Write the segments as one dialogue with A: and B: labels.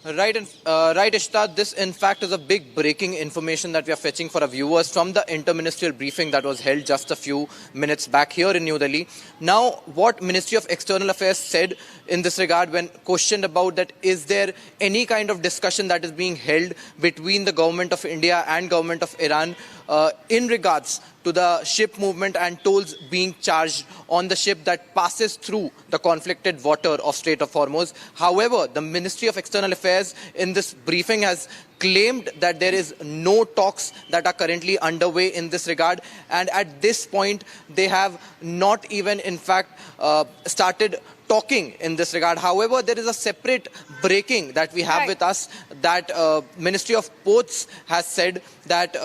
A: Right, Ishta. This, in fact, is a big breaking information that we are fetching for our viewers from the interministerial briefing that was held just a few minutes back here in New Delhi. Now, what Ministry of External Affairs said in this regard when questioned about that, is there any kind of discussion that is being held between the government of India and government of Iran in regards to the ship movement and tolls being charged on the ship that passes through the conflicted water of Strait of Hormuz. However, the Ministry of External Affairs in this briefing has claimed that there is no talks that are currently underway in this regard, and at this point they have not even in fact started talking in this regard. However, there is a separate breaking that we have with us that Ministry of Ports has said that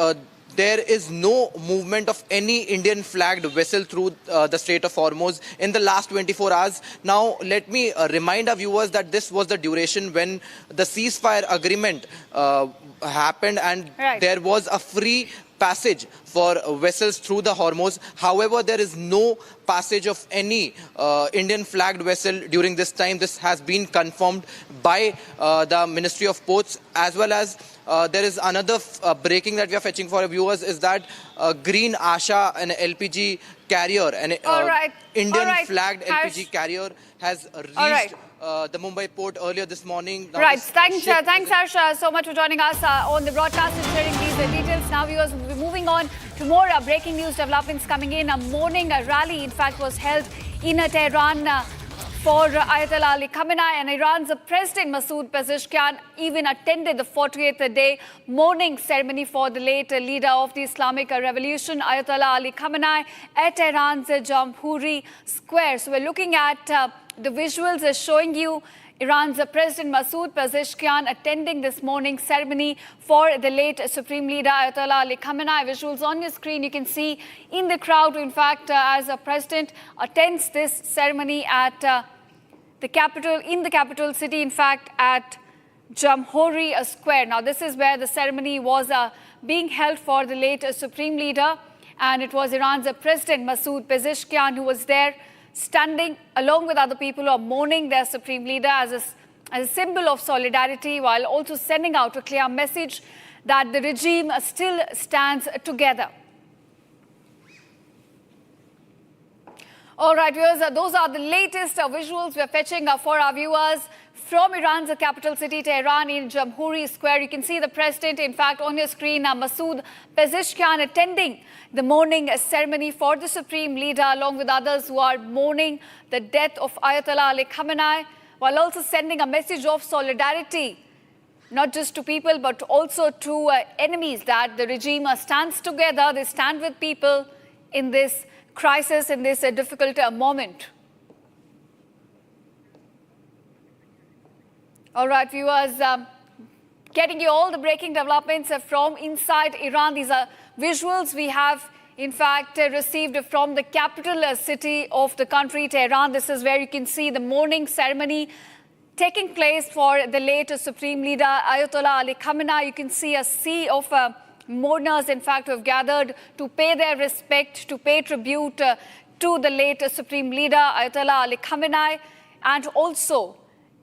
A: there is no movement of any Indian flagged vessel through the Strait of Hormuz in the last 24 hours. Now, let me remind our viewers that this was the duration when the ceasefire agreement happened and there was a free passage for vessels through the Hormuz. However, there is no passage of any Indian flagged vessel during this time. This has been confirmed by the Ministry of Ports, as well as there is another breaking that we are fetching for our viewers is that Green Asha, an LPG carrier, an Indian flagged LPG carrier has reached the Mumbai port earlier this morning. Now
B: Thanks, Harsh, so much for joining us on the broadcast and sharing these details. Now, viewers, we'll be moving on to more breaking news developments coming in. A morning rally, in fact, was held in Tehran for Ayatollah Ali Khamenei, and Iran's President Masoud Pezeshkian even attended the 48th day mourning ceremony for the late leader of the Islamic Revolution, Ayatollah Ali Khamenei, at Tehran's Jamhuri Square. So we're looking at the visuals showing you Iran's President Masoud Pezeshkian attending this morning ceremony for the late Supreme Leader Ayatollah Ali Khamenei. Visuals on your screen, you can see in the crowd, in fact, as the President attends this ceremony at the capital city, in fact, at Jamhuri Square. Now, this is where the ceremony was being held for the late Supreme Leader, and it was Iran's President Masoud Pezeshkian who was there, standing along with other people who are mourning their Supreme Leader as a symbol of solidarity, while also sending out a clear message that the regime still stands together. All right, viewers, those are the latest visuals we're fetching for our viewers from Iran's capital city, Tehran, in Jamhuri Square. You can see the president, in fact, on your screen, Masoud Pezeshkian attending the mourning ceremony for the Supreme Leader, along with others who are mourning the death of Ayatollah Ali Khamenei, while also sending a message of solidarity, not just to people, but also to enemies, that the regime stands together, they stand with people in this crisis, in this difficult moment. All right, viewers, getting you all the breaking developments from inside Iran. These are visuals we have, in fact, received from the capital city of the country, Tehran. This is where you can see the mourning ceremony taking place for the late Supreme Leader Ayatollah Ali Khamenei. You can see a sea of mourners, in fact, who have gathered to pay their respect, to pay tribute to the late Supreme Leader Ayatollah Ali Khamenei, and also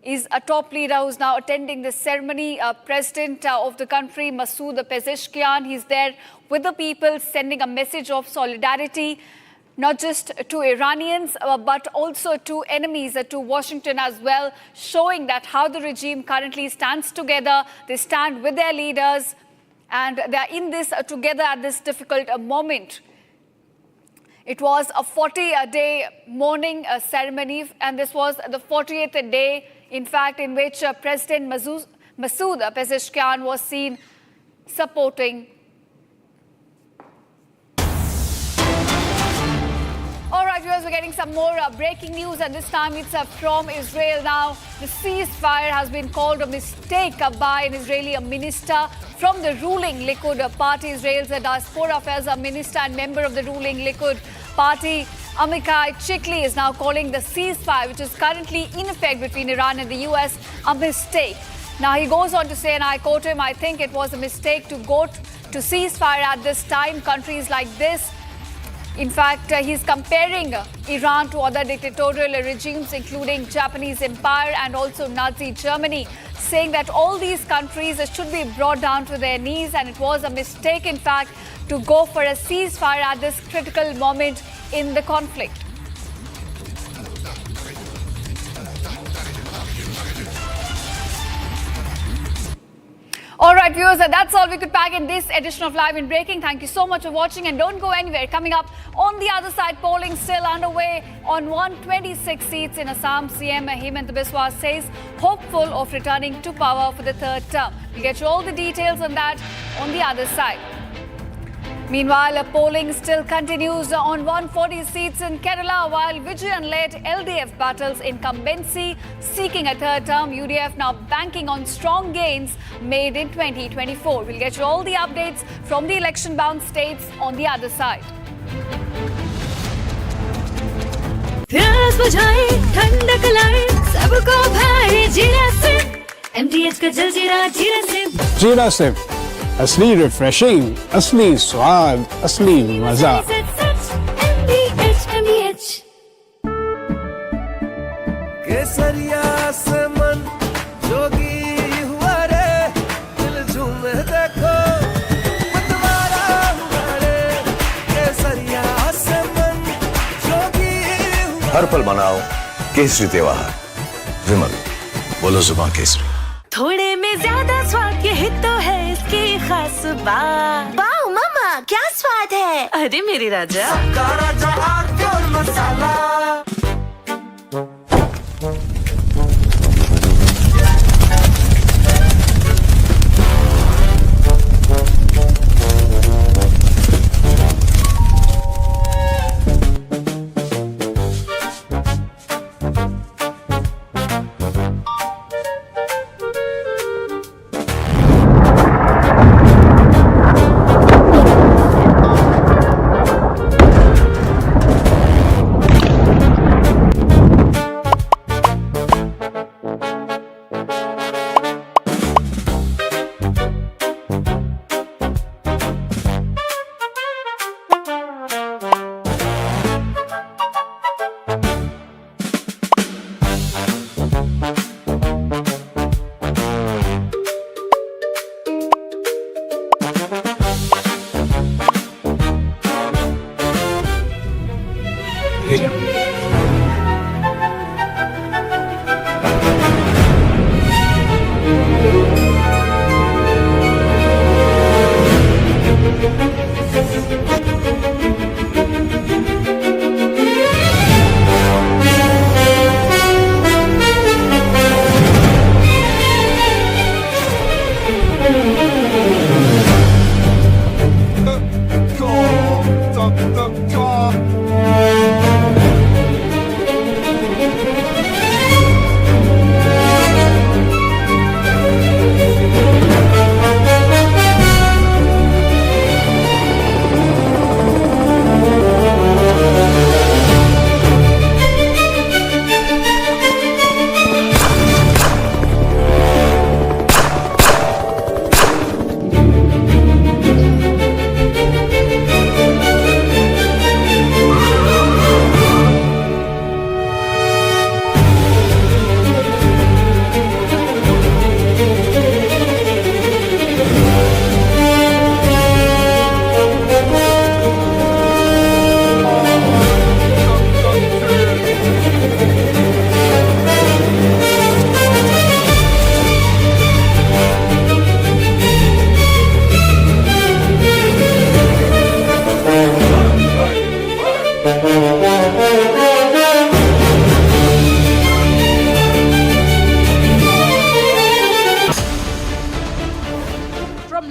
B: is a top leader who's now attending this ceremony, President of the country, Masoud Pezeshkian. He's there with the people, sending a message of solidarity, not just to Iranians, but also to enemies, to Washington as well, showing that how the regime currently stands together. They stand with their leaders, and they're in this together at this difficult moment. It was a 40-day mourning ceremony, and this was the 40th day, in fact, in which President Masoud Pezeshkian was seen supporting. All right, viewers, we're getting some more breaking news, and this time it's from Israel now. The ceasefire has been called a mistake by an Israeli minister from the ruling Likud party. Israel's diaspora affairs minister and member of the ruling Likud party, Amichai Chikli, is now calling the ceasefire, which is currently in effect between Iran and the US, a mistake. Now, he goes on to say, and I quote him, "I think it was a mistake to go to ceasefire at this time, countries like this." In fact, he's comparing Iran to other dictatorial regimes, including Japanese Empire and also Nazi Germany. saying that all these countries should be brought down to their knees, and it was a mistake, in fact, to go for a ceasefire at this critical moment in the conflict. All right, viewers, that's all we could pack in this edition of Live in Breaking. Thank you so much for watching, and don't go anywhere. Coming up on the other side, polling still underway on 126 seats in Assam. CM Hemant Biswa says hopeful of returning to power for the third term. We'll get you all the details on that on the other side. Meanwhile, polling still continues on 140 seats in Kerala, while Vijayan-led LDF battles incumbency, seeking a third term. UDF now banking on strong gains made in 2024. We'll get you all the updates from the election-bound states on the other side.
C: जीरा SIP असली refreshing, असली स्वाद, असली मजा।
D: केसरिया से मन जोगी हुआ रे, दिल झूमे देखो मतवारा हुआ रे। केसरिया से मन जोगी हुआ।
E: हर पल मनाओ केसरी त्योहार। विमल, बोलो जुबान केसरी।
F: थोड़े में ज्यादा स्वाद, यही तो है इसकी खास बात। वाओ मामा, क्या स्वाद है। अरे मेरी राजा,
D: सबका राजा आर्थिक मसाला।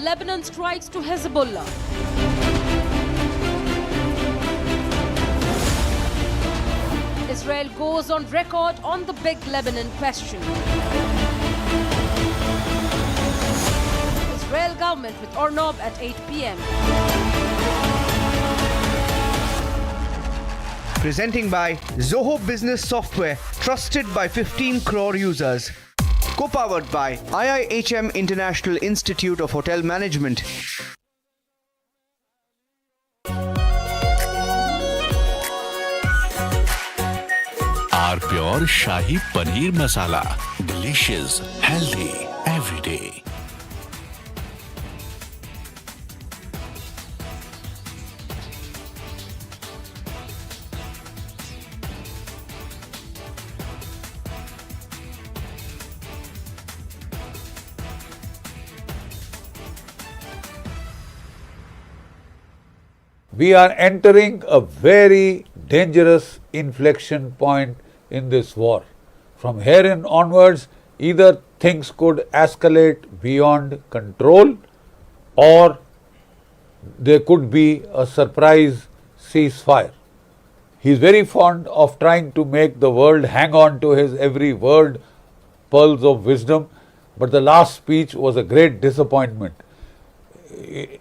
G: Lebanon strikes to Hezbollah. Israel goes on record on the big Lebanon question. Israel government with Arnab at 8 p.m.
H: Presenting by Zoho Business Software, trusted by 15 crore users. Co-powered by IIHM International Institute of Hotel Management.
I: R pure shahi paneer masala, delicious, healthy every day.
J: We are entering a very dangerous inflection point in this war. From here in onwards, either things could escalate beyond control or there could be a surprise ceasefire. He is very fond of trying to make the world hang on to his every word, pearls of wisdom, but the last speech was a great disappointment.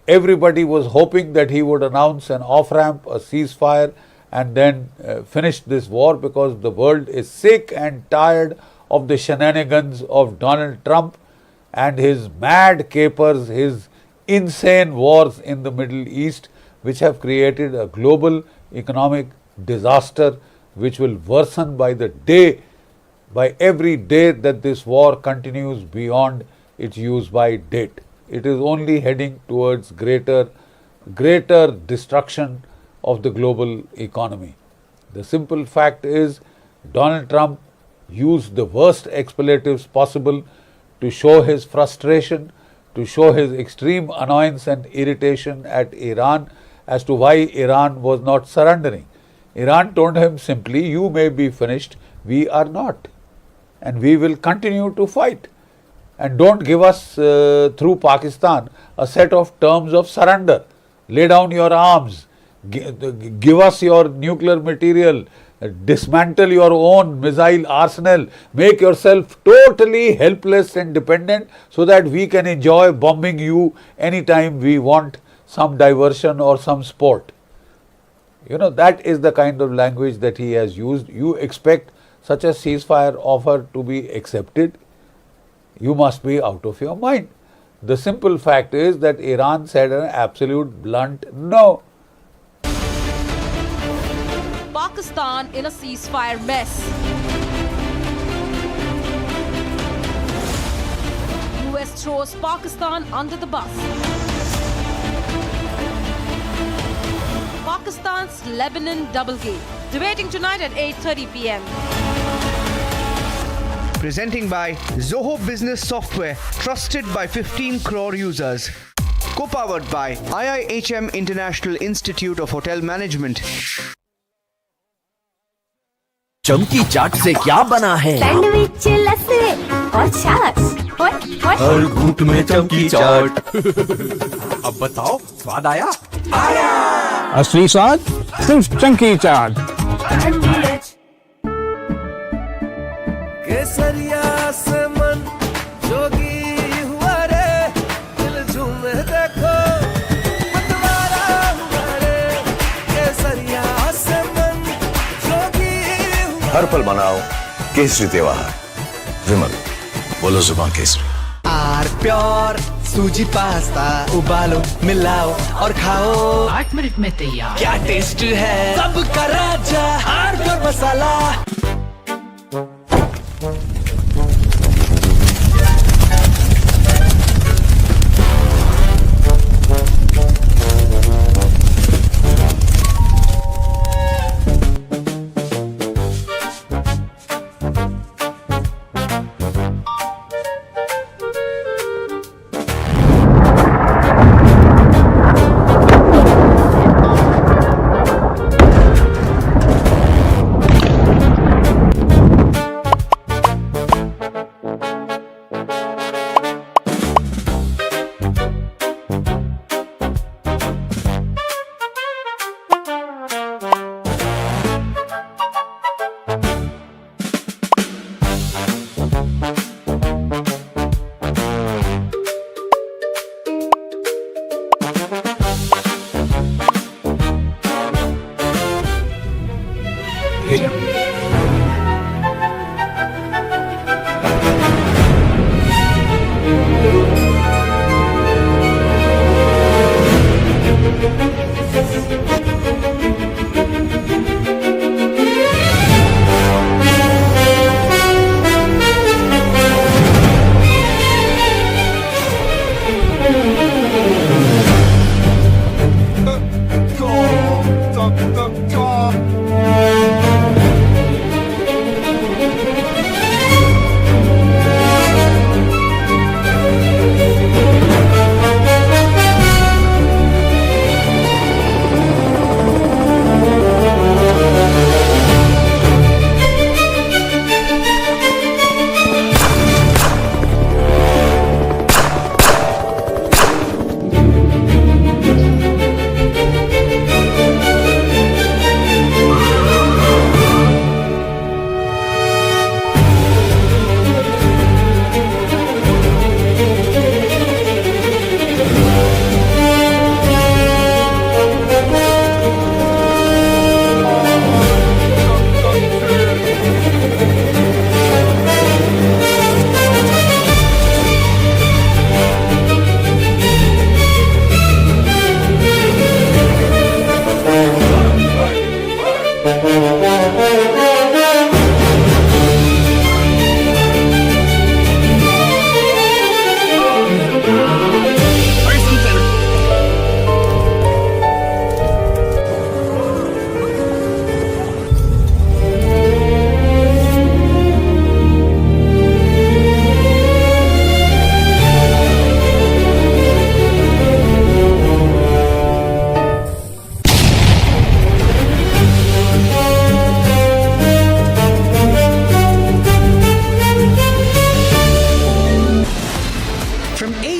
J: Everybody was hoping that he would announce an off-ramp, a ceasefire, and then finish this war, because the world is sick and tired of the shenanigans of Donald Trump and his mad capers, his insane wars in the Middle East, which have created a global economic disaster which will worsen by the day, by every day that this war continues beyond its use-by date. It is only heading towards greater destruction of the global economy. The simple fact is, Donald Trump used the worst expletives possible to show his frustration, to show his extreme annoyance and irritation at Iran as to why Iran was not surrendering. Iran told him simply, you may be finished, we are not, and we will continue to fight. And don't give us through Pakistan a set of terms of surrender. Lay down your arms, give us your nuclear material, dismantle your own missile arsenal, make yourself totally helpless and dependent so that we can enjoy bombing you anytime we want some diversion or some sport. You know, that is the kind of language that he has used. You expect such a ceasefire offer to be accepted? You must be out of your mind. The simple fact is that Iran said an absolute blunt no.
G: Pakistan in a ceasefire mess. US throws Pakistan under the bus. Pakistan's Lebanon double game. Debating tonight at 8:30 p.m.
H: Presenting by Zoho Business Software, trusted by 15 crore users. Co-powered by IIHM International Institute of Hotel Management.
D: चमकी चाट से क्या बना है?
F: Sandwich, लस्सी और छाछ।
D: हर घूंट में चमकी चाट। अब बताओ, स्वाद आया? आया।
C: असली स्वाद सिर्फ चंकी चाट।
D: केसरिया से मन जोगी हुआ रे, दिल झूमे देखो मतवारा हुआ रे। केसरिया से मन जोगी हुआ।
E: हर पल मनाओ केसरी त्योहार। विमल, बोलो जुबान केसरी।
D: आर प्योर सूजी पास्ता उबालो, मिलाओ और खाओ।
K: 8 मिनट में तैयार।
D: क्या टेस्ट है सबका राजा, R pure masala.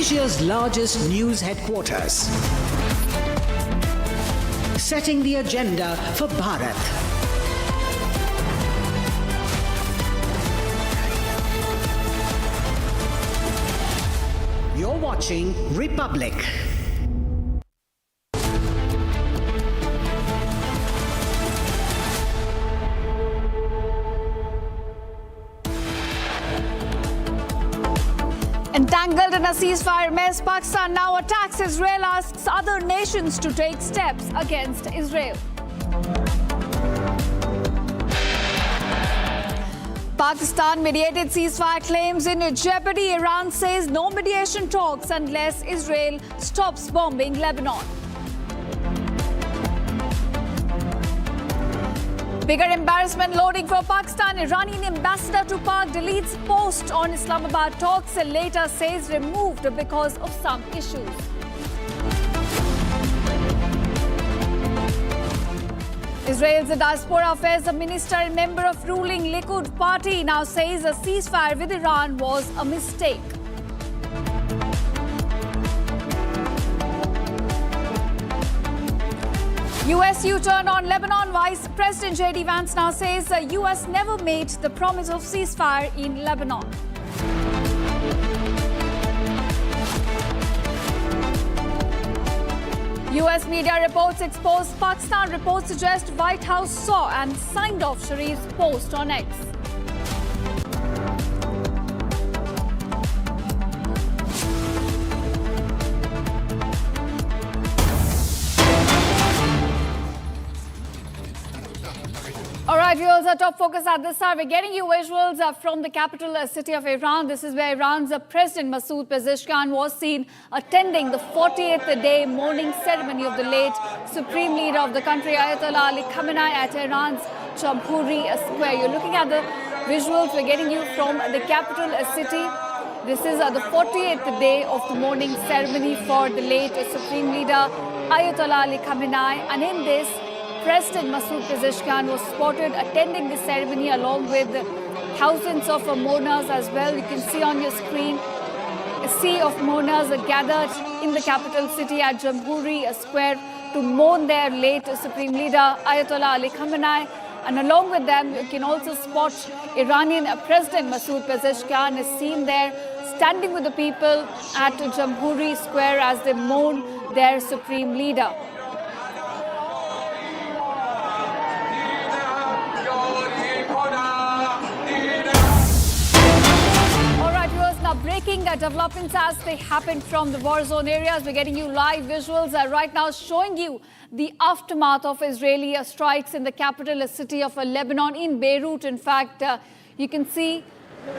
K: Asia's largest news headquarters, setting the agenda for Bharat. You're watching Republic.
B: Entangled in a ceasefire mess, Pakistan now attacks Israel, asks other nations to take steps against Israel. Pakistan mediated ceasefire claims in jeopardy. Iran says no mediation talks unless Israel stops bombing Lebanon. Bigger embarrassment loading for Pakistan. Iranian ambassador to Pak deletes post on Islamabad talks and later says removed because of some issues. Israel's Diaspora Affairs Minister and member of ruling Likud party now says a ceasefire with Iran was a mistake. US U-turn on Lebanon. Vice President JD Vance now says the US never made the promise of ceasefire in Lebanon. US media reports expose Pakistan. Reports suggest White House saw and signed off Sharif's post on X. All right, viewers, our top focus at this hour. We're getting you visuals from the capital city of Iran. This is where Iran's President Masoud Pezeshkian was seen attending the 40th day mourning ceremony of the late Supreme Leader of the country, Ayatollah Ali Khamenei, at Iran's Jamhuri Square. You're looking at the visuals we're getting you from the capital city. This is the 40th day of the mourning ceremony for the late Supreme Leader, Ayatollah Ali Khamenei. And in this, President Masoud Pezeshkian was spotted attending the ceremony along with thousands of mourners as well. You can see on your screen a sea of mourners gathered in the capital city at Jamhuri Square to mourn their late Supreme Leader Ayatollah Ali Khamenei. And along with them, you can also spot Iranian President Masoud Pezeshkian is seen there standing with the people at Jamhuri Square as they mourn their Supreme Leader. Breaking developments as they happen from the war zone areas. We're getting you live visuals right now showing you the aftermath of Israeli strikes in the capital city of Lebanon, in Beirut. In fact, you can see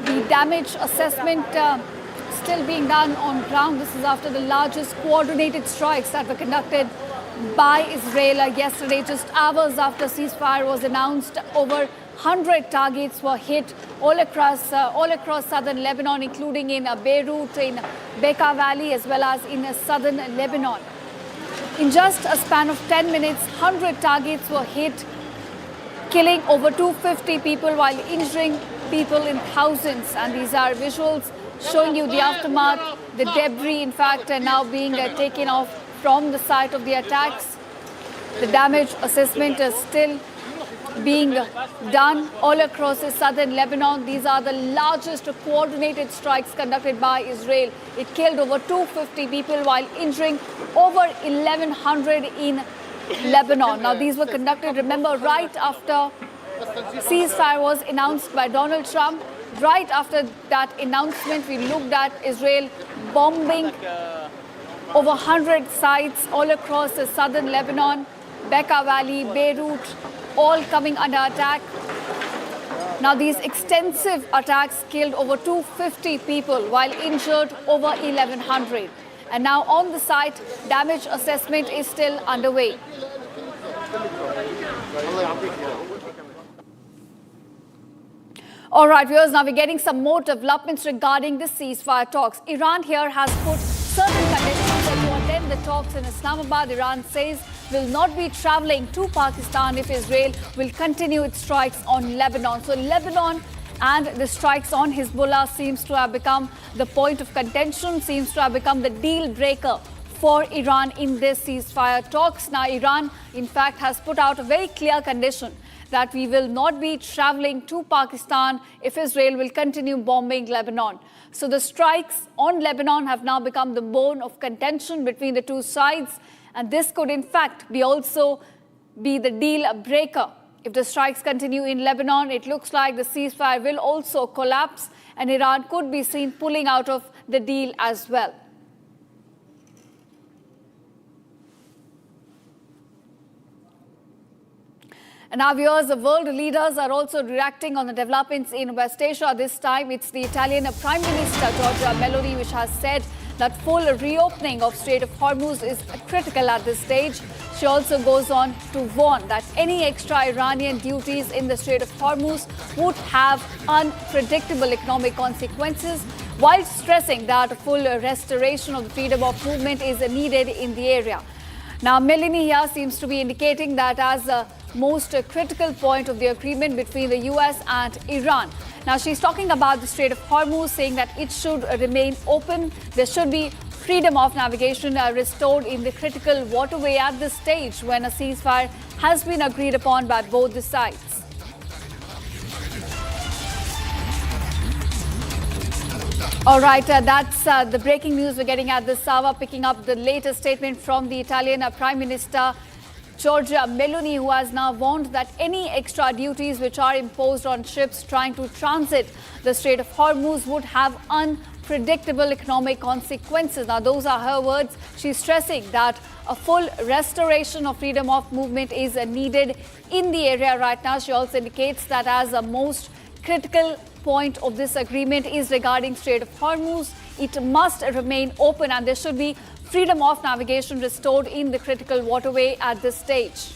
B: the damage assessment still being done on ground. This is after the largest coordinated strikes that were conducted by Israel yesterday, just hours after ceasefire was announced. Over 100 targets were hit all across southern Lebanon, including in Beirut, in Bekaa Valley, as well as in southern Lebanon. In just a span of 10 minutes, 100 targets were hit, killing over 250 people while injuring people in thousands. And these are visuals showing you the aftermath. The debris, in fact, are now being taken off from the site of the attacks. The damage assessment is still being done all across southern Lebanon. These are the largest coordinated strikes conducted by Israel. It killed over 250 people while injuring over 1,100 in Lebanon. Now, these were conducted, remember, right after ceasefire was announced by Donald Trump. Right after that announcement, we looked at Israel bombing over 100 sites all across southern Lebanon, Bekaa Valley, Beirut, all coming under attack. Now, these extensive attacks killed over 250 people while injured over 1,100. And now on the site, damage assessment is still underway. All right, viewers, now we're getting some more developments regarding the ceasefire talks. Iran here has put certain conditions to attend the talks in Islamabad. Iran says will not be traveling to Pakistan if Israel will continue its strikes on Lebanon. So Lebanon and the strikes on Hezbollah seems to have become the point of contention, seems to have become the deal breaker for Iran in this ceasefire talks. Now, Iran, in fact, has put out a very clear condition that we will not be traveling to Pakistan if Israel will continue bombing Lebanon. So the strikes on Lebanon have now become the bone of contention between the two sides, and this could, in fact, be the deal breaker. If the strikes continue in Lebanon, it looks like the ceasefire will also collapse, and Iran could be seen pulling out of the deal as well. And now, viewers, the world leaders are also reacting on the developments in West Asia. This time, it's the Italian Prime Minister, Giorgia Meloni, which has said that full reopening of Strait of Hormuz is critical at this stage. She also goes on to warn that any extra Iranian duties in the Strait of Hormuz would have unpredictable economic consequences, while stressing that a full restoration of the freedom of movement is needed in the area. Now, Meloni here seems to be indicating that as the most critical point of the agreement between the US and Iran. Now, she's talking about the Strait of Hormuz, saying that it should remain open. There should be freedom of navigation restored in the critical waterway at this stage when a ceasefire has been agreed upon by both the sides. All right, that's the breaking news we're getting at this hour, picking up the latest statement from the Italian Prime Minister Giorgia Meloni, who has now warned that any extra duties which are imposed on ships trying to transit the Strait of Hormuz would have unpredictable economic consequences. Now, those are her words. She's stressing that a full restoration of freedom of movement is needed in the area right now. She also indicates that as a most critical point of this agreement is regarding Strait of Hormuz, it must remain open and there should be freedom of navigation restored in the critical waterway at this stage.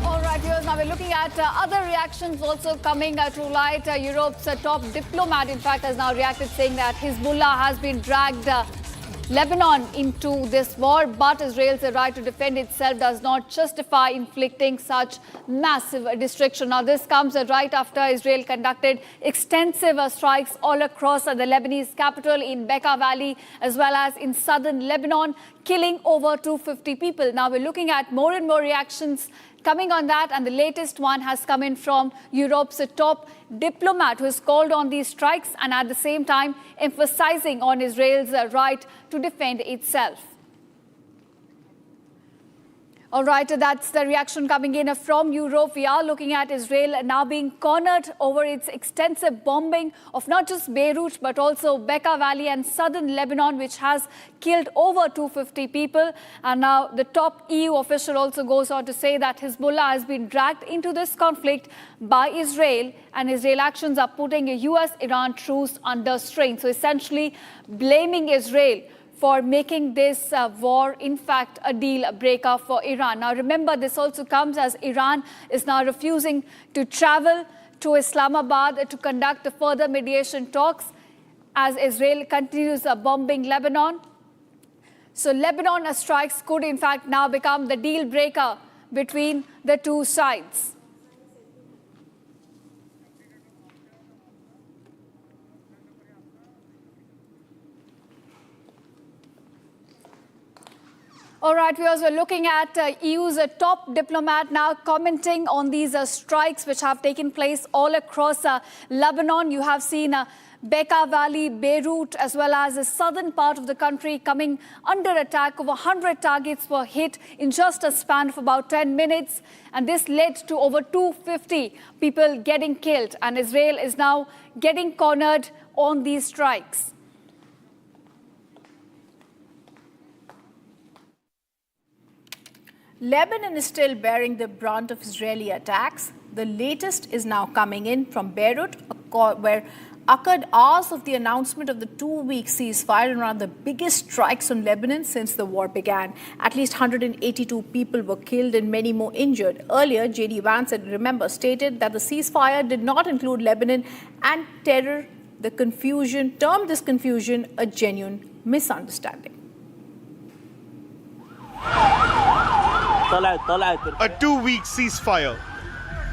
B: All right, viewers, now we're looking at other reactions also coming to light. Europe's top diplomat, in fact, has now reacted, saying that Hezbollah has been dragged Lebanon into this war, but Israel's right to defend itself does not justify inflicting such massive destruction. Now, this comes right after Israel conducted extensive strikes all across the Lebanese capital in Bekaa Valley, as well as in southern Lebanon, killing over 250 people. Now, we're looking at more and more reactions coming on that, and the latest one has come in from Europe's top diplomat, who has called on these strikes and at the same time emphasizing on Israel's right to defend itself. All right, that's the reaction coming in from Europe. We are looking at Israel now being cornered over its extensive bombing of not just Beirut, but also Bekaa Valley and southern Lebanon, which has killed over 250 people. And now the top EU official also goes on to say that Hezbollah has been dragged into this conflict by Israel, and Israel actions are putting a US-Iran truce under strain. So essentially blaming Israel for making this war, in fact, a deal breaker for Iran. Now, remember, this also comes as Iran is now refusing to travel to Islamabad to conduct further mediation talks as Israel continues bombing Lebanon. So Lebanon strikes could, in fact, now become the deal breaker between the two sides. All right, viewers, we're looking at EU's top diplomat now commenting on these strikes which have taken place all across Lebanon. You have seen Bekaa Valley, Beirut, as well as the southern part of the country coming under attack. Over 100 targets were hit in just a span of about 10 minutes. And this led to over 250 people getting killed. And Israel is now getting cornered on these strikes.
L: Lebanon is still bearing the brunt of Israeli attacks. The latest is now coming in from Beirut, where occurred hours of the announcement of the 2-week ceasefire and one of the biggest strikes on Lebanon since the war began. At least 182 people were killed and many more injured. Earlier, JD Vance, remember, stated that the ceasefire did not include Lebanon and termed this confusion a genuine misunderstanding.
M: A 2-week ceasefire,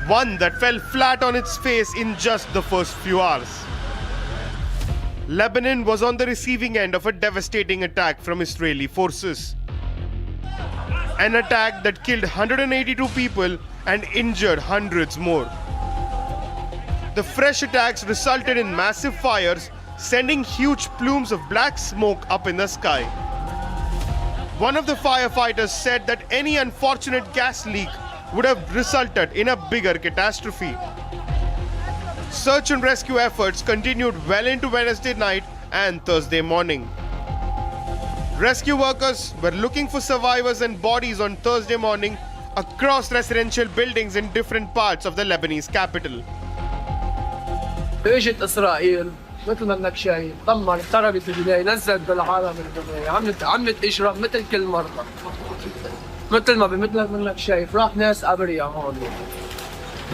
M: one that fell flat on its face in just the first few hours. Lebanon was on the receiving end of a devastating attack from Israeli forces. An attack that killed 182 people and injured hundreds more. The fresh attacks resulted in massive fires, sending huge plumes of black smoke up in the sky. One of the firefighters said that any unfortunate gas leak would have resulted in a bigger catastrophe. Search and rescue efforts continued well into Wednesday night and Thursday morning. Rescue workers were looking for survivors and bodies on Thursday morning across residential buildings in different parts of the Lebanese capital.
N: اجت اسرائيل مثل ما انك شايف دمر خربت البنايه نزلت بالعالم البنايه عملت اجرام مثل كل مره مثل ما انك شايف راح ناس ابرياء هون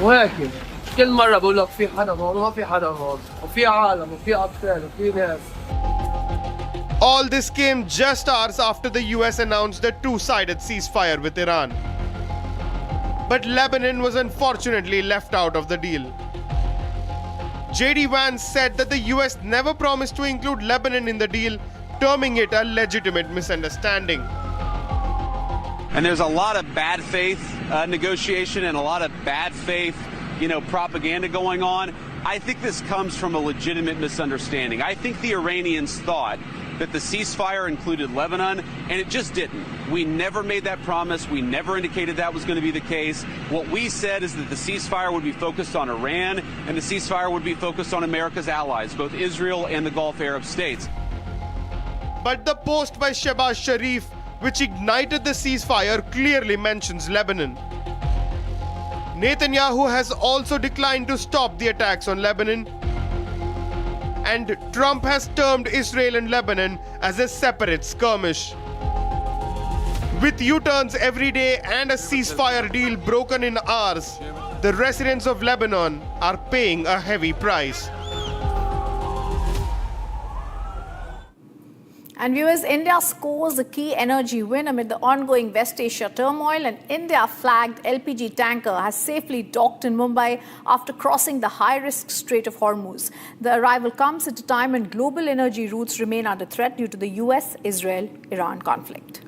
N: وهيك كل مره بقول لك في حدا هون وما في حدا هون وفي عالم وفي اطفال وفي ناس.
M: All this came just hours after the US announced a two-sided ceasefire with Iran. But Lebanon was unfortunately left out of the deal. JD Vance said that the US never promised to include Lebanon in the deal, terming it a legitimate misunderstanding.
O: And there's a lot of bad faith negotiation and a lot of bad faith, propaganda going on. I think this comes from a legitimate misunderstanding. I think the Iranians thought that the ceasefire included Lebanon, and it just didn't. We never made that promise. We never indicated that was going to be the case. What we said is that the ceasefire would be focused on Iran, and the ceasefire would be focused on America's allies, both Israel and the Gulf Arab states.
M: But the post by Shehbaz Sharif, which ignited the ceasefire, clearly mentions Lebanon. Netanyahu has also declined to stop the attacks on Lebanon, and Trump has termed Israel and Lebanon as a separate skirmish. With U-turns every day and a ceasefire deal broken in hours, the residents of Lebanon are paying a heavy price.
L: And viewers, India scores a key energy win amid the ongoing West Asia turmoil. An India-flagged LPG tanker has safely docked in Mumbai after crossing the high-risk Strait of Hormuz. The arrival comes at a time when global energy routes remain under threat due to the US-Israel-Iran conflict.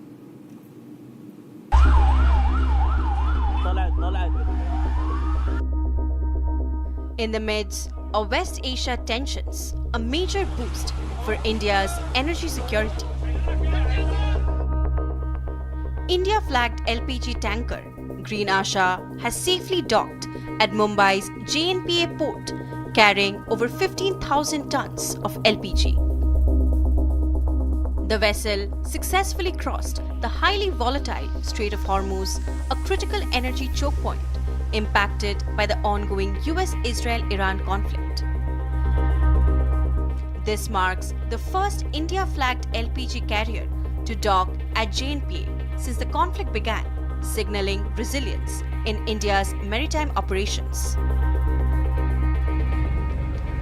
P: In the midst of West Asia tensions, a major boost for India's energy security. India-flagged LPG tanker Green Asha has safely docked at Mumbai's JNPA port, carrying over 15,000 tons of LPG. The vessel successfully crossed the highly volatile Strait of Hormuz, a critical energy choke point impacted by the ongoing US-Israel-Iran conflict. This marks the first India-flagged LPG carrier to dock at JNPA since the conflict began, signaling resilience in India's maritime operations.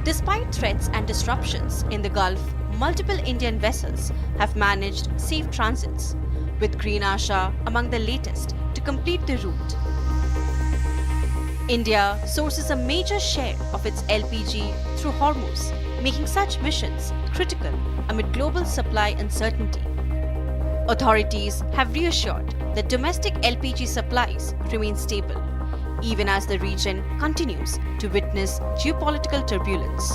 P: Despite threats and disruptions in the Gulf, multiple Indian vessels have managed safe transits, with Green Asha among the latest to complete the route. India sources a major share of its LPG through Hormuz, making such missions critical amid global supply uncertainty. Authorities have reassured that domestic LPG supplies remain stable, even as the region continues to witness geopolitical turbulence.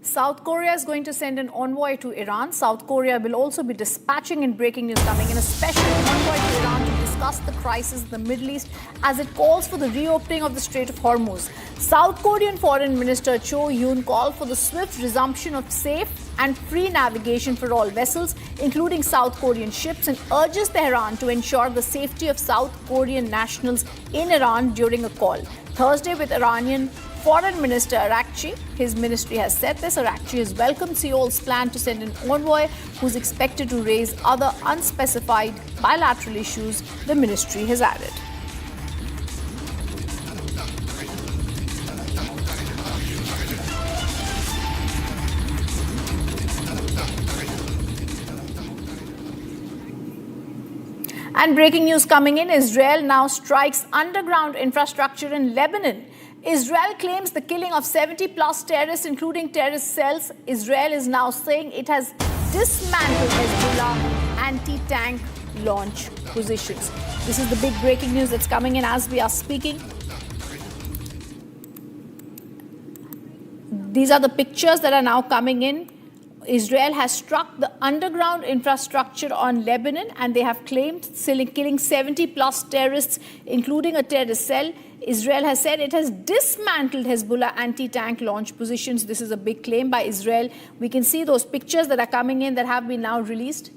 L: South Korea is going to send an envoy to Iran. South Korea will also be dispatching, in breaking news coming in, a special envoy to Iran to discuss the crisis in the Middle East as it calls for the reopening of the Strait of Hormuz. South Korean Foreign Minister Cho Yoon called for the swift resumption of safe and free navigation for all vessels, including South Korean ships, and urges Tehran to ensure the safety of South Korean nationals in Iran during a call Thursday with Iranian Foreign Minister Arakchi. His ministry has said this. Arakchi has welcomed Seoul's plan to send an envoy who's expected to raise other unspecified bilateral issues, the ministry has added. And breaking news coming in, Israel now strikes underground infrastructure in Lebanon. Israel claims the killing of 70 plus terrorists, including terrorist cells. Israel is now saying it has dismantled Hezbollah anti-tank launch positions. This is the big breaking news that's coming in as we are speaking. These are the pictures that are now coming in. Israel has struck the underground infrastructure on Lebanon, and they have claimed killing 70 plus terrorists, including a terrorist cell. Israel has said it has dismantled Hezbollah anti-tank launch positions. This is a big claim by Israel. We can see those pictures that are coming in that have been now released.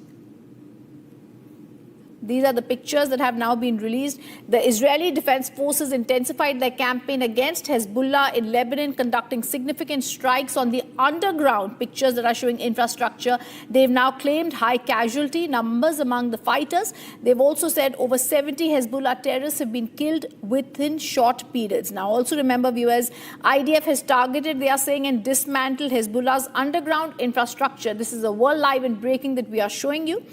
L: These are the pictures that have now been released. The Israeli Defense Forces intensified their campaign against Hezbollah in Lebanon, conducting significant strikes on the underground. Pictures that are showing infrastructure. They've now claimed high casualty numbers among the fighters. They've also said over 70 Hezbollah terrorists have been killed within short periods. Now, also remember, viewers, IDF has targeted, they are saying, and dismantled Hezbollah's underground infrastructure. This is a world live and breaking that we are showing you.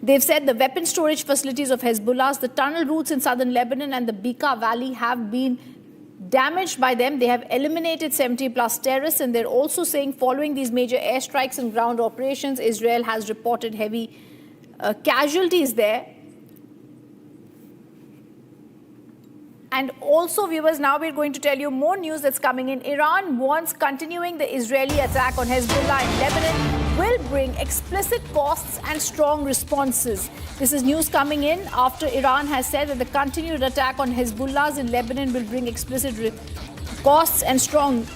L: They've said the weapon storage facilities of Hezbollah's, the tunnel routes in southern Lebanon and the Bekaa Valley have been damaged by them. They have eliminated 70 plus terrorists, and they're also saying following these major airstrikes and ground operations, Israel has reported heavy casualties there. And also, viewers, now we're going to tell you more news that's coming in. Iran warns continuing the Israeli attack on Hezbollah in Lebanon will bring explicit costs and strong responses. This is news coming in after Iran has said that the continued attack on Hezbollah's in Lebanon will bring explicit costs and strong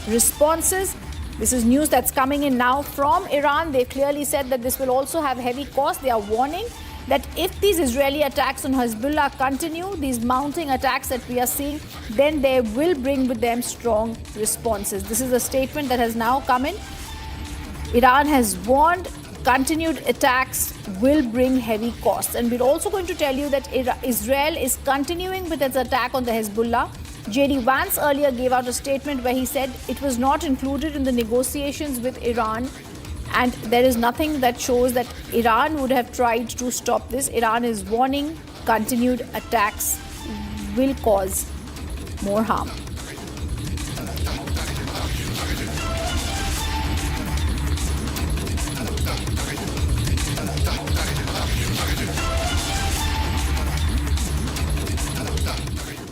L: responses. This is news that's coming in now from Iran. They clearly said that this will also have heavy costs. They are warning that if these Israeli attacks on Hezbollah continue, these mounting attacks that we are seeing, then they will bring with them strong responses. This is a statement that has now come in. Iran has warned continued attacks will bring heavy costs. And we're also going to tell you that Israel is continuing with its attack on the Hezbollah. JD Vance earlier gave out a statement where he said it was not included in the negotiations with Iran. And there is nothing that shows that Iran would have tried to stop this. Iran is warning continued attacks will cause more harm.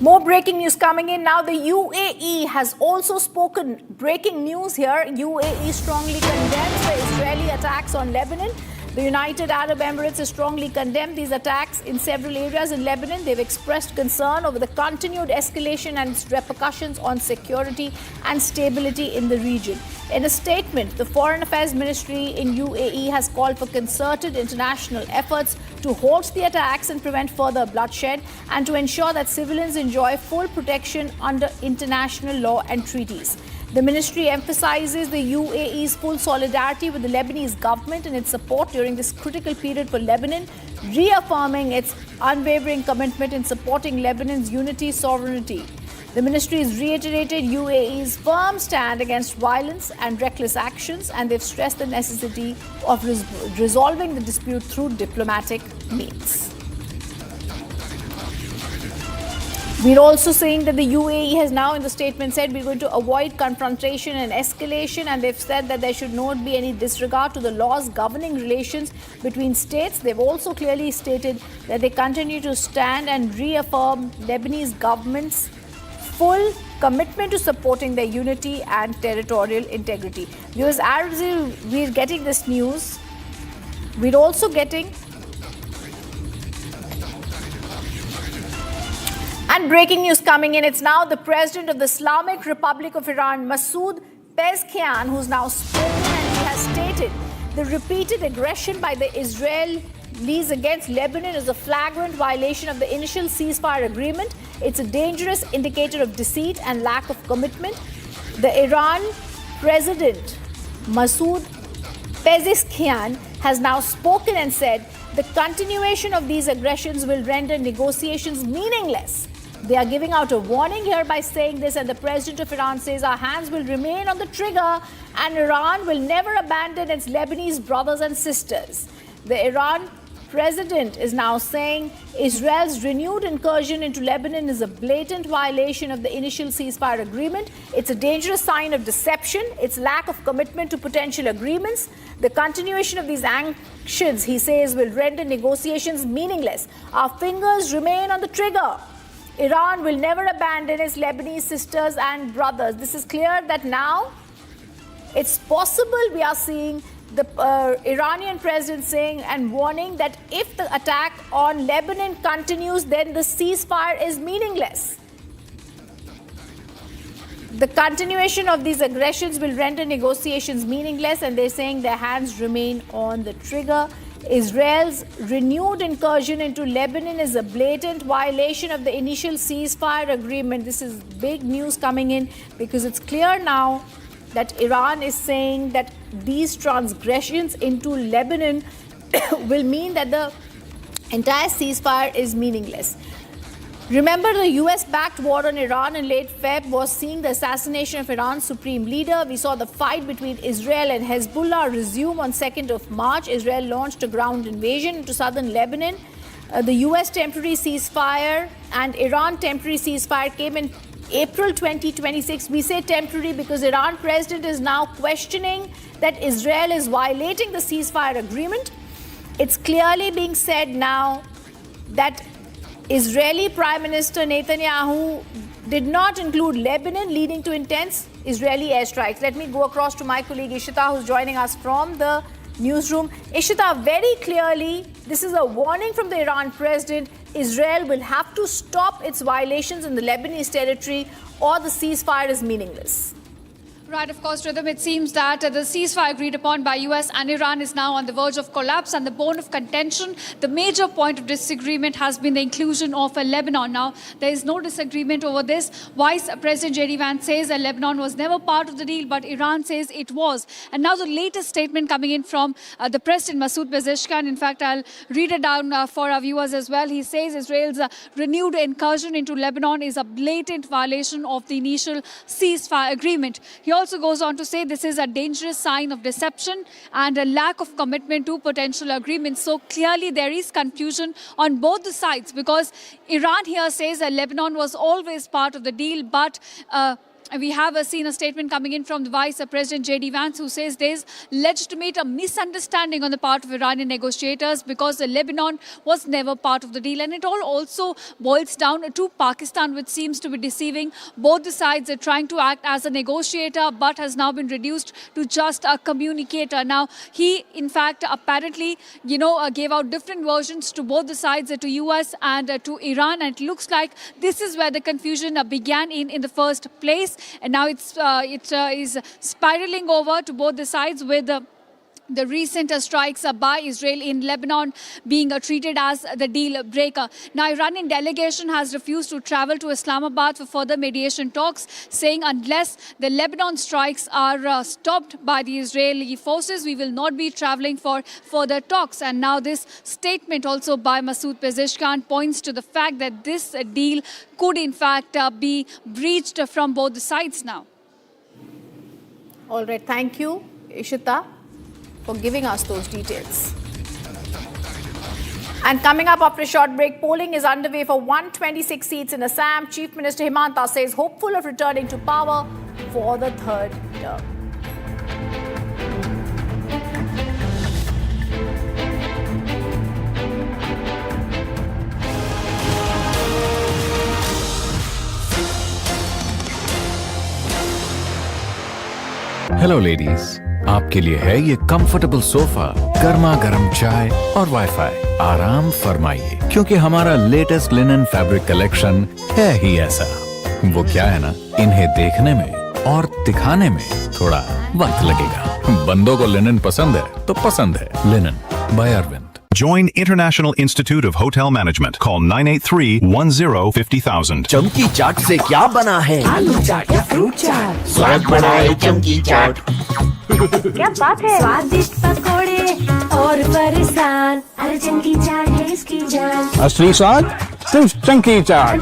L: More breaking news coming in now. The UAE has also spoken. Breaking news here. UAE strongly condemns the Israeli attacks on Lebanon. The United Arab Emirates has strongly condemned these attacks in several areas in Lebanon. They've expressed concern over the continued escalation and its repercussions on security and stability in the region. In a statement, the Foreign Affairs Ministry in UAE has called for concerted international efforts to halt the attacks and prevent further bloodshed, and to ensure that civilians enjoy full protection under international law and treaties. The ministry emphasizes the UAE's full solidarity with the Lebanese government and its support during this critical period for Lebanon, reaffirming its unwavering commitment in supporting Lebanon's unity, sovereignty. The ministry has reiterated UAE's firm stand against violence and reckless actions, and they've stressed the necessity of resolving the dispute through diplomatic means. We're also saying that the UAE has now in the statement said we're going to avoid confrontation and escalation, and they've said that there should not be any disregard to the laws governing relations between states. They've also clearly stated that they continue to stand and reaffirm Lebanese government's full commitment to supporting their unity and territorial integrity. Viewers, as we're getting this news, we're also getting and breaking news coming in. It's now the president of the Islamic Republic of Iran, Masoud Pezeshkian, who's now spoken, and he has stated the repeated aggression by the Israelis against Lebanon is a flagrant violation of the initial ceasefire agreement. It's a dangerous indicator of deceit and lack of commitment. The Iran president, Masoud Pezeshkian, has now spoken and said the continuation of these aggressions will render negotiations meaningless. They are giving out a warning here by saying this, and the president of Iran says our hands will remain on the trigger and Iran will never abandon its Lebanese brothers and sisters. The Iran president is now saying Israel's renewed incursion into Lebanon is a blatant violation of the initial ceasefire agreement. It's a dangerous sign of deception, its lack of commitment to potential agreements. The continuation of these actions, he says, will render negotiations meaningless. Our fingers remain on the trigger. Iran will never abandon its Lebanese sisters and brothers. This is clear that now it's possible we are seeing the Iranian president saying and warning that if the attack on Lebanon continues, then the ceasefire is meaningless. The continuation of these aggressions will render negotiations meaningless, and they're saying their hands remain on the trigger. Israel's renewed incursion into Lebanon is a blatant violation of the initial ceasefire agreement. This is big news coming in because it's clear now that Iran is saying that these transgressions into Lebanon will mean that the entire ceasefire is meaningless. Remember, the US-backed war on Iran in late Feb was seeing the assassination of Iran's supreme leader. We saw the fight between Israel and Hezbollah resume on 2nd of March. Israel launched a ground invasion into southern Lebanon. The US temporary ceasefire and Iran temporary ceasefire came in April 2026. We say temporary because Iran president is now questioning that Israel is violating the ceasefire agreement. It's clearly being said now that Israeli Prime Minister Netanyahu did not include Lebanon, leading to intense Israeli airstrikes. Let me go across to my colleague Ishita, who's joining us from the newsroom. Ishita, very clearly, this is a warning from the Iran president. Israel will have to stop its violations in the Lebanese territory or the ceasefire is meaningless.
B: Right, of course, Rhythm. It seems that the ceasefire agreed upon by US and Iran is now on the verge of collapse, and the bone of contention, the major point of disagreement has been the inclusion of Lebanon. Now, there is no disagreement over this. Vice President JD Vance says that Lebanon was never part of the deal, but Iran says it was. And now the latest statement coming in from the President Masoud Pezeshkian. In fact, I'll read it down for our viewers as well. He says Israel's renewed incursion into Lebanon is a blatant violation of the initial ceasefire agreement. He also goes on to say this is a dangerous sign of deception and a lack of commitment to potential agreements. So clearly there is confusion on both the sides, because Iran here says that Lebanon was always part of the deal, but we have seen a statement coming in from the Vice President JD Vance, who says there is legitimate misunderstanding on the part of Iranian negotiators because Lebanon was never part of the deal. And it all also boils down to Pakistan, which seems to be deceiving both the sides. They're trying to act as a negotiator, but has now been reduced to just a communicator. Now, he, in fact, apparently, gave out different versions to both the sides, to US and to Iran. And it looks like this is where the confusion began in the first place. And now it is spiraling over to both the sides, with the recent strikes by Israel in Lebanon being treated as the deal breaker. Now, Iranian delegation has refused to travel to Islamabad for further mediation talks, saying unless the Lebanon strikes are stopped by the Israeli forces, we will not be traveling for further talks. And now this statement also by Masoud Pezeshkian points to the fact that this deal could in fact be breached from both the sides now.
L: All right, thank you, Ishita, for giving us those details. And coming up after a short break, polling is underway for 126 seats in Assam. Chief Minister Himanta says hopeful of returning to power for the third term.
I: Hello ladies, आपके लिए है ये comfortable sofa, गर्मा गर्म चाय और wifi. आराम फरमाइए, क्योंकि हमारा लेटेस्ट लिनन फैब्रिक कलेक्शन है ही ऐसा। वो क्या है ना, इन्हें देखने में और दिखाने में थोड़ा वक्त लगेगा। बंदों को लिनन पसंद है तो पसंद है। Linen by Arvind.
Q: Join International Institute of Hotel Management. Call 983-10-50,000.
D: चमकी चाट से क्या बना है?
F: आलू चाट या फ्रूट चाट,
D: स्वाद बढ़ाए चमकी चाट।
F: क्या बात है? स्वादिष्ट पकोड़े और फरसान, अरे चमकी चाट है इसकी जान।
C: असली स्वाद सिर्फ चंकी चाट।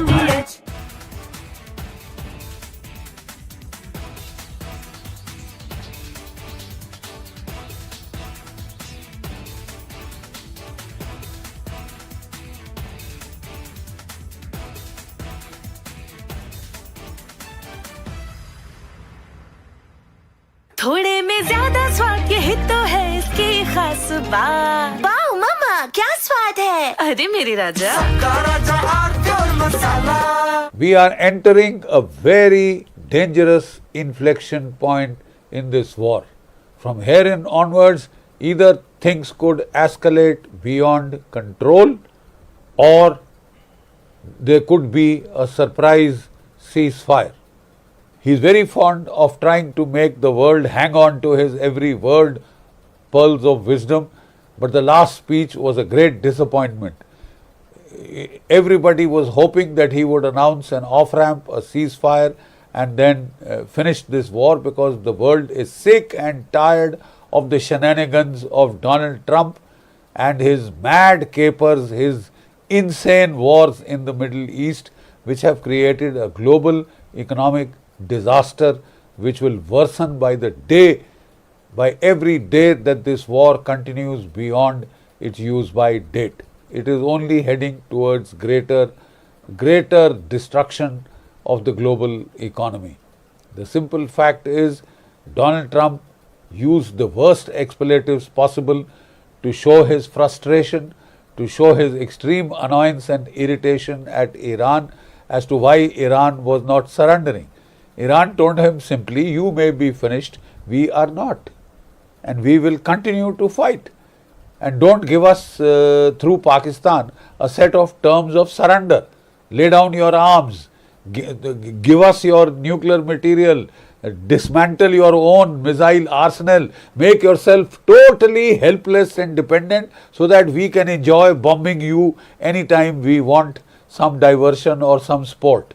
F: वाओ मम्मा क्या स्वाद है अरे मेरे राजा
J: We are entering a very dangerous inflection point in this war. From here in onwards, either things could escalate beyond control or there could be a surprise ceasefire. He is very fond of trying to make the world hang on to his every word, pearls of wisdom, but the last speech was a great disappointment. Everybody was hoping that he would announce an off-ramp, a ceasefire, and then finish this war, because the world is sick and tired of the shenanigans of Donald Trump and his mad capers, his insane wars in the Middle East, which have created a global economic disaster which will worsen by the day, by every day that this war continues beyond its use-by date. It is only heading towards greater destruction of the global economy. The simple fact is, Donald Trump used the worst expletives possible to show his frustration, to show his extreme annoyance and irritation at Iran as to why Iran was not surrendering. Iran told him simply, you may be finished, we are not, and we will continue to fight. And don't give us through Pakistan a set of terms of surrender. Lay down your arms, give us your nuclear material, dismantle your own missile arsenal, make yourself totally helpless and dependent so that we can enjoy bombing you anytime we want some diversion or some sport.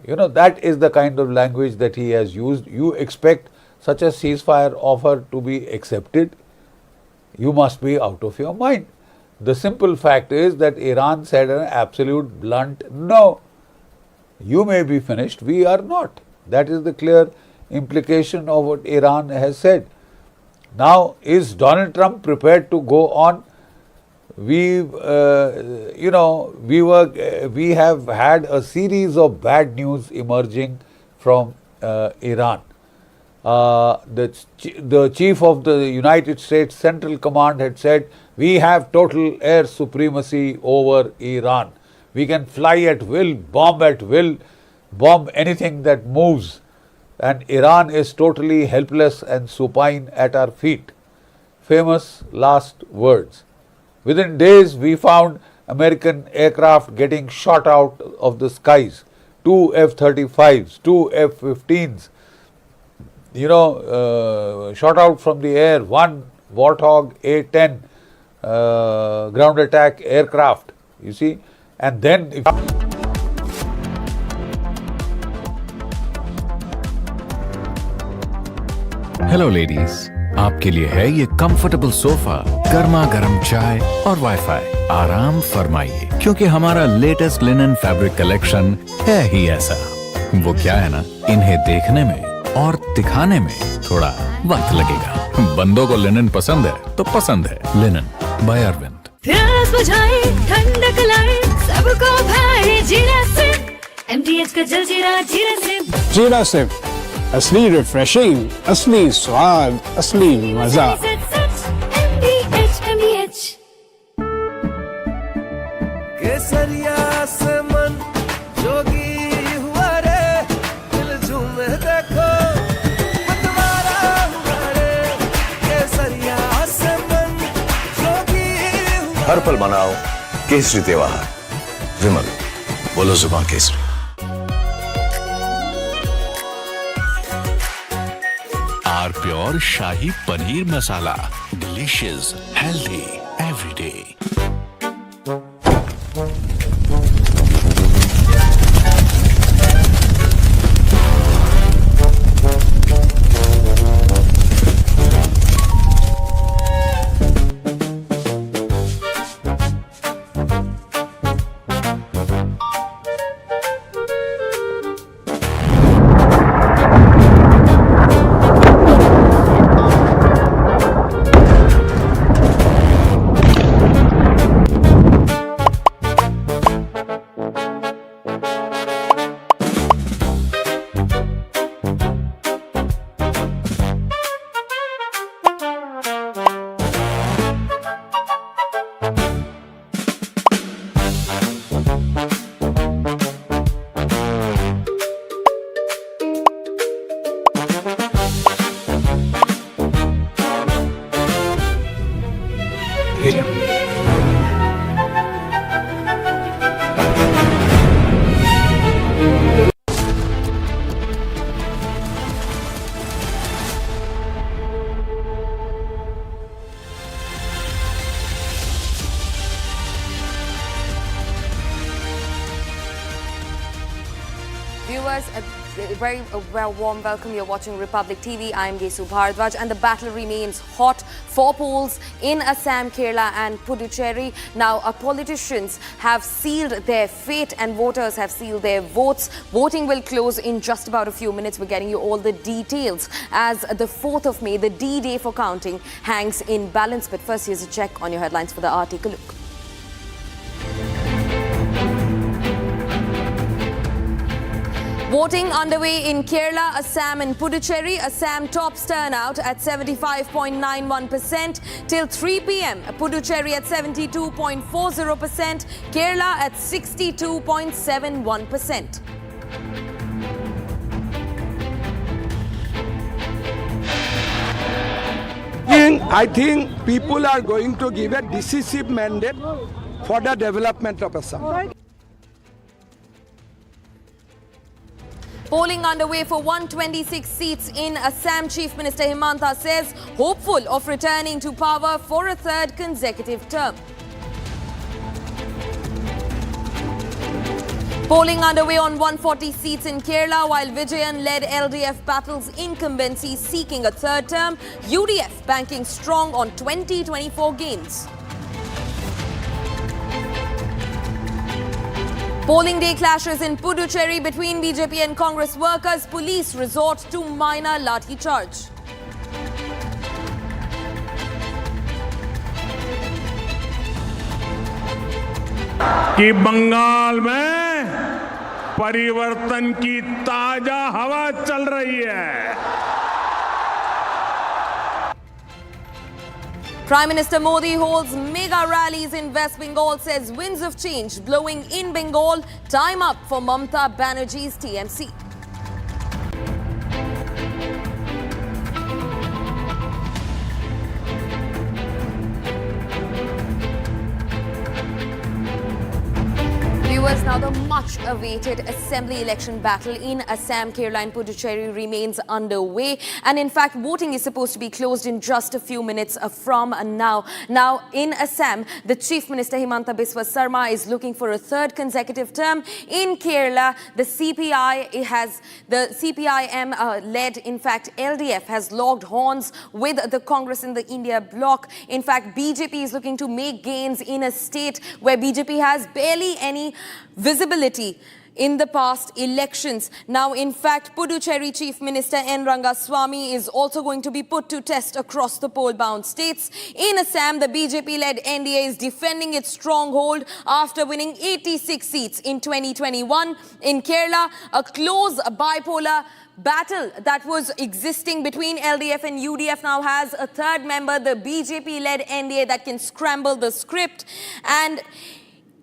J: You know, that is the kind of language that he has used. You expect such a ceasefire offer to be accepted? You must be out of your mind. The simple fact is that Iran said an absolute blunt no. You may be finished, we are not. That is the clear implication of what Iran has said. Now, is Donald Trump prepared to go on? We have had a series of bad news emerging from Iran. The chief of the United States Central Command had said, we have total air supremacy over Iran. We can fly at will, bomb anything that moves, and Iran is totally helpless and supine at our feet. Famous last words. Within days, we found American aircraft getting shot out of the skies. 2 F-35s, 2 F-15s, shot out from the air, 1 Warthog A-10 ground attack aircraft, you see. And then
I: hello ladies, आपके लिए है ये comfortable sofa, गर्मा गर्म चाय और wifi. आराम फरमाइए, क्योंकि हमारा लेटेस्ट लिनन फैब्रिक कलेक्शन है ही ऐसा। वो क्या है ना, इन्हें देखने में और दिखाने में थोड़ा वक्त लगेगा। बंदों को लिनन पसंद है तो पसंद है। Linen by Arvind.
F: प्यास बुझाए, ठंडक लाए, सबको भाए जीरा से। MTH का जलजीरा जीरा से।
C: जीरा से असली रिफ्रेशिंग, असली स्वाद, असली मजा।
D: केसरिया से मन जोगी हुआ रे, दिल झूमे देखो मतवारा हुआ रे। केसरिया से मन जोगी हुआ।
E: हर पल मनाओ केसरी त्योहार। विमल, बोलो जुबान Kesari.
I: R pure shahi paneer masala, delicious, healthy every day.
R: viewers, a very warm welcome. You're watching Republic TV. I'm Gesu Bharadwaj, and the battle remains hot. 4 polls in Assam, Kerala and Puducherry. Now, our politicians have sealed their fate and voters have sealed their votes. Voting will close in just about a few minutes. We're getting you all the details as the 4th of May, the D-Day for counting, hangs in balance. But first, here's a check on your headlines for the hour. Take a look. Voting underway in Kerala, Assam and Puducherry. Assam tops turnout at 75.91% till 3 p.m. Puducherry at 72.40%. Kerala at 62.71%.
S: I think people are going to give a decisive mandate for the development of Assam.
R: Polling underway for 126 seats in Assam. Chief Minister Himanta says hopeful of returning to power for a 3rd consecutive term. Polling underway on 140 seats in Kerala, while Vijayan-led LDF battles incumbency seeking a 3rd term. UDF banking strong on 2024 gains. Polling day clashes in Puducherry between BJP and Congress workers. Police resort to minor lathi charge.
T: कि बंगाल में परिवर्तन की ताजा हवा चल रही है.
R: Prime Minister Modi holds mega rallies in West Bengal, says winds of change blowing in Bengal. Time up for Mamata Banerjee's TMC. Viewers, now the much-awaited assembly election battle in Assam, Kerala and Puducherry remains underway. And in fact, voting is supposed to be closed in just a few minutes from now. Now, in Assam, the Chief Minister Himanta Biswa Sarma is looking for a 3rd consecutive term. In Kerala, the CPIM-led, in fact, LDF has logged horns with the Congress in the India bloc. In fact, BJP is looking to make gains in a state where BJP has barely any visibility in the past elections. Now, in fact, Puducherry Chief Minister N. Rangaswamy is also going to be put to test across the poll-bound states. In Assam, the BJP-led NDA is defending its stronghold after winning 86 seats in 2021. In Kerala, a close bipolar battle that was existing between LDF and UDF now has a 3rd member, the BJP-led NDA, that can scramble the script. And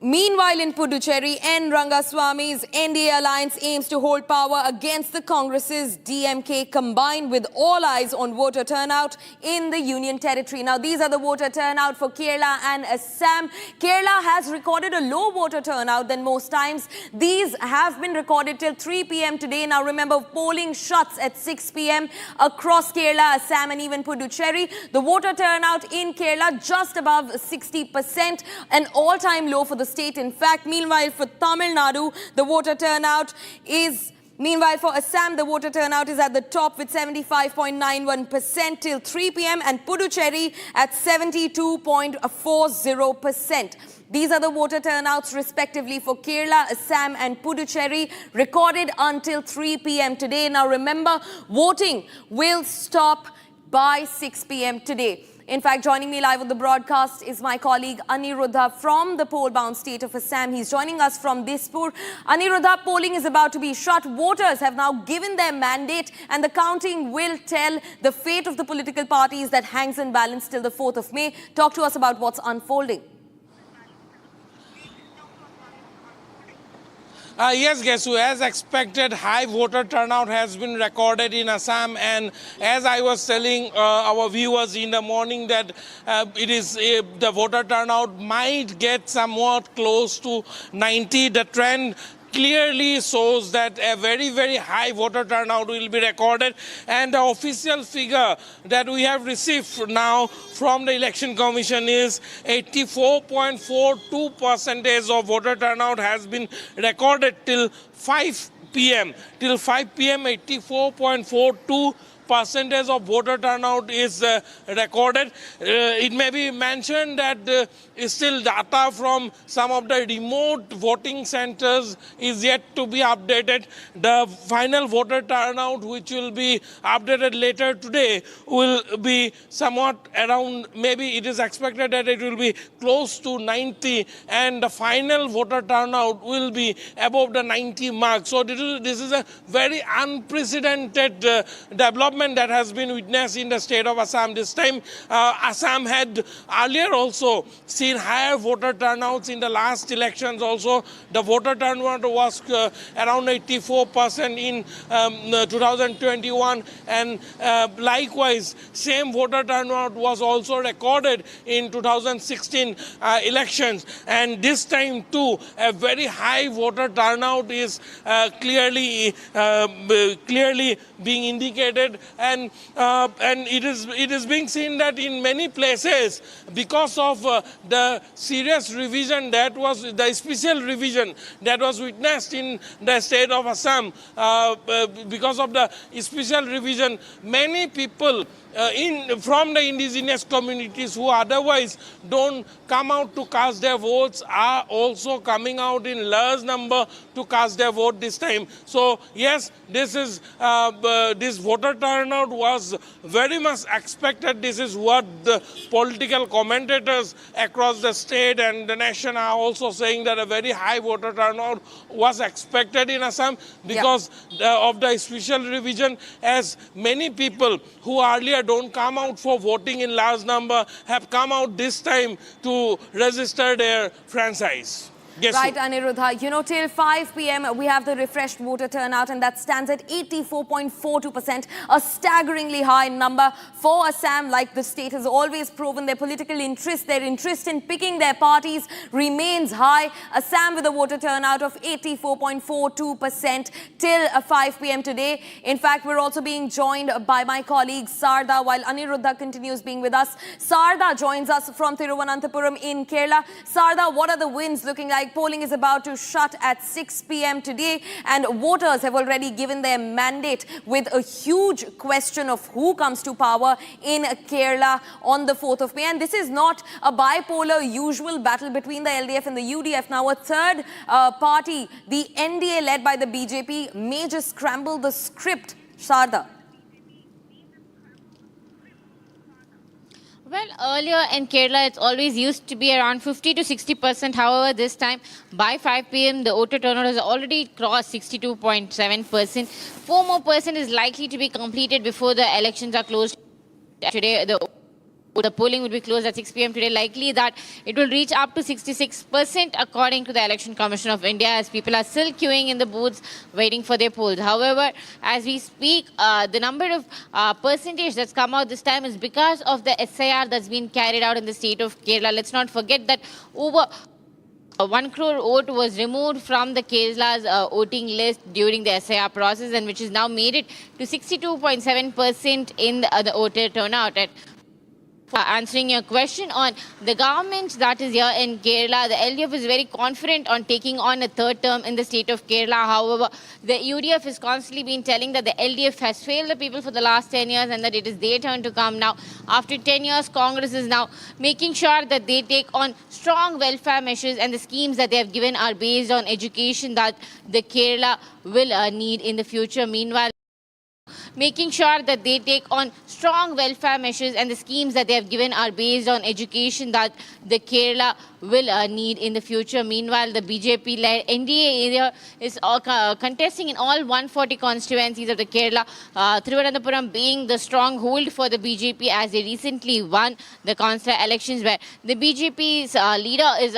R: meanwhile, in Puducherry, N. Rangaswamy's NDA alliance aims to hold power against the Congress's DMK, combined with all eyes on voter turnout in the Union Territory. Now, these are the voter turnout for Kerala and Assam. Kerala has recorded a low voter turnout than most times. These have been recorded till 3 p.m. today. Now, remember, polling shuts at 6 p.m. across Kerala, Assam and even Puducherry. The voter turnout in Kerala just above 60%, an all-time low for the state. In fact, meanwhile, for Tamil Nadu, the voter turnout is... Meanwhile, for Assam, the voter turnout is at the top with 75.91% till 3 p.m. and Puducherry at 72.40%. These are the voter turnouts respectively for Kerala, Assam and Puducherry, recorded until 3 p.m. today. Now remember, voting will stop by 6 p.m. today. In fact, joining me live on the broadcast is my colleague Aniruddha from the poll-bound state of Assam. He's joining us from Dispur. Aniruddha, polling is about to be shut. Voters have now given their mandate and the counting will tell the fate of the political parties that hangs in balance till the 4th of May. Talk to us about what's unfolding.
U: Yes, Gesu, as expected, high voter turnout has been recorded in Assam, and as I was telling our viewers in the morning that the voter turnout might get somewhat close to 90. The trend clearly shows that a very, very high voter turnout will be recorded, and the official figure that we have received now from the Election Commission is 84.42% of voter turnout has been recorded till 5 p.m. Till 5 p.m., 84.42% of voter turnout is recorded. It may be mentioned that still data from some of the remote voting centers is yet to be updated. The final voter turnout, which will be updated later today, will be somewhat around, maybe it is expected that it will be close to 90, and the final voter turnout will be above the 90 mark. So this is a very unprecedented development that has been witnessed in the state of Assam. This time, Assam had earlier also seen higher voter turnouts in the last elections also. The voter turnout was around 84% in 2021, and likewise, same voter turnout was also recorded in 2016 elections. And this time too, a very high voter turnout is clearly being indicated, and it is being seen that in many places, because of the serious revision that was the special revision that was witnessed in the state of Assam, because of the special revision, many people from the indigenous communities who otherwise don't come out to cast their votes are also coming out in large number to cast their vote this time. So yes, this voter turnout was very much expected. This is what the political commentators across the state and the nation are also saying, that a very high voter turnout was expected in Assam because of the special revision, as many people who earlier don't come out for voting in large number have come out this time to register their franchise.
R: Right, Aniruddha. You know, till 5 p.m. we have the refreshed voter turnout, and that stands at 84.42%, a staggeringly high number for Assam. Like the state has always proven, their political interest, their interest in picking their parties remains high. Assam with a voter turnout of 84.42% till 5 p.m. today. In fact, we're also being joined by my colleague Sarda, while Aniruddha continues being with us. Sarda joins us from Thiruvananthapuram in Kerala. Sarda, what are the winds looking like? Polling is about to shut at 6 p.m. today, and voters have already given their mandate, with a huge question of who comes to power in Kerala on the 4th of May. And this is not a bipolar usual battle between the LDF and the UDF. Now a third party, the NDA led by the BJP, may just scramble the script. Sarda.
A: Well, earlier in Kerala, it's always used to be around 50 to 60%. However, this time, by 5 p.m., the voter turnout has already crossed 62.7%. 4 more % is likely to be completed before the elections are closed today. The polling would be closed at 6 p.m. today. Likely that it will reach up to 66% according to the Election Commission of India, as people are still queuing in the booths waiting for their polls. However, as we speak, the number of percentage that's come out this time is because of the SIR that's been carried out in the state of Kerala. Let's not forget that over 1 crore vote was removed from the Kerala's voting list during the SIR process, and which has now made it to 62.7% in the voter turnout. Answering your question on the government that is here in Kerala, the LDF is very confident on taking on a third term in the state of Kerala. However, the UDF has constantly been telling that the LDF has failed the people for the last 10 years and that it is their turn to come now. After 10 years, Congress is now making sure that they take on strong welfare measures, and the schemes that they have given are based on education that the Kerala will need in the future. Meanwhile, making sure that they take on strong welfare measures, and the schemes that they have given are based on education that the Kerala will need in the future. Meanwhile, the BJP-led NDA area is contesting in all 140 constituencies of the Kerala, Thiruvananthapuram being the stronghold for the BJP, as they recently won the councillor elections, where the BJP's leader is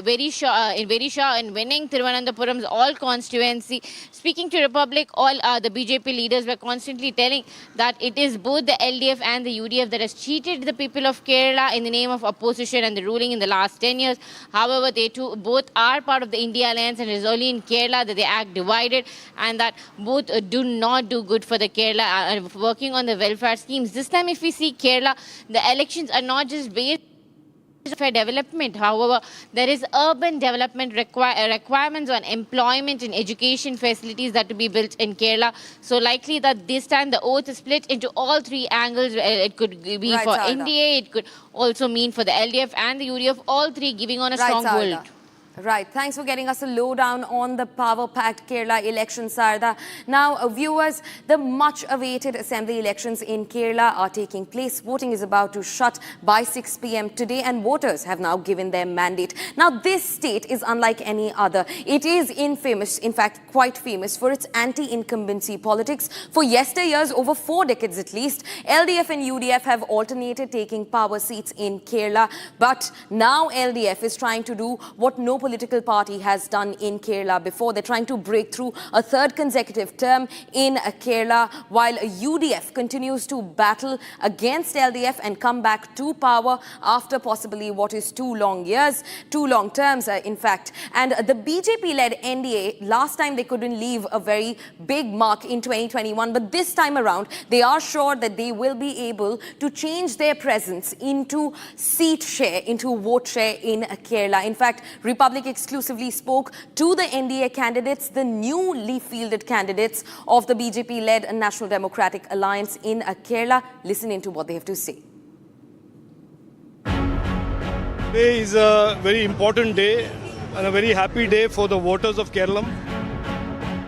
A: very sure in winning Thiruvananthapuram's all constituency. Speaking to Republic, all the BJP leaders were constantly telling that it is both the LDF and the UDF that has cheated the people of Kerala in the name of opposition and the ruling in the last 10 years. However, they too both are part of the India Alliance, and it is only in Kerala that they act divided, and that both do not do good for the Kerala, working on the welfare schemes. This time, if we see Kerala, the elections are not just based for development. However, there is urban development requirements on employment and education facilities that to be built in Kerala. So likely that this time the oath is split into all three angles. It could be
R: Right,
A: for
R: Sarda.
A: NDA, it could also mean for the LDF and the UDF, all three giving on a
R: Right,
A: strong
R: Sarda.
A: hold.
R: Right. Thanks for getting us a lowdown on the power-packed Kerala election, Sarda. Now, viewers, the much-awaited assembly elections in Kerala are taking place. Voting is about to shut by 6 p.m. today, and voters have now given their mandate. Now, this state is unlike any other. It is infamous, in fact, quite famous for its anti-incumbency politics. For yesteryears, over 4 decades at least, LDF and UDF have alternated taking power seats in Kerala. But now LDF is trying to do what no political party has done in Kerala before. They're trying to break through a third consecutive term in Kerala, while UDF continues to battle against LDF and come back to power after possibly what is 2 long years, 2 long terms, in fact. And the BJP-led NDA, last time they couldn't leave a very big mark in 2021, but this time around, they are sure that they will be able to change their presence into seat share, into vote share in Kerala. In fact, Republic exclusively spoke to the NDA candidates, the newly fielded candidates of the BJP-led National Democratic Alliance in Kerala. Listen into what they have to say.
G: Today is a very important day and a very happy day for the voters of Kerala.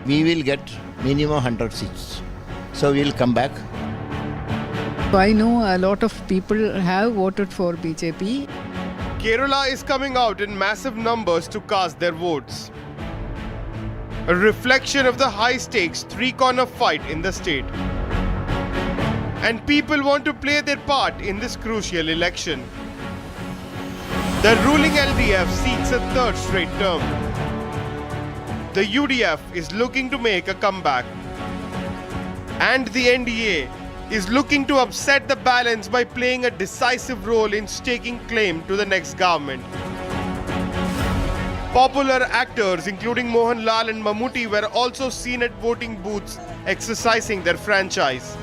V: We will get minimum 100 seats. So we will come back.
W: I know a lot of people have voted for BJP.
M: Kerala is coming out in massive numbers to cast their votes. A reflection of the high-stakes three-corner fight in the state. And people want to play their part in this crucial election. The ruling LDF seeks a third straight term. The UDF is looking to make a comeback. And the NDA is looking to upset the balance by playing a decisive role in staking claim to the next government. Popular actors including Mohanlal and Mammootty were also seen at voting booths exercising their franchise.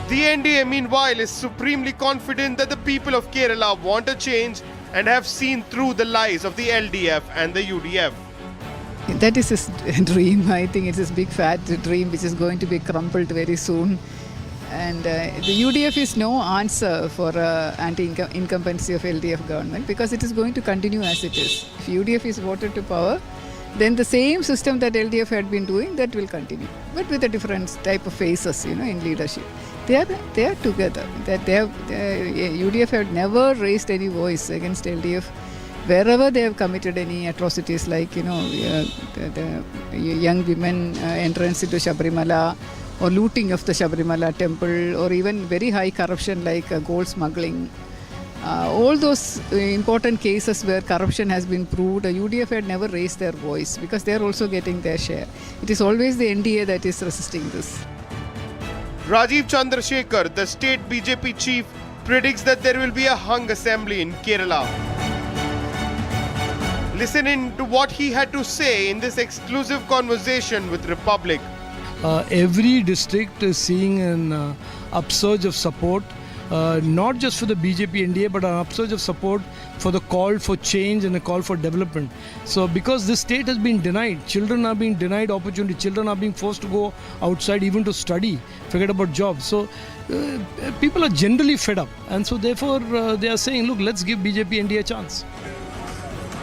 M: The NDA, meanwhile, is supremely confident that the people of Kerala want a change and have seen through the lies of the LDF and the UDF.
W: That is his dream. I think it's his big fat dream which is going to be crumpled very soon. And the UDF is no answer for anti-incumbency of LDF government because it is going to continue as it is. If UDF is voted to power, then the same system that LDF had been doing, that will continue. But with a different type of faces, in leadership. They are together. UDF had never raised any voice against LDF. Wherever they have committed any atrocities like, the young women entrance into Sabrimala or looting of the Sabrimala temple or even very high corruption like gold smuggling. All those important cases where corruption has been proved, UDF had never raised their voice because they are also getting their share. It is always the NDA that is resisting this.
M: Rajiv Chandrasekhar, the state BJP chief, predicts that there will be a hung assembly in Kerala. Listen in to what he had to say in this exclusive conversation with Republic.
G: Every district is seeing an upsurge of support, not just for the BJP NDA, but an upsurge of support for the call for change and a call for development. So because this state has been denied, children are being denied opportunity, children are being forced to go outside even to study, forget about jobs. So people are generally fed up, and so therefore they are saying, look, let's give BJP NDA a chance.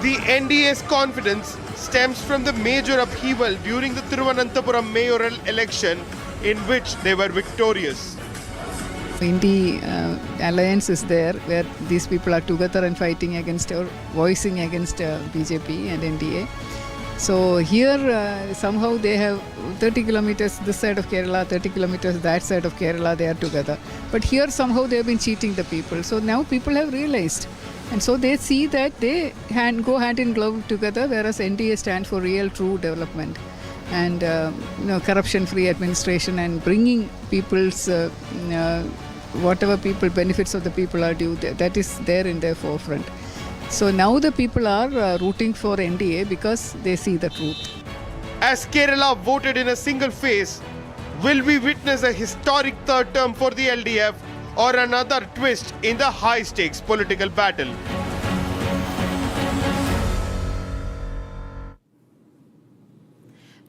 M: The NDA's confidence stems from the major upheaval during the Thiruvananthapuram mayoral election in which they were victorious.
W: Indy alliance is there where these people are together and fighting against or voicing against BJP and NDA. So here somehow they have 30 kilometers this side of Kerala, 30 kilometers that side of Kerala, they are together. But here somehow they have been cheating the people. So now people have realized. And so they see that they go hand in glove together, whereas NDA stands for real, true development and corruption-free administration and bringing people's whatever benefits of the people are due. That is there in their forefront. So now the people are rooting for NDA because they see the truth.
M: As Kerala voted in a single phase, will we witness a historic third term for the LDF or another twist in the high-stakes political battle?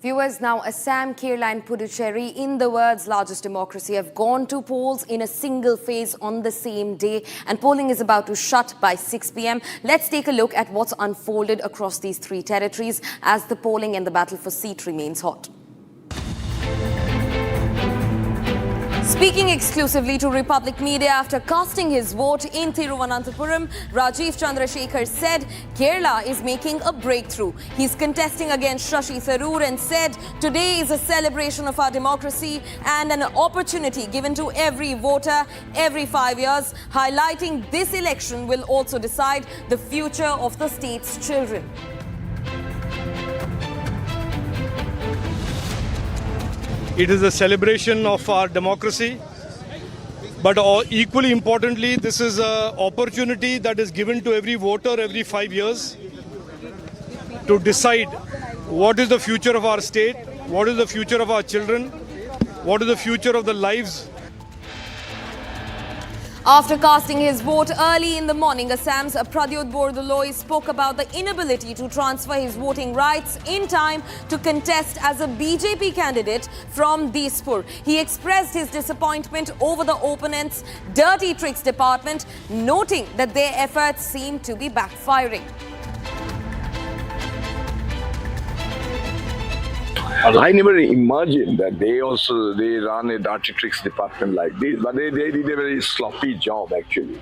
R: Viewers, now Assam, Kerala and Puducherry, in the world's largest democracy, have gone to polls in a single phase on the same day, and polling is about to shut by 6 p.m. Let's take a look at what's unfolded across these three territories as the polling and the battle for seat remains hot. Speaking exclusively to Republic Media after casting his vote in Thiruvananthapuram, Rajiv Chandrasekhar said Kerala is making a breakthrough. He's contesting against Shashi Tharoor and said today is a celebration of our democracy and an opportunity given to every voter every 5 years, highlighting this election will also decide the future of the state's children.
H: It is a celebration of our democracy, but equally importantly, this is an opportunity that is given to every voter every 5 years to decide what is the future of our state, what is the future of our children, what is the future of the lives.
R: After casting his vote early in the morning, Assam's Pradyot Bordoloi spoke about the inability to transfer his voting rights in time to contest as a BJP candidate from Dispur. He expressed his disappointment over the opponent's dirty tricks department, noting that their efforts seem to be backfiring.
K: I never imagined that they run a dirty tricks department like this, but they did a very sloppy job actually.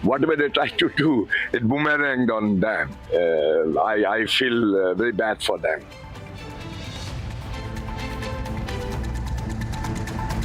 K: Whatever they tried to do, it boomeranged on them. I feel very bad for them.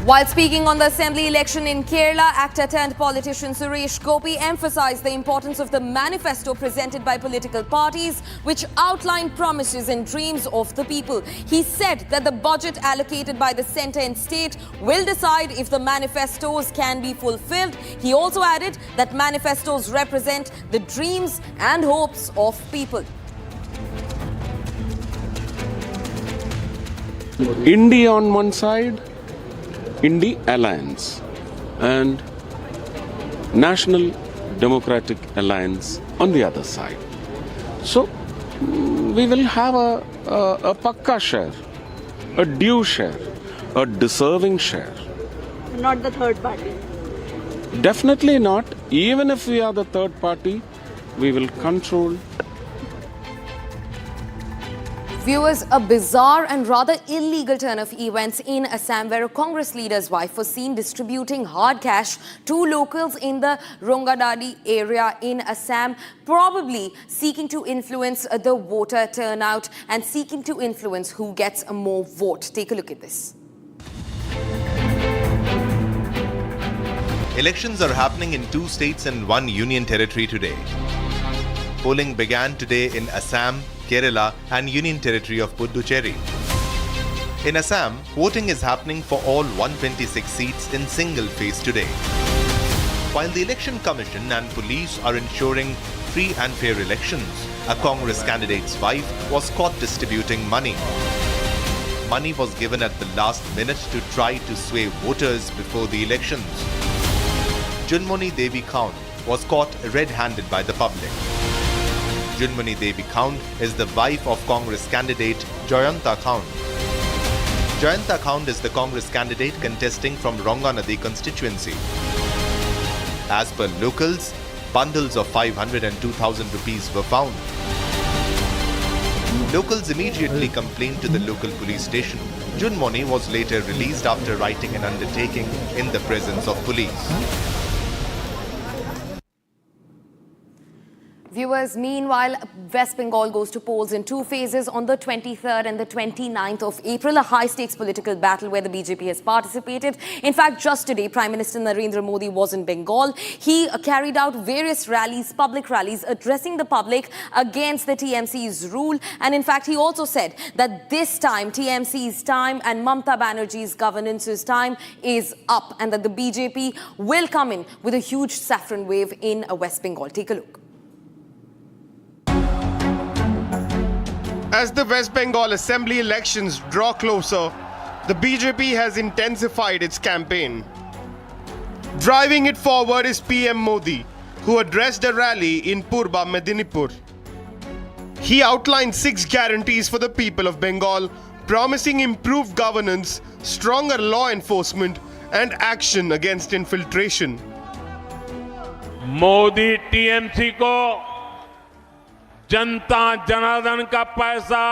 R: While speaking on the assembly election in Kerala, actor turned politician Suresh Gopi emphasized the importance of the manifesto presented by political parties, which outlined promises and dreams of the people. He said that the budget allocated by the centre and state will decide if the manifestos can be fulfilled. He also added that manifestos represent the dreams and hopes of people.
N: India on one side, India Alliance and National Democratic Alliance on the other side. So we will have a pakka share, a due share, a deserving share.
X: Not the third party.
N: Definitely not. Even if we are the third party, we will control.
R: Viewers, a bizarre and rather illegal turn of events in Assam, where a Congress leader's wife was seen distributing hard cash to locals in the Rongadadi area in Assam, probably seeking to influence the voter turnout and seeking to influence who gets a more vote. Take a look at this.
Y: Elections are happening in 2 states and 1 union territory today. Polling began today in Assam, Kerala and Union Territory of Puducherry. In Assam, voting is happening for all 126 seats in single phase today. While the Election Commission and police are ensuring free and fair elections, a Congress candidate's wife was caught distributing money. Money was given at the last minute to try to sway voters before the elections. Junmoni Devi Kaun was caught red-handed by the public. Junmoni Devi Kaun is the wife of Congress candidate Jayanta Kaun. Jayanta Kaun is the Congress candidate contesting from Ronganadi constituency. As per locals, bundles of 500 and 2,000 rupees were found. Locals immediately complained to the local police station. Junmoni was later released after writing an undertaking in the presence of police.
R: Viewers, meanwhile, West Bengal goes to polls in 2 phases on the 23rd and the 29th of April, a high-stakes political battle where the BJP has participated. In fact, just today, Prime Minister Narendra Modi was in Bengal. He carried out various rallies, public rallies, addressing the public against the TMC's rule. And in fact, he also said that this time, TMC's time and Mamata Banerjee's governance's time is up, and that the BJP will come in with a huge saffron wave in West Bengal. Take a look.
M: As the West Bengal Assembly elections draw closer, the BJP has intensified its campaign. Driving it forward is PM Modi, who addressed a rally in Purba Medinipur. He outlined 6 guarantees for the people of Bengal, promising improved governance, stronger law enforcement, and action against infiltration.
T: Modi TMC को जनता जनार्दन का पैसा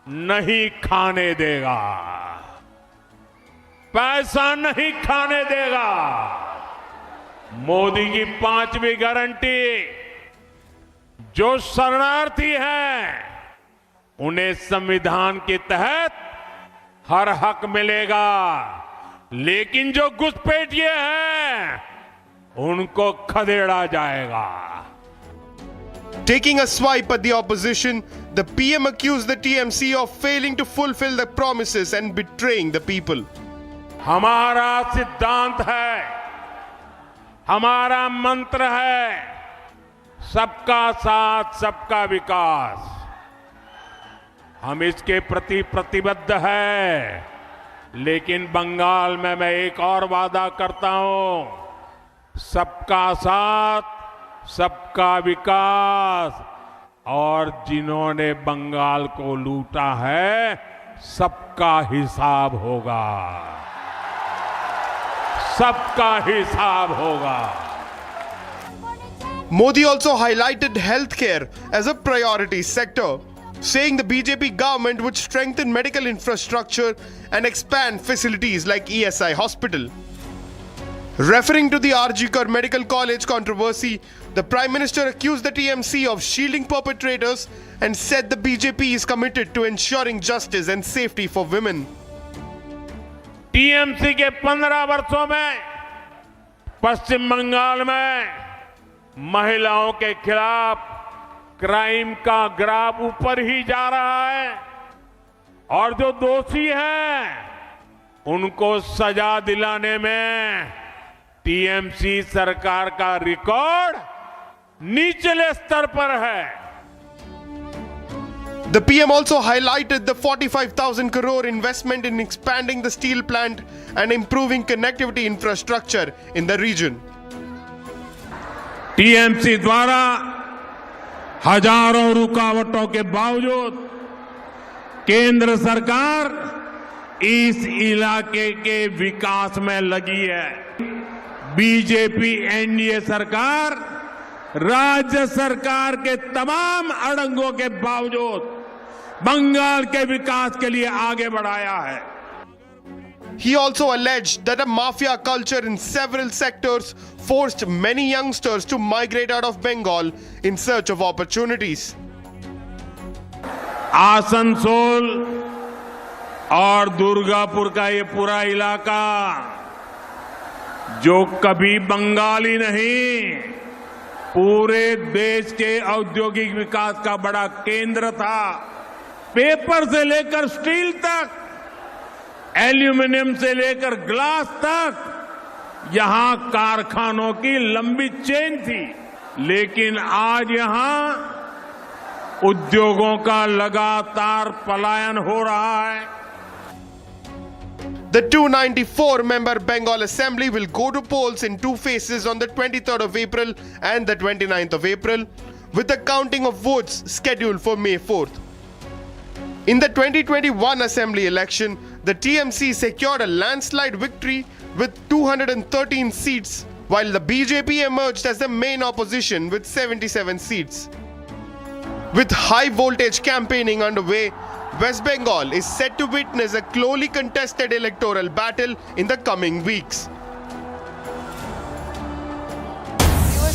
T: नहीं खाने देगा, पैसा नहीं खाने देगा। मोदी की 5वीं गारंटी, जो शरणार्थी हैं उन्हें संविधान के तहत हर हक मिलेगा, लेकिन जो घुसपैठिए हैं उनको खदेड़ा जाएगा।
M: Taking a swipe at the opposition, the PM accused the TMC of failing to fulfill the promises and betraying the people.
T: हमारा सिद्धांत है, हमारा मंत्र है, सबका साथ सबका विकास। हम इसके प्रति प्रतिबद्ध है, लेकिन बंगाल में मैं एक और वादा करता हूं, सबका साथ सबका विकास, और जिन्होंने बंगाल को लूटा है सबका हिसाब होगा, सबका हिसाब होगा।
M: Modi also highlighted healthcare as a priority sector, saying the BJP government would strengthen medical infrastructure and expand facilities like ESI hospital. Referring to the RG Kar Medical College controversy, the Prime Minister accused the TMC of shielding perpetrators and said the BJP is committed to ensuring justice and safety for women.
T: TMC के 15 वर्षों में पश्चिम बंगाल में महिलाओं के खिलाफ crime का graph ऊपर ही जा रहा है, और जो दोषी हैं उनको सजा दिलाने में टीएमसी सरकार का रिकॉर्ड निचले स्तर पर है।
M: The PM also highlighted the 45,000 crore investment in expanding the steel plant and improving connectivity infrastructure in the region.
T: TMC द्वारा हजारों रुकावटों के बावजूद केंद्र सरकार इस इलाके के विकास में लगी है। बीजेपी एनडीए सरकार राज्य सरकार के तमाम अड़ंगों के बावजूद बंगाल के विकास के लिए आगे बढ़ाया है।
M: He also alleged that a mafia culture in several sectors forced many youngsters to migrate out of Bengal in search of opportunities.
T: Asansol और दुर्गापुर का ये पूरा इलाका जो कभी बंगाली नहीं, पूरे देश के औद्योगिक विकास का बड़ा केंद्र था। पेपर से लेकर स्टील तक, एल्यूमिनियम से लेकर ग्लास तक यहां कारखानों की लंबी चेन थी, लेकिन आज यहां उद्योगों का लगातार पलायन हो रहा है।
M: The 294-member Bengal Assembly will go to polls in 2 phases on the 23rd of April and the 29th of April, with the counting of votes scheduled for May 4th. In the 2021 Assembly election, the TMC secured a landslide victory with 213 seats, while the BJP emerged as the main opposition with 77 seats. With high voltage campaigning underway, West Bengal is set to witness a closely contested electoral battle in the coming weeks.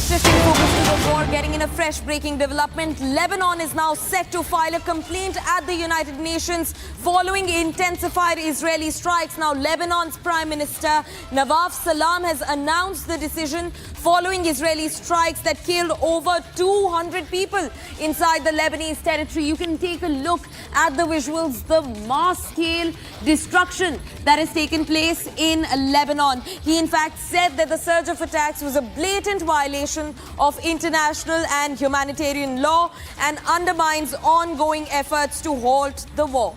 R: Shifting focus to the war, getting in a fresh breaking development. Lebanon is now set to file a complaint at the United Nations following intensified Israeli strikes. Now, Lebanon's Prime Minister Nawaf Salam has announced the decision following Israeli strikes that killed over 200 people inside the Lebanese territory. You can take a look at the visuals, the mass-scale destruction that has taken place in Lebanon. He in fact said that the surge of attacks was a blatant violation of international and humanitarian law and undermines ongoing efforts to halt the war.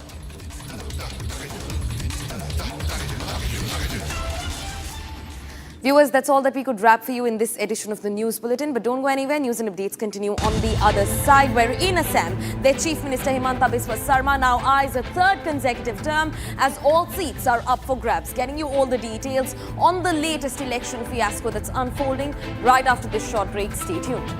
R: Viewers, that's all that we could wrap for you in this edition of the News Bulletin. But don't go anywhere. News and updates continue on the other side, where in Assam, their Chief Minister Himanta Biswa Sarma now eyes a third consecutive term as all seats are up for grabs. Getting you all the details on the latest election fiasco that's unfolding right after this short break. Stay tuned.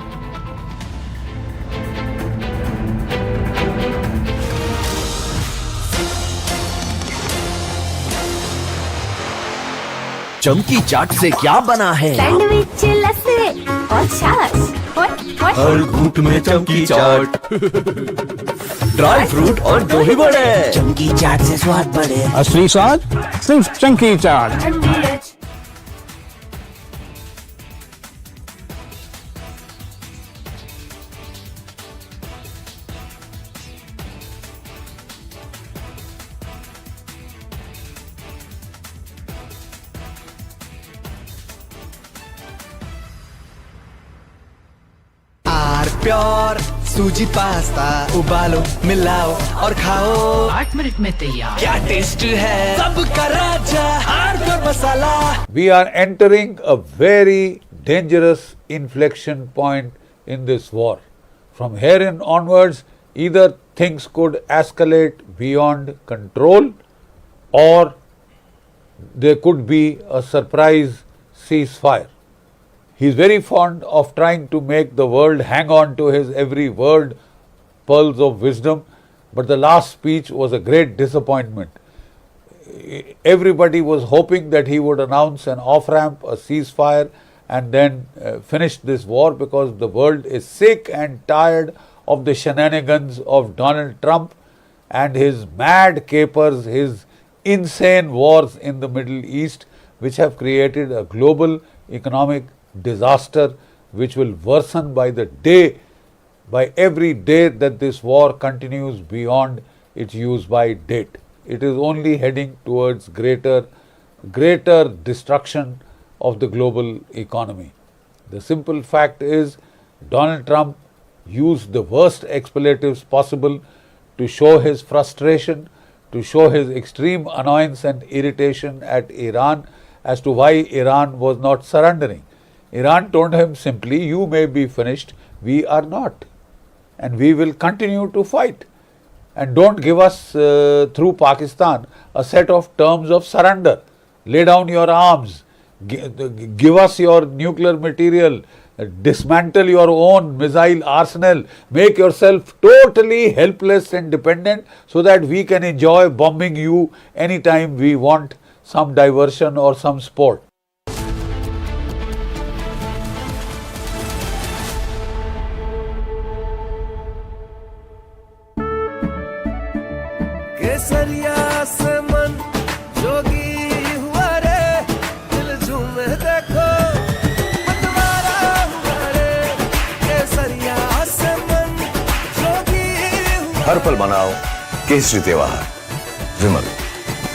D: चमकी चाट से क्या बना है?
F: Sandwich लस्सी और छाछ
D: हर घूंट में चमकी चाट, ड्राई फ्रूट और दही बड़े।
V: चमकी चाट से स्वाद बढ़े।
C: असली स्वाद सिर्फ चंकी चाट।
D: प्योर सूजी पास्ता उबालो मिलाओ और खाओ 8 मिनट में तैयार। क्या टेस्ट है सबका राजा hardware masala.
J: We are entering a very dangerous inflection point in this war. From here in onwards, either things could escalate beyond control or there could be a surprise ceasefire. He is very fond of trying to make the world hang on to his every word, pearls of wisdom, but the last speech was a great disappointment. Everybody was hoping that he would announce an off-ramp, a ceasefire, and then finish this war, because the world is sick and tired of the shenanigans of Donald Trump and his mad capers, his insane wars in the Middle East, which have created a global economic disaster which will worsen by the day, by every day that this war continues beyond its use-by date. It is only heading towards greater destruction of the global economy. The simple fact is, Donald Trump used the worst expletives possible to show his frustration, to show his extreme annoyance and irritation at Iran as to why Iran was not surrendering. Iran told him simply, you may be finished, we are not, and we will continue to fight. And don't give us through Pakistan a set of terms of surrender. Lay down your arms, give us your nuclear material, dismantle your own missile arsenal, make yourself totally helpless and dependent so that we can enjoy bombing you anytime we want some diversion or some sport.
D: केसरिया से मन जोगी हुआ रे, दिल झूमे देखो मतवारा हुआ रे। केसरिया से मन जोगी हुआ।
E: हर पल मनाओ केसरी त्योहार। विमल,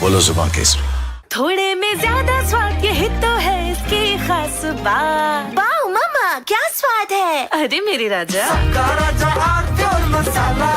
E: बोलो जुबान केसरी।
F: थोड़े में ज्यादा स्वाद, यही तो है इसकी खास बात। वाओ मामा, क्या स्वाद है। अरे मेरे राजा,
D: सबका राजा आरती और मसाला।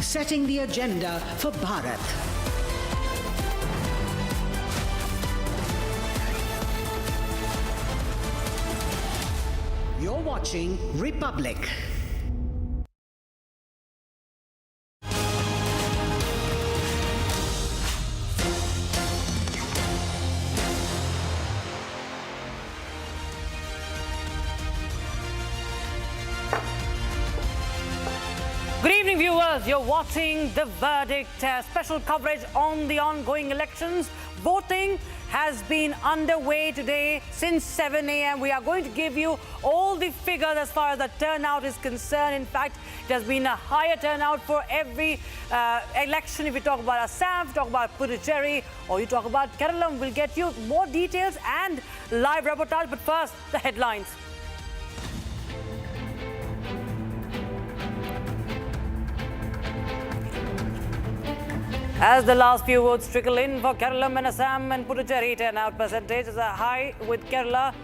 B: Setting the agenda for Bharat. You're watching Republic.
L: Good evening, viewers. You're watching The Verdict, special coverage on the ongoing elections. Voting has been underway today since 7 a.m. We are going to give you all the figures as far as the turnout is concerned. In fact, it has been a higher turnout for every election. If you talk about Assam, if you talk about Puducherry, or you talk about Kerala, we'll get you more details and live reportage. But first, the headlines. As the last few votes trickle in for Kerala and Assam and Puducherry, turnout percentage is a high with Kerala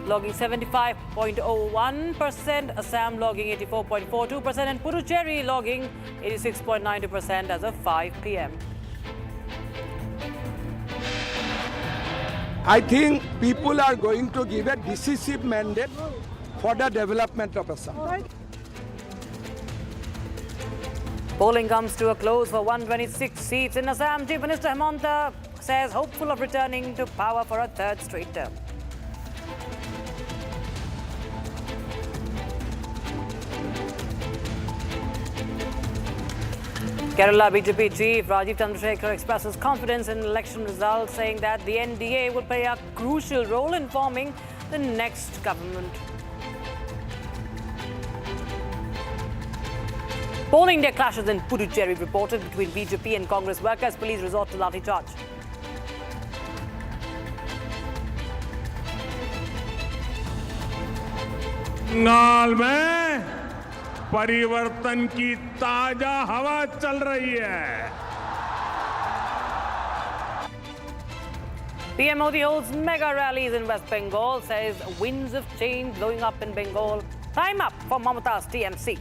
L: logging 75.01%, Assam logging 84.42% and Puducherry logging 86.92% as of 5 p.m.
S: I think people are going to give a decisive mandate for the development of Assam.
L: Polling comes to a close for 126 seats in Assam. Chief Minister Hemanta says hopeful of returning to power for a third straight term. Kerala BJP Chief Rajiv Chandrasekhar expresses confidence in election results, saying that the NDA will play a crucial role in forming the next government. Polling day clashes in Puducherry reported between BJP and Congress workers. Police resort to lathi charge.
T: Bengal में परिवर्तन की ताजा हवा चल रही है.
L: PM Modi holds mega rallies in West Bengal, says winds of change blowing up in Bengal. Time up for Mamata's TMC.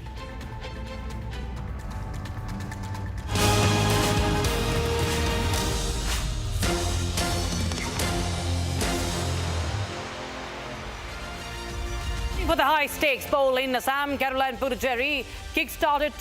L: For the high-stakes poll in Assam, Kerala and Puducherry kick-started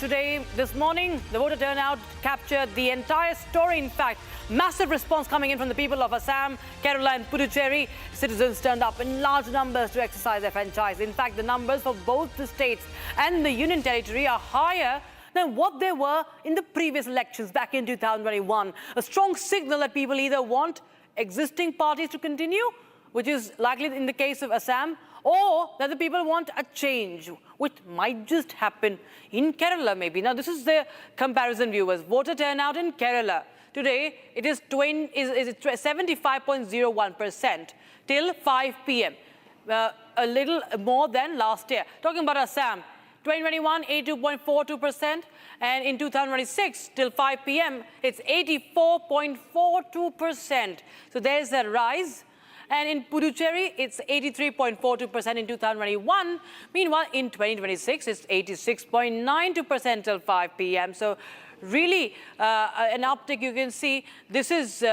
L: this morning. The voter turnout captured the entire story. In fact, massive response coming in from the people of Assam, Kerala and Puducherry. Citizens turned up in large numbers to exercise their franchise. In fact, the numbers for both the states and the Union Territory are higher than what they were in the previous elections back in 2021. A strong signal that people either want existing parties to continue, which is likely in the case of Assam, or that the people want a change, which might just happen in Kerala maybe. Now, this is the comparison, viewers. Voter turnout in Kerala today, it is 75.01% till 5 p.m. A little more than last year. Talking about Assam, 2021, 82.42%. And in 2026, till 5 p.m., it's 84.42%. So there's a rise. And in Puducherry, it's 83.42% in 2021. Meanwhile, in 2026, it's 86.92% till 5 p.m. So really an uptick you can see. This is,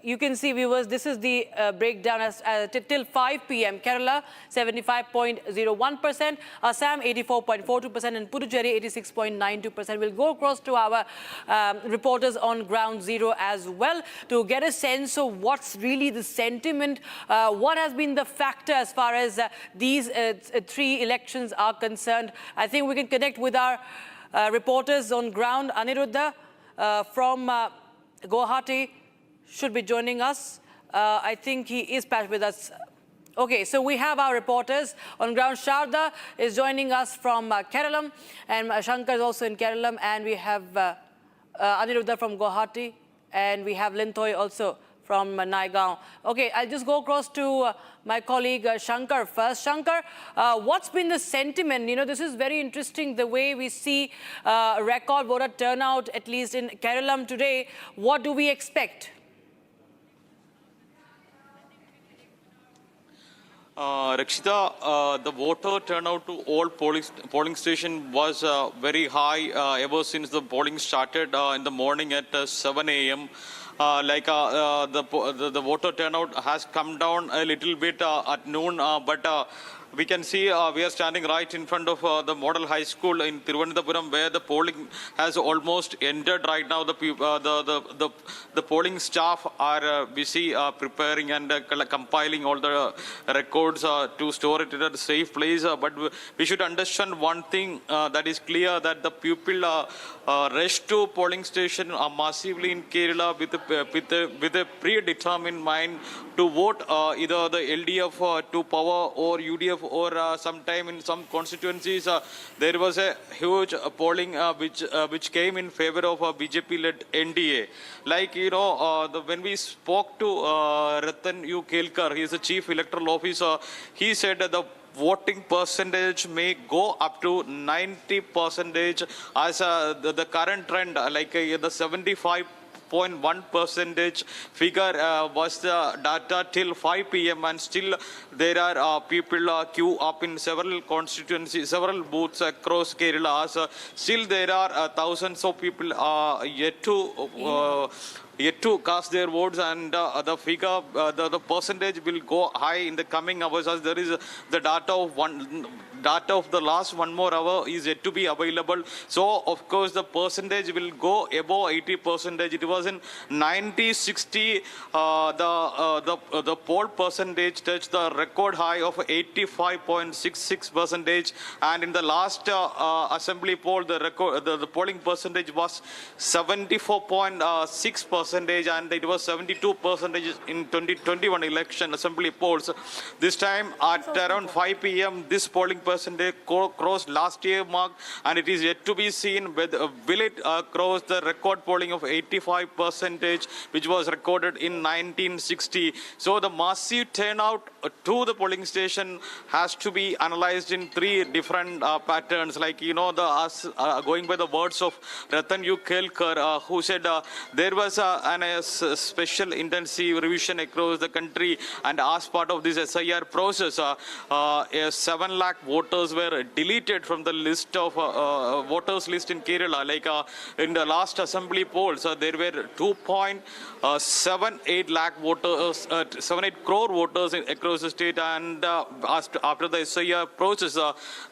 L: you can see, viewers, this is the breakdown as till 5 p.m. Kerala, 75.01%, Assam, 84.42%, and Puducherry, 86.92%. We'll go across to our reporters on ground zero as well to get a sense of what's really the sentiment, what has been the factor as far as these three elections are concerned. I think we can connect with our reporters on ground. Aniruddha from Guwahati should be joining us. I think he is patched with us. Okay, so we have our reporters on ground. Sharda is joining us from Kerala, and Shankar is also in Kerala, and we have Aniruddha from Guwahati, and we have Lintoy also from Naigaon. Okay, I'll just go across to my colleague Shankar first. Shankar, what's been the sentiment? You know, this is very interesting, the way we see record voter turnout, at least in Kerala today. What do we expect?
I: Rakshita, the voter turnout to all polling station was very high ever since the polling started in the morning at 7 a.m. The voter turnout has come down a little bit at noon, but we can see we are standing right in front of the Model High School in Thiruvananthapuram, where the polling has almost ended right now. The polling staff are busy preparing and compiling all the records to store it in a safe place. But we should understand one thing that is clear, that the people rush to polling station massively in Kerala with a predetermined mind to vote either the LDF to power or UDF, or sometime in some constituencies there was a huge polling which came in favor of BJP-led NDA. Like, you know, when we spoke to Ratan U. Kelkar, he is the chief electoral officer, he said that the voting percentage may go up to 90% as the current trend, the 75.1% figure was the data till 5 p.m. and still there are people queue up in several constituencies, several booths across Kerala. Still there are thousands of people yet to cast their votes, and the figure, the percentage will go high in the coming hours, as there is the data of the last one more hour is yet to be available. So of course the percentage will go above 80%. It was in 1960 the poll percentage touched the record high of 85.66%, and in the last assembly poll the polling percentage was 74.6%, and it was 72% in 2021 election assembly polls. This time at around 5 p.m. this polling percentage crossed last year mark, and it is yet to be seen whether will it cross the record polling of 85%, which was recorded in 1960. So the massive turnout to the polling station has to be analyzed in three different patterns. Like, you know, going by the words of Ratan U. Kelkar, who said there was a special intensive revision across the country, and as part of this SIR process, 7 lakh voters were deleted from the list of voters list in Kerala. Like in the last assembly polls, there were 2.78 lakh voters, 78 crore voters across the state, and after the SIR process,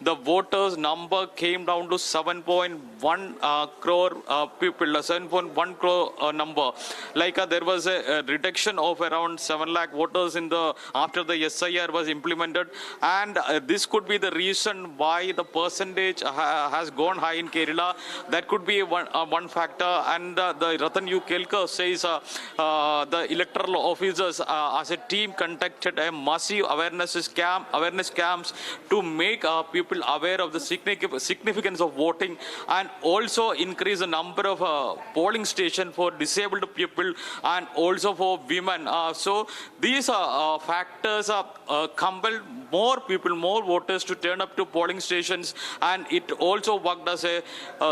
I: the voters number came down to 7.1 crore people, 7.1 crore number. Like there was a reduction of around 7 lakh voters after the SIR was implemented, and this could be the reason why the percentage has gone high in Kerala. That could be one factor. And the Ratan U. Kelkar says the electoral officers as a team conducted a massive awareness camps to make people aware of the significance of voting, and also increase the number of polling stations for disabled people and also for women. So these factors compelled more people, more voters to turn up to polling stations, and it also worked as a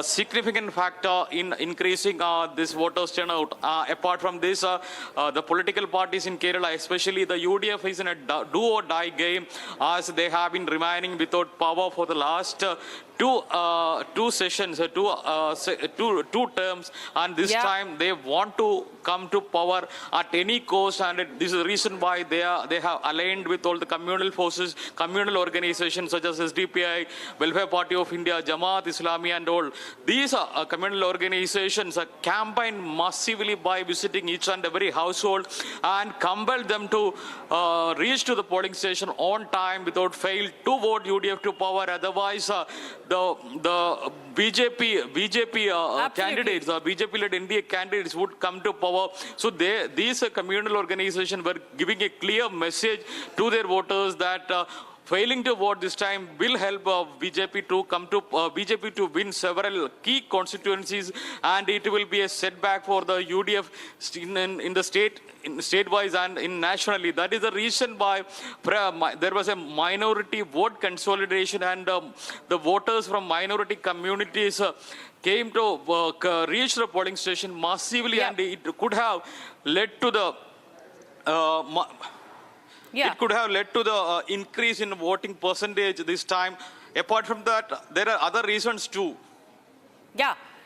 I: significant factor in increasing this voters turnout. Apart from this, the political parties in Kerala, especially the UDF, is in a do or die game, as they have been remaining without power for the last two sessions, two terms, and this time they want to come to power at any cost, and this is the reason why they have aligned with all the communal forces, communal organizations such as SDPI, Welfare Party of India, Jamaat Islami, and all. These communal organizations campaign massively by visiting each and every household and compel them to reach to the polling station on time without fail to vote UDF to power. Otherwise, the BJP candidates, BJP-led NDA candidates would come to power. So these communal organizations were giving a clear message to their voters that failing to vote this time will help BJP to win several key constituencies, and it will be a setback for the UDF in the state-wise and in nationally. That is the reason why there was a minority vote consolidation, and the voters from minority communities came to reach the polling station massively, and it could have led to the It could have led to the increase in voting percentage this time. Apart from that, there are other reasons too.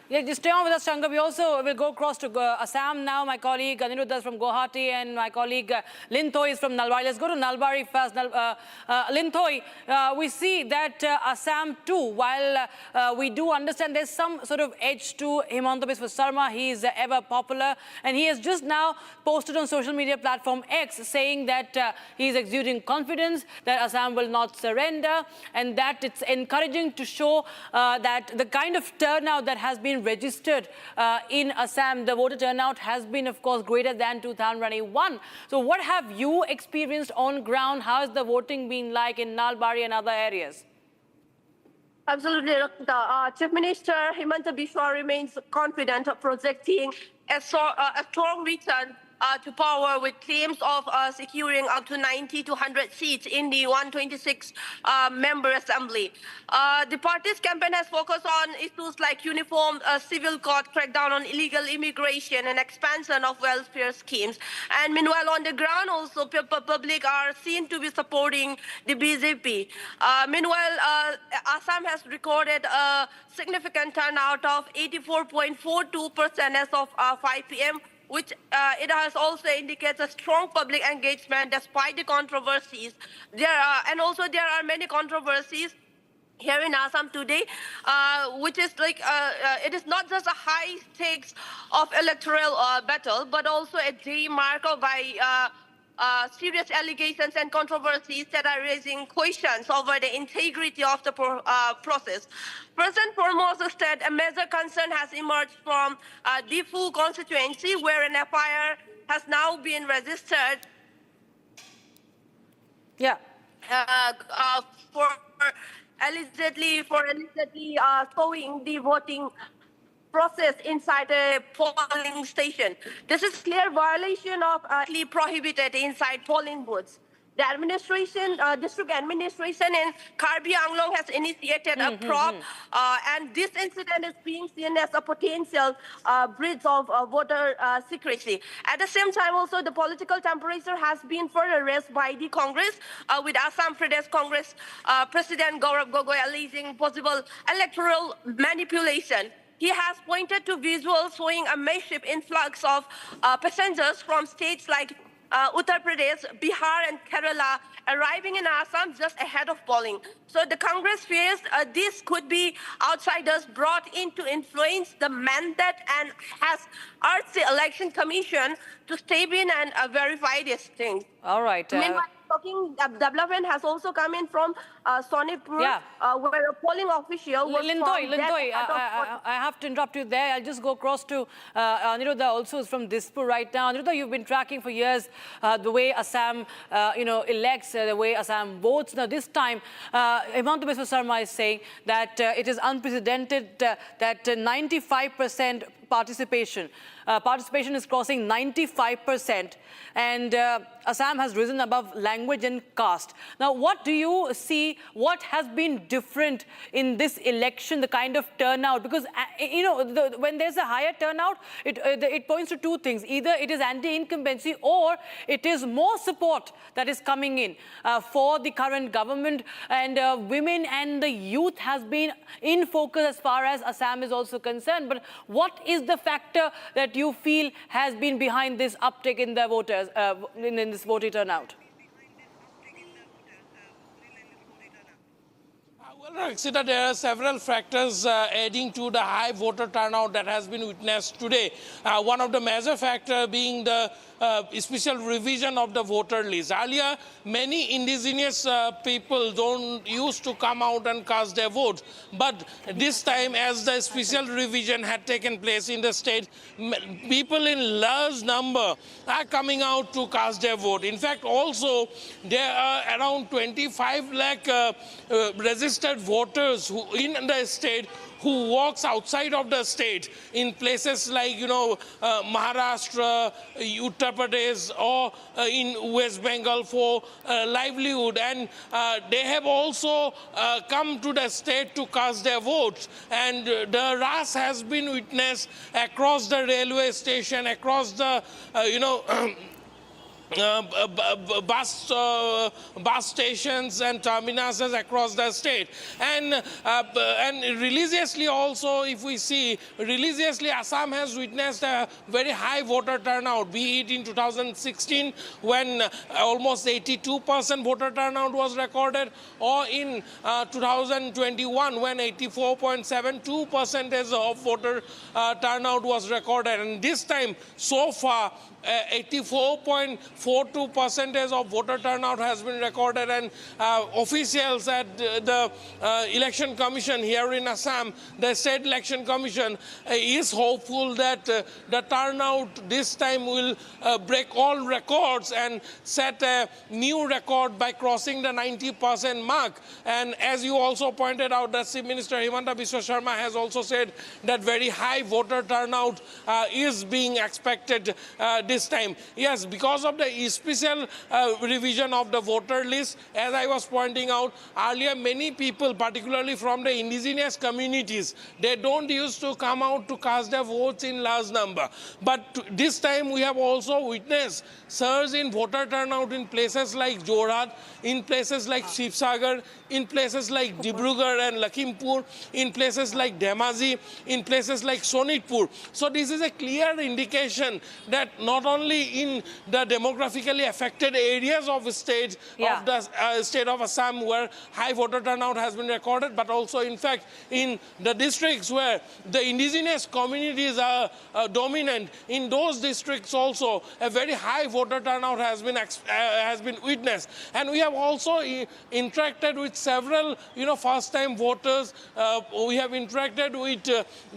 L: Yeah, just stay on with us, Shankar. We also will go across to Assam now. My colleague Aniruddha is from Guwahati and my colleague Linthoi is from Nalbari. Let's go to Nalbari first. Linthoi, we see that Assam too, while we do understand there's some sort of edge to Himanta Biswa Sarma, he is ever popular, and he has just now posted on social media platform X saying that he is exuding confidence, that Assam will not surrender, and that it's encouraging to show that the kind of turnout that has been registered in Assam, the voter turnout has been, of course, greater than 2021. So what have you experienced on ground? How has the voting been like in Nalbari and other areas?
X: Absolutely. The Chief Minister Himanta Biswa remains confident of projecting a strong return to power with claims of securing up to 90 to 100 seats in the 126-member assembly. The party's campaign has focused on issues like uniform civil court, crackdown on illegal immigration, and expansion of welfare schemes. And meanwhile, on the ground, also public are seen to be supporting the BJP. Meanwhile, Assam has recorded a significant turnout of 84.42% as of 5 p.m., which it has also indicates a strong public engagement despite the controversies. There are many controversies here in Assam today, which is like, it is not just a high stakes of electoral battle, but also a day marked by serious allegations and controversies that are raising questions over the integrity of the process. First and foremost, a major concern has emerged from Difu constituency, where an FIR has now been registered. For allegedly showing the voting process inside a polling station. This is clear violation of prohibited inside polling booths. The administration, district administration in Karbi Anglong has initiated a probe, and this incident is being seen as a potential breach of voter secrecy. At the same time, also, the political temperature has been further raised by the Congress, with Assam Pradesh Congress President Gaurav Gogoi alleging possible electoral manipulation. He has pointed to visuals showing a massive influx of passengers from states like Uttar Pradesh, Bihar, and Kerala arriving in Assam just ahead of polling. So the Congress fears this could be outsiders brought in to influence the mandate and has urged the Election Commission to step in and verify these things.
L: All right.
X: Meanwhile, development has also come in from Sonipur, where a polling official was
L: Linthoi, I have to interrupt you there. I'll just go across to Aniruddha, also is from Dispur right now. Aniruddha, you've been tracking for years the way Assam, elects, the way Assam votes. Now, this time, Himanta Biswa Sarma is saying that it is unprecedented that 95% participation. Participation is crossing 95%, and Assam has risen above language and caste. Now, what do you see? What has been different in this election, the kind of turnout? Because, when there's a higher turnout, it points to two things. Either it is anti-incumbency or it is more support that is coming in for the current government. And women and the youth has been in focus as far as Assam is also concerned. But what is the factor that you feel has been behind this uptick in the voters, in this voter turnout?
A: Well, Raksita, there are several factors adding to the high voter turnout that has been witnessed today. One of the major factors being the special revision of the voter list. Earlier, many indigenous people don't used to come out and cast their votes. But this time, as the special revision had taken place in the state, people in large number are coming out to cast their vote. In fact, also, there are around 25 lakh registered voters who in the state who walks outside of the state in places like, Maharashtra, Uttar Pradesh, or in West Bengal for livelihood. And they have also come to the state to cast their votes. And the rush has been witnessed across the railway station, across the, bus stations and terminuses across the state. And religiously also, if we see, religiously Assam has witnessed a very high voter turnout, be it in 2016 when almost 82% voter turnout was recorded, or in 2021 when 84.72% of voter turnout was recorded. And this time, so far, 84.42% of voter turnout has been recorded, and officials at the election commission here in Assam, the state election commission, is hopeful that the turnout this time will break all records and set a new record by crossing the 90% mark. And as you also pointed out, the Chief Minister Himanta Biswa Sharma has also said that very high voter turnout is being expected this time. Yes, because of the special revision of the voter list, as I was pointing out earlier, many people, particularly from the indigenous communities, they don't used to come out to cast their votes in large number. But this time we have also witnessed surge in voter turnout in places like Jorhat, in places like Shivsagar, in places like Dibrugarh and Lakhimpur, in places like Dhemaji, in places like Sonitpur. So this is a clear indication that not only in the demographically affected areas of the state of the state of Assam where high voter turnout has been recorded, but also in fact in the districts where the indigenous communities are dominant, in those districts also a very high voter turnout has been witnessed. And we have also interacted with several first-time voters. We have interacted with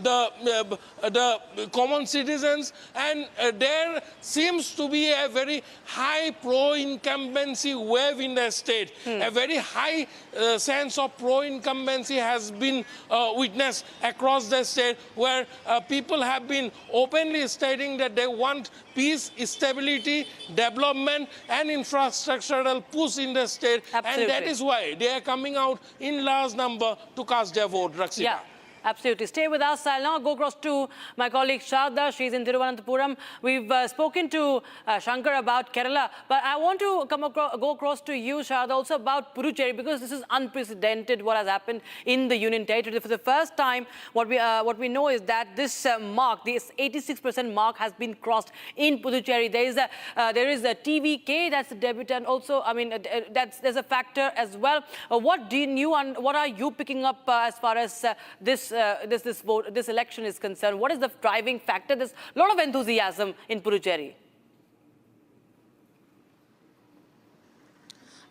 A: the common citizens, and there seems to be a very high pro-incumbency wave in the state. A very high sense of pro-incumbency has been witnessed across the state, where people have been openly stating that they want peace, stability, development, and infrastructural push in the state.
L: Absolutely.
A: And that is why they are coming out in large number to cast their vote, Raksita.
L: Yeah. Absolutely. Stay with us. I'll now go across to my colleague Sharda. She's in Thiruvananthapuram. We've spoken to Shankar about Kerala, but I want to go across to you, Sharda, also about Puducherry, because this is unprecedented what has happened in the Union Territory. For the first time, what we know is that this mark, this 86% mark, has been crossed in Puducherry. There is a TVK, that's the debutant. Also, I mean, there's a factor as well. What are you picking up as far as this election is concerned? What is the driving factor? There's a lot of enthusiasm in Puducherry.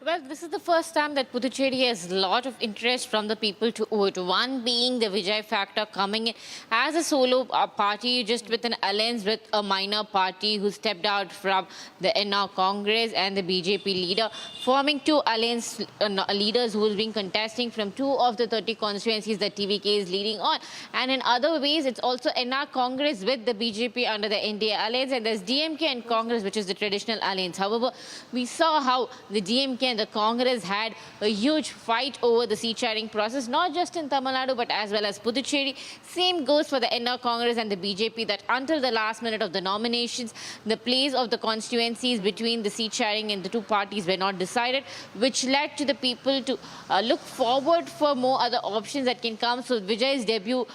G: Well, this is the first time that Puducherry has a lot of interest from the people to vote. One being the Vijay factor coming in as a solo party, just with an alliance with a minor party who stepped out from the NR Congress and the BJP leader, forming two alliance leaders who will be contesting from 2 of the 30 constituencies that TVK is leading on. And in other ways, it's also NR Congress with the BJP under the NDA alliance, and there's DMK and Congress, which is the traditional alliance. However, we saw how the DMK and the Congress had a huge fight over the seat sharing process, not just in Tamil Nadu, but as well as Puducherry. Same goes for the NR Congress and the BJP, that until the last minute of the nominations, the place of the constituencies between the seat sharing and the two parties were not decided, which led to the people to look forward for more other options that can come. So Vijay's debut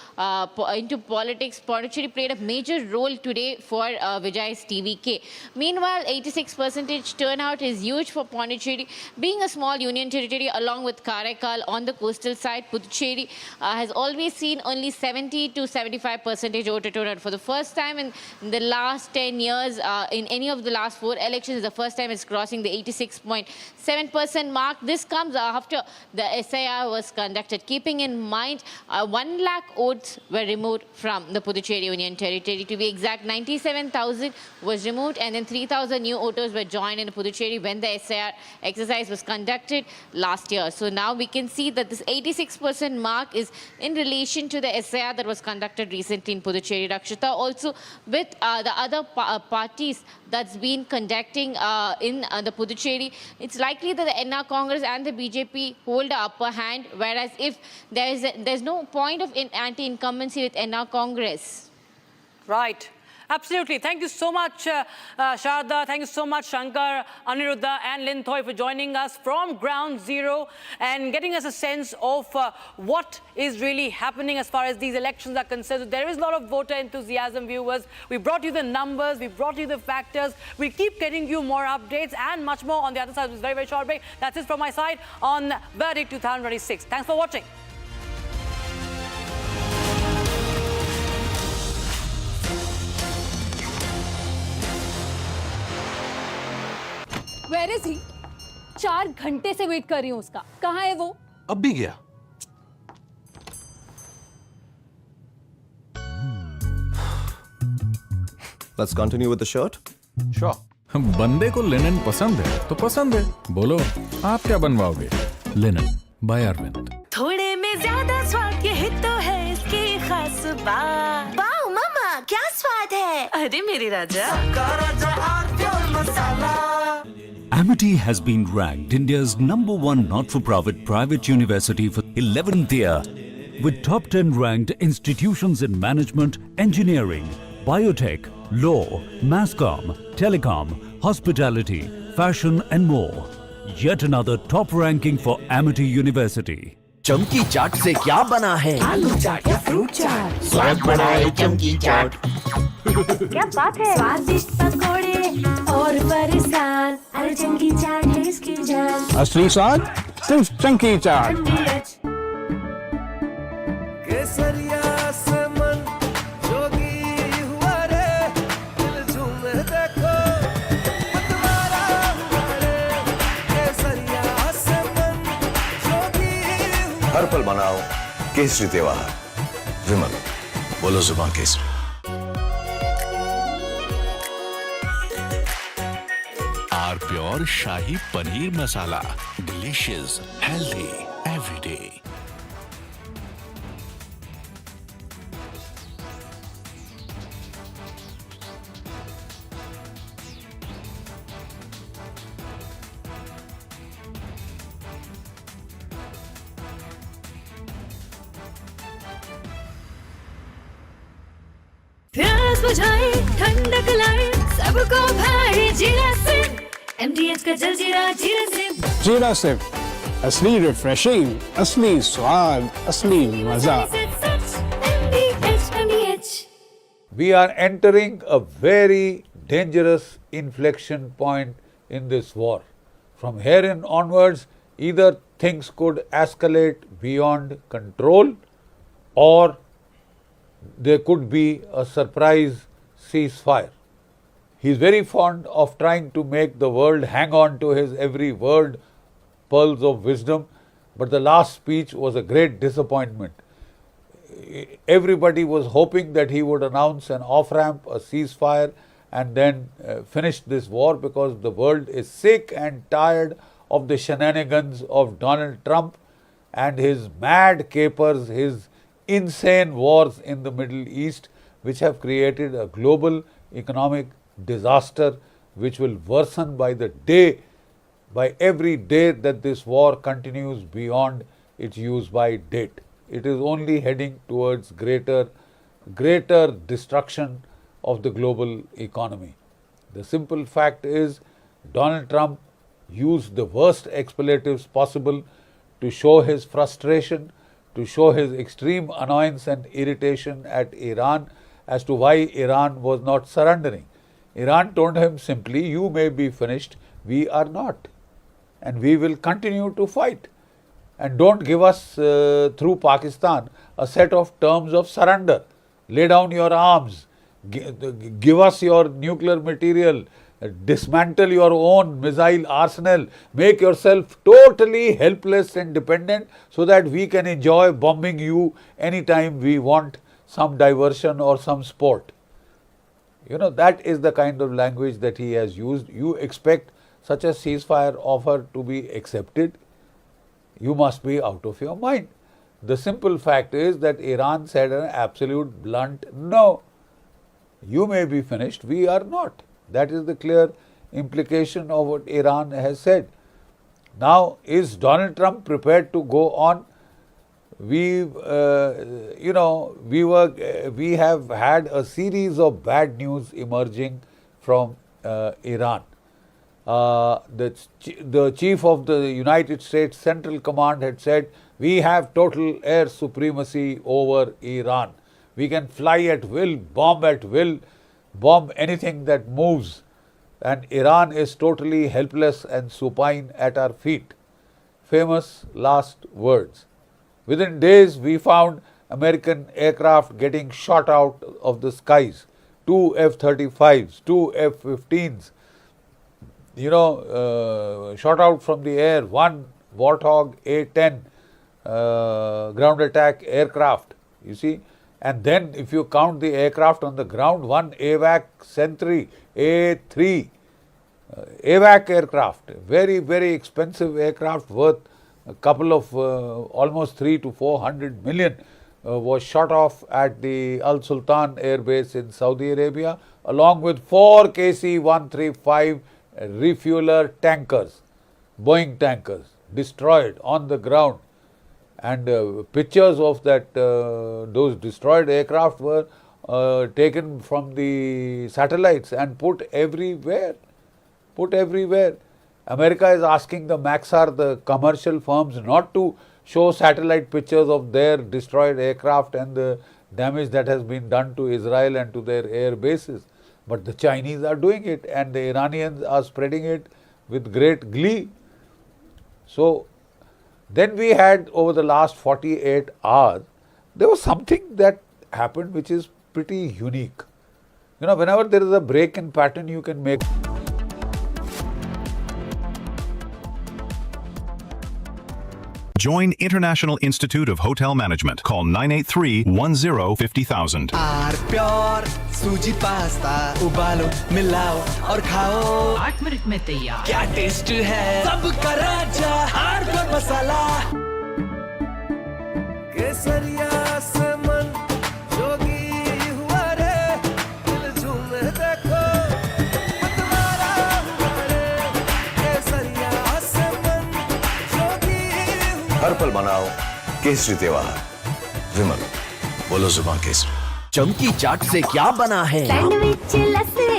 G: into politics, Puducherry played a major role today for Vijay's TVK. Meanwhile, 86% turnout is huge for Puducherry. Being a small union territory along with Karaikal on the coastal side, Puducherry has always seen only 70 to 75% voter turnout. For the first time in the last 10 years, in any of the last 4 elections, the first time it's crossing the 86.7% mark. This comes after the SIR was conducted. Keeping in mind, 1 lakh votes were removed from the Puducherry Union Territory. To be exact, 97,000 was removed, and then 3,000 new voters were joined in Puducherry when the SIR exercise was conducted last year. So now we can see that this 86% mark is in relation to the SIR that was conducted recently in Puducherry. Rakshita, also with the other parties that's been conducting in the Puducherry, it's likely that the NR Congress and the BJP hold the upper hand, whereas if there's no point of anti-incumbency with NR Congress.
L: Right. Absolutely. Thank you so much, Sharda. Thank you so much, Shankar, Aniruddha and Linthoi for joining us from ground zero and getting us a sense of what is really happening as far as these elections are concerned. So there is a lot of voter enthusiasm, viewers. We brought you the numbers, we brought you the factors. We keep getting you more updates and much more on the other side. It's a very, very short break. That's it from my side on Verdict 2026. Thanks for watching.
O: Where is he? 4 घंटे से wait कर रही हूँ उसका. कहाँ है वो?
P: अब भी गया.
Q: Let's continue with the shirt.
P: Sure. बंदे को लिनन पसंद है तो पसंद है. बोलो आप क्या बनवाओगे? Linen by Arvind.
F: थोड़े में ज्यादा स्वाद, यही तो है इसकी खास बात. वाओ मामा, क्या स्वाद है? अरे मेरे राजा.
U: Amity has been ranked India's #1 not-for-profit private university for 11th year, with top 10 ranked institutions in management, engineering, biotech, law, masscom, telecom, hospitality, fashion and more. Yet another top ranking for Amity University.
D: चमकी चाट से क्या बना है?
F: आलू चाट या fruit चाट.
D: स्वाद बढ़ाए चमकी चाट.
F: क्या बात है? स्वादिष्ट पकोड़े और फरसान. अरे चंकी चाट है इसकी जान.
C: असली स्वाद सिर्फ चंकी चाट.
D: केसरिया से मन जोगी हुआ रे, दिल झूमे देखो मतवारा हुआ रे. केसरिया से मन जोगी हुआ.
E: हर पल मनाओ केसरी त्योहार. विमल, बोलो जुबान केसरी.
W: Pure shahi paneer masala. Delicious, healthy, everyday.
F: प्यास बुझाए, ठंडक लाए, सबको भाई जीरा से. MDH का जलजीरा जीरा से.
C: जीरा सिर्फ असली रिफ्रेशिंग, असली स्वाद, असली मजा.
J: We are entering a very dangerous inflection point in this war. From here in onwards, either things could escalate beyond control or there could be a surprise ceasefire. He is very fond of trying to make the world hang on to his every word, pearls of wisdom, but the last speech was a great disappointment. Everybody was hoping that he would announce an off-ramp, a ceasefire, and then finish this war, because the world is sick and tired of the shenanigans of Donald Trump and his mad capers, his insane wars in the Middle East, which have created a global economic disaster which will worsen by the day, by every day that this war continues beyond its use-by date. It is only heading towards greater destruction of the global economy. The simple fact is, Donald Trump used the worst expletives possible to show his frustration, to show his extreme annoyance and irritation at Iran as to why Iran was not surrendering. Iran told him simply, you may be finished, we are not, and we will continue to fight. And don't give us through Pakistan a set of terms of surrender. Lay down your arms, give us your nuclear material, dismantle your own missile arsenal, make yourself totally helpless and dependent so that we can enjoy bombing you anytime we want some diversion or some sport. You know, that is the kind of language that he has used. You expect such a ceasefire offer to be accepted? You must be out of your mind. The simple fact is that Iran said an absolute blunt no. You may be finished, we are not. That is the clear implication of what Iran has said. Now, is Donald Trump prepared to go on we have had a series of bad news emerging from Iran. The chief of the United States Central Command had said, we have total air supremacy over Iran. We can fly at will, bomb anything that moves, and Iran is totally helpless and supine at our feet. Famous last words. Within days, we found American aircraft getting shot out of the skies. 2 F-35s, 2 F-15s, shot out from the air, 1 Warthog A-10 ground attack aircraft, you see. And then if you count the aircraft on the ground, 1 AWAC Sentry A-3, AWAC aircraft, very, very expensive aircraft worth a couple of almost 300 to 400 million, was shot off at the Al Sultan Air Base in Saudi Arabia, along with 4 KC-135 refueler tankers, Boeing tankers, destroyed on the ground. And pictures of those destroyed aircraft were taken from the satellites and put everywhere. America is asking the Maxar, the commercial firms, not to show satellite pictures of their destroyed aircraft and the damage that has been done to Israel and to their air bases. But the Chinese are doing it, and the Iranians are spreading it with great glee. So then we had, over the last 48 hours, there was something that happened which is pretty unique. Whenever there is a break in pattern, you can make.
H: Join International Institute of Hotel Management. Call 983-10-50,000.
D: Pure सूजी pasta उबालो मिलाओ और खाओ
B: 8 minute में तैयार।
D: क्या taste है सबका राजा आर्नब मसाला केसरिया से मन जोगी हुआ रे दिल झूमे देखो तुम्हारा हुआ रे केसरिया से मन जोगी
E: हर पल मनाओ केसरी त्योहार। विमल, बोलो जुबान केसरी।
D: चमकी चाट से क्या बना है?
F: सैंडविच लस्सी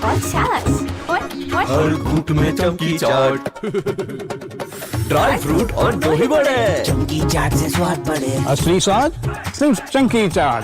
F: और छाछ
D: हर घूंट में चमकी चाट ड्राई फ्रूट और दही बड़े चमकी चाट से स्वाद बढ़े।
C: असली स्वाद सिर्फ चंकी चाट।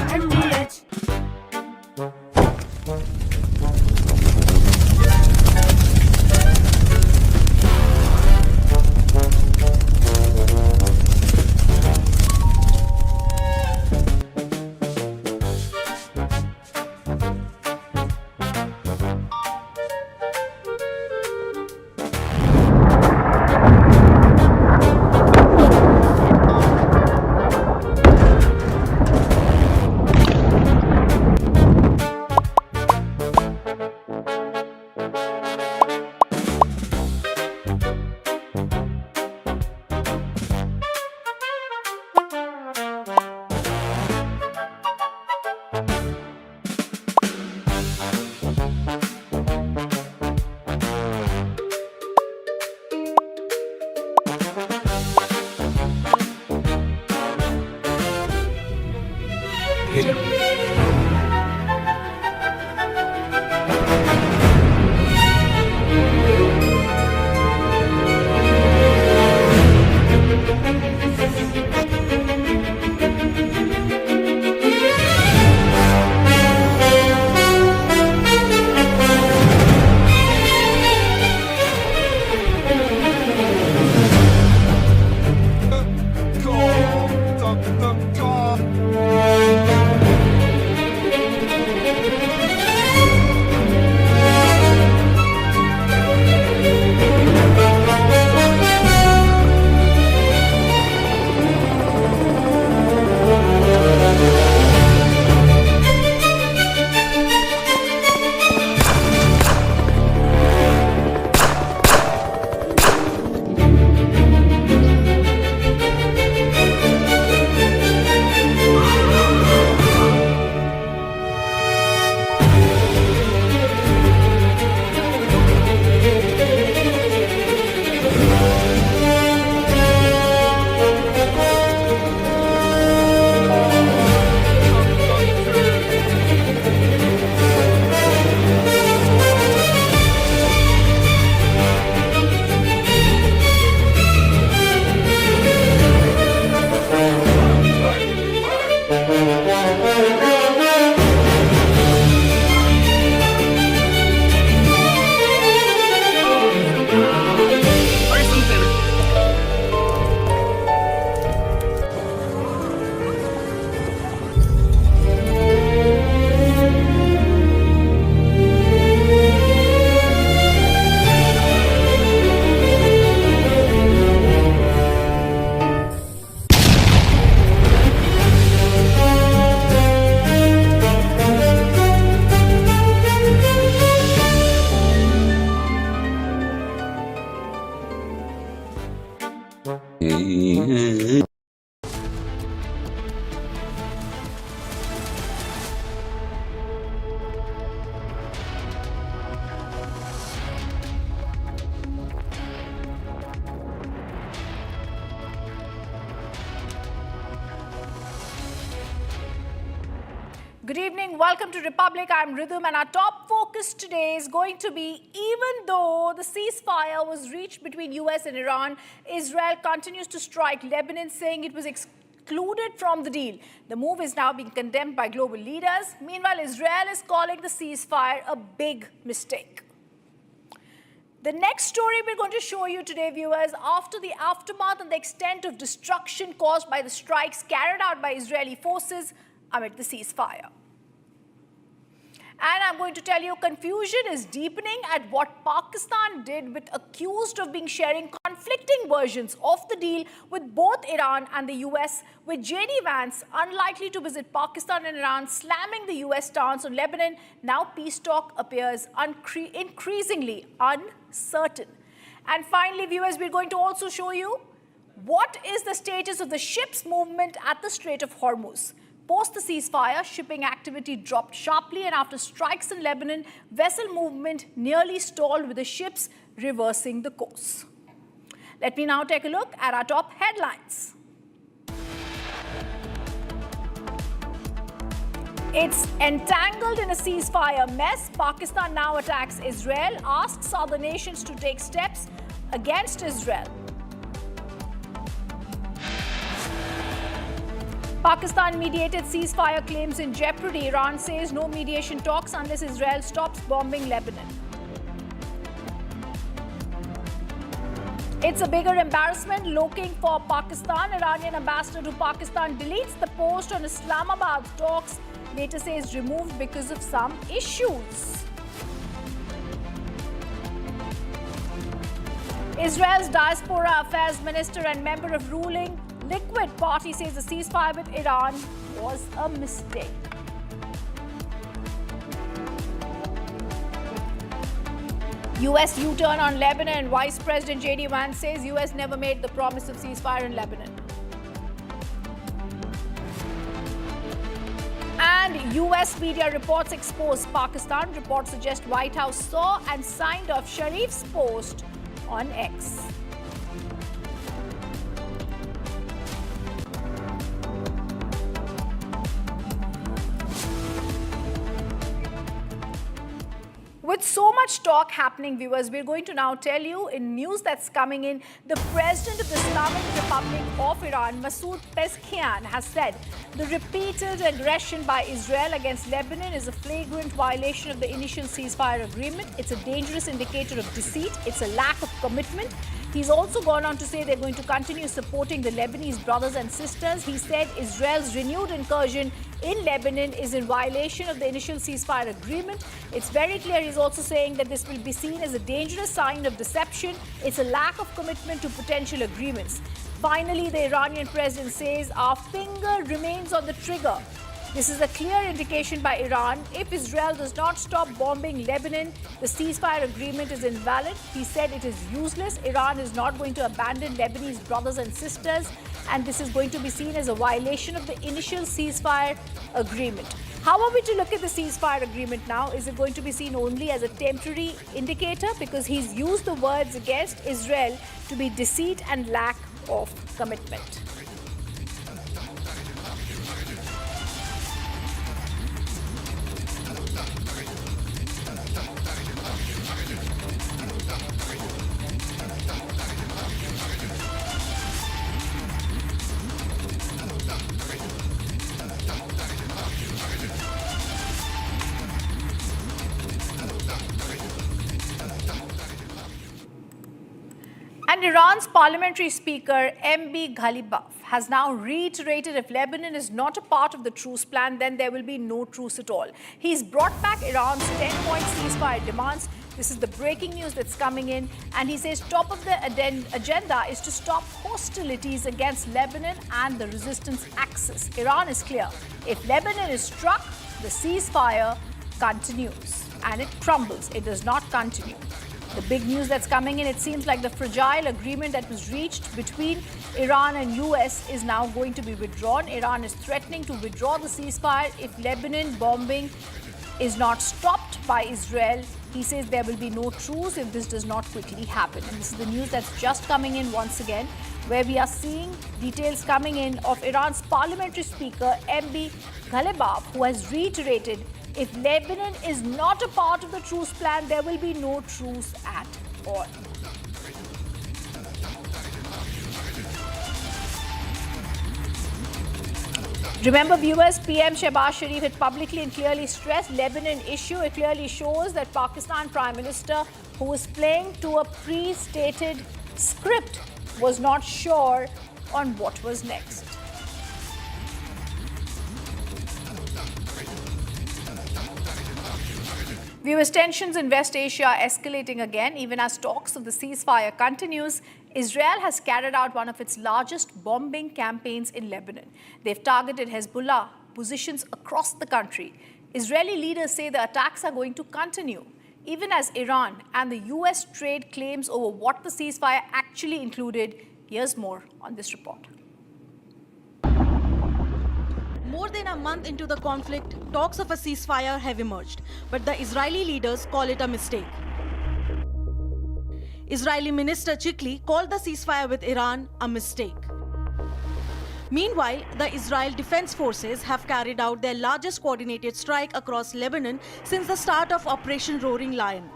K: Good evening. Welcome to Republic. I'm Rhythm, and our top focus today is going to be, even though the ceasefire was reached between US and Iran, Israel continues to strike Lebanon, saying it was excluded from the deal. The move is now being condemned by global leaders. Meanwhile, Israel is calling the ceasefire a big mistake. The next story we're going to show you today, viewers, after the aftermath and the extent of destruction caused by the strikes carried out by Israeli forces amid the ceasefire. And I'm going to tell you, confusion is deepening at what Pakistan did, with accused of being sharing conflicting versions of the deal with both Iran and the US, with JD Vance unlikely to visit Pakistan and Iran, slamming the US stance on Lebanon. Now peace talk appears increasingly uncertain. And finally, viewers, we're going to also show you what is the status of the ships movement at the Strait of Hormuz. Post the ceasefire, shipping activity dropped sharply, and after strikes in Lebanon, vessel movement nearly stalled, with the ships reversing the course. Let me now take a look at our top headlines. It's entangled in a ceasefire mess. Pakistan now attacks Israel, asks other nations to take steps against Israel. Pakistan mediated ceasefire claims in jeopardy. Iran says no mediation talks unless Israel stops bombing Lebanon. It's a bigger embarrassment looking for Pakistan. Iranian ambassador to Pakistan deletes the post on Islamabad talks. Later says removed because of some issues. Israel's diaspora affairs minister and member of ruling Liquid Party says the ceasefire with Iran was a mistake. US U-turn on Lebanon, and Vice President JD Vance says US never made the promise of ceasefire in Lebanon. And US media reports expose Pakistan. Reports suggest White House saw and signed off Sharif's post on X. With so much talk happening, viewers, we're going to now tell you in news that's coming in, the president of the Islamic Republic of Iran, Masoud Pezeshkian, has said the repeated aggression by Israel against Lebanon is a flagrant violation of the initial ceasefire agreement. It's a dangerous indicator of deceit. It's a lack of commitment. He's also gone on to say they're going to continue supporting the Lebanese brothers and sisters. He said Israel's renewed incursion in Lebanon is in violation of the initial ceasefire agreement. It's very clear. He's also saying that this will be seen as a dangerous sign of deception. It's a lack of commitment to potential agreements. Finally, the Iranian president says our finger remains on the trigger. This is a clear indication by Iran. If Israel does not stop bombing Lebanon, the ceasefire agreement is invalid. He said it is useless. Iran is not going to abandon Lebanese brothers and sisters, and this is going to be seen as a violation of the initial ceasefire agreement. How are we to look at the ceasefire agreement now? Is it going to be seen only as a temporary indicator? Because he's used the words against Israel to be deceit and lack of commitment. And Iran's parliamentary speaker, MB Ghalibaf, has now reiterated if Lebanon is not a part of the truce plan, then there will be no truce at all. He's brought back Iran's 10-point ceasefire demands. This is the breaking news that's coming in. And he says top of the agenda is to stop hostilities against Lebanon and the resistance axis. Iran is clear. If Lebanon is struck, the ceasefire continues. And it crumbles. It does not continue. The big news that's coming in, it seems like the fragile agreement that was reached between Iran and US is now going to be withdrawn. Iran is threatening to withdraw the ceasefire if Lebanon bombing is not stopped by Israel. He says there will be no truce if this does not quickly happen. And this is the news that's just coming in once again, where we are seeing details coming in of Iran's parliamentary speaker, MB Ghalibaf, who has reiterated if Lebanon is not a part of the truce plan, there will be no truce at all. Remember, viewers, PM Shehbaz Sharif had publicly and clearly stressed Lebanon issue. It clearly shows that Pakistan Prime Minister, who was playing to a pre-stated script, was not sure on what was next. Viewers, tensions in West Asia are escalating again, even as talks of the ceasefire continues. Israel has carried out one of its largest bombing campaigns in Lebanon. They've targeted Hezbollah positions across the country. Israeli leaders say the attacks are going to continue, even as Iran and the US trade claims over what the ceasefire actually included. Here's more on this report.
M: More than a month into the conflict, talks of a ceasefire have emerged, but the Israeli leaders call it a mistake. Israeli Minister Chikli called the ceasefire with Iran a mistake. Meanwhile, the Israel Defense Forces have carried out their largest coordinated strike across Lebanon since the start of Operation Roaring Lion.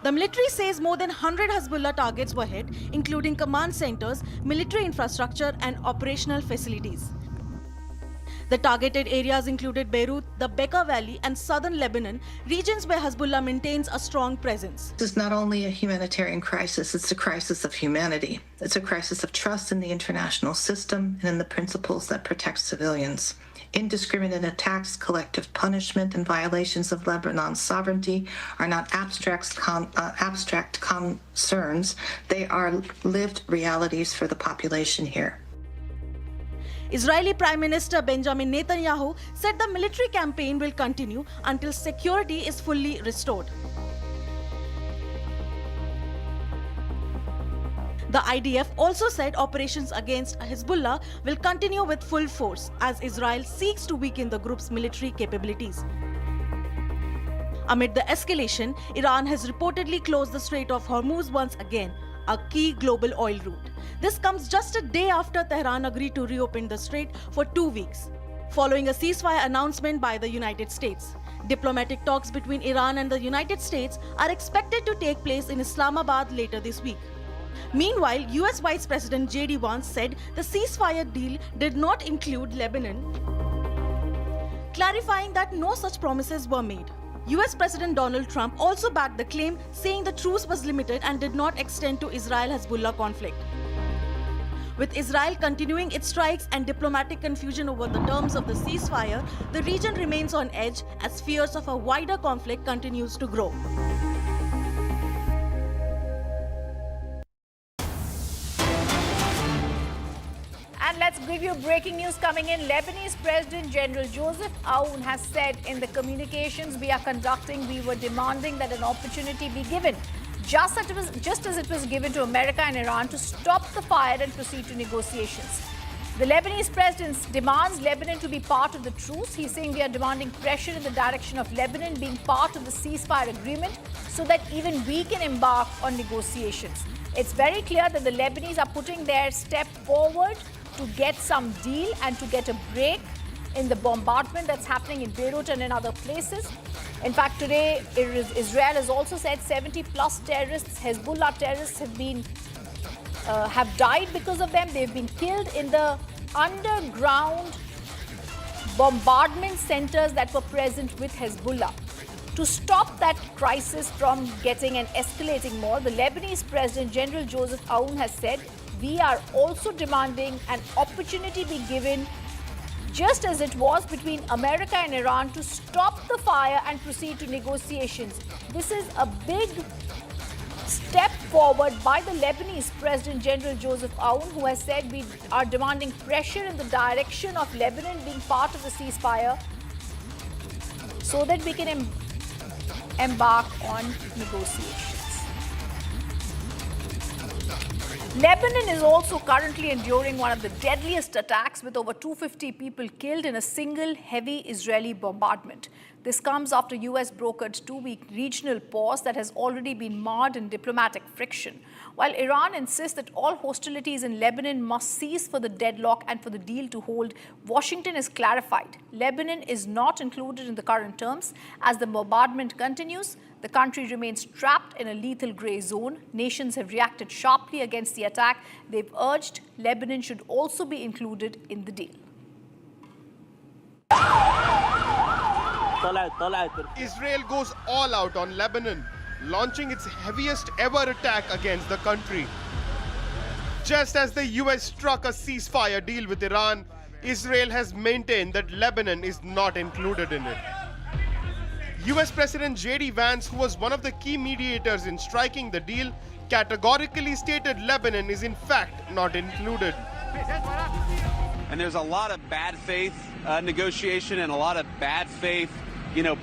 M: The military says more than 100 Hezbollah targets were hit, including command centers, military infrastructure, and operational facilities. The targeted areas included Beirut, the Bekaa Valley, and southern Lebanon, regions where Hezbollah maintains a strong presence.
N: This is not only a humanitarian crisis, it's a crisis of humanity. It's a crisis of trust in the international system and in the principles that protect civilians. Indiscriminate attacks, collective punishment, and violations of Lebanon's sovereignty are not abstract concerns. They are lived realities for the population here.
M: Israeli Prime Minister Benjamin Netanyahu said the military campaign will continue until security is fully restored. The IDF also said operations against Hezbollah will continue with full force as Israel seeks to weaken the group's military capabilities. Amid the escalation, Iran has reportedly closed the Strait of Hormuz once again, a key global oil route. This comes just a day after Tehran agreed to reopen the strait for 2 weeks, following a ceasefire announcement by the United States. Diplomatic talks between Iran and the United States are expected to take place in Islamabad later this week. Meanwhile, US Vice President JD Vance said the ceasefire deal did not include Lebanon, clarifying that no such promises were made. US President Donald Trump also backed the claim, saying the truce was limited and did not extend to Israel-Hezbollah conflict. With Israel continuing its strikes and diplomatic confusion over the terms of the ceasefire, the region remains on edge as fears of a wider conflict continues to grow.
K: And let's give you breaking news coming in. Lebanese President General Joseph Aoun has said in the communications we are conducting, we were demanding that an opportunity be given, just as it was given to America and Iran, to stop the fire and proceed to negotiations. The Lebanese president demands Lebanon to be part of the truce. He's saying we are demanding pressure in the direction of Lebanon being part of the ceasefire agreement so that even we can embark on negotiations. It's very clear that the Lebanese are putting their step forward to get some deal and to get a break in the bombardment that's happening in Beirut and in other places. In fact, today, Israel has also said 70-plus terrorists, Hezbollah terrorists, have died because of them. They've been killed in the underground bombardment centers that were present with Hezbollah. To stop that crisis from getting and escalating more, the Lebanese President General Joseph Aoun has said, we are also demanding an opportunity be given, just as it was between America and Iran, to stop the fire and proceed to negotiations. This is a big step forward by the Lebanese President General Joseph Aoun, who has said we are demanding pressure in the direction of Lebanon being part of the ceasefire so that we can embark on negotiations. Lebanon is also currently enduring one of the deadliest attacks, with over 250 people killed in a single heavy Israeli bombardment. This comes after US brokered 2-week regional pause that has already been marred in diplomatic friction. While Iran insists that all hostilities in Lebanon must cease for the deadlock and for the deal to hold, Washington has clarified Lebanon is not included in the current terms. As the bombardment continues, the country remains trapped in a lethal grey zone. Nations have reacted sharply against the attack. They've urged Lebanon should also be included in the deal.
R: Israel goes all out on Lebanon, launching its heaviest ever attack against the country. Just as the US struck a ceasefire deal with Iran, Israel has maintained that Lebanon is not included in it. US President JD Vance, who was one of the key mediators in striking the deal, categorically stated Lebanon is in fact not included.
S: And there's a lot of bad faith negotiation and a lot of bad faith,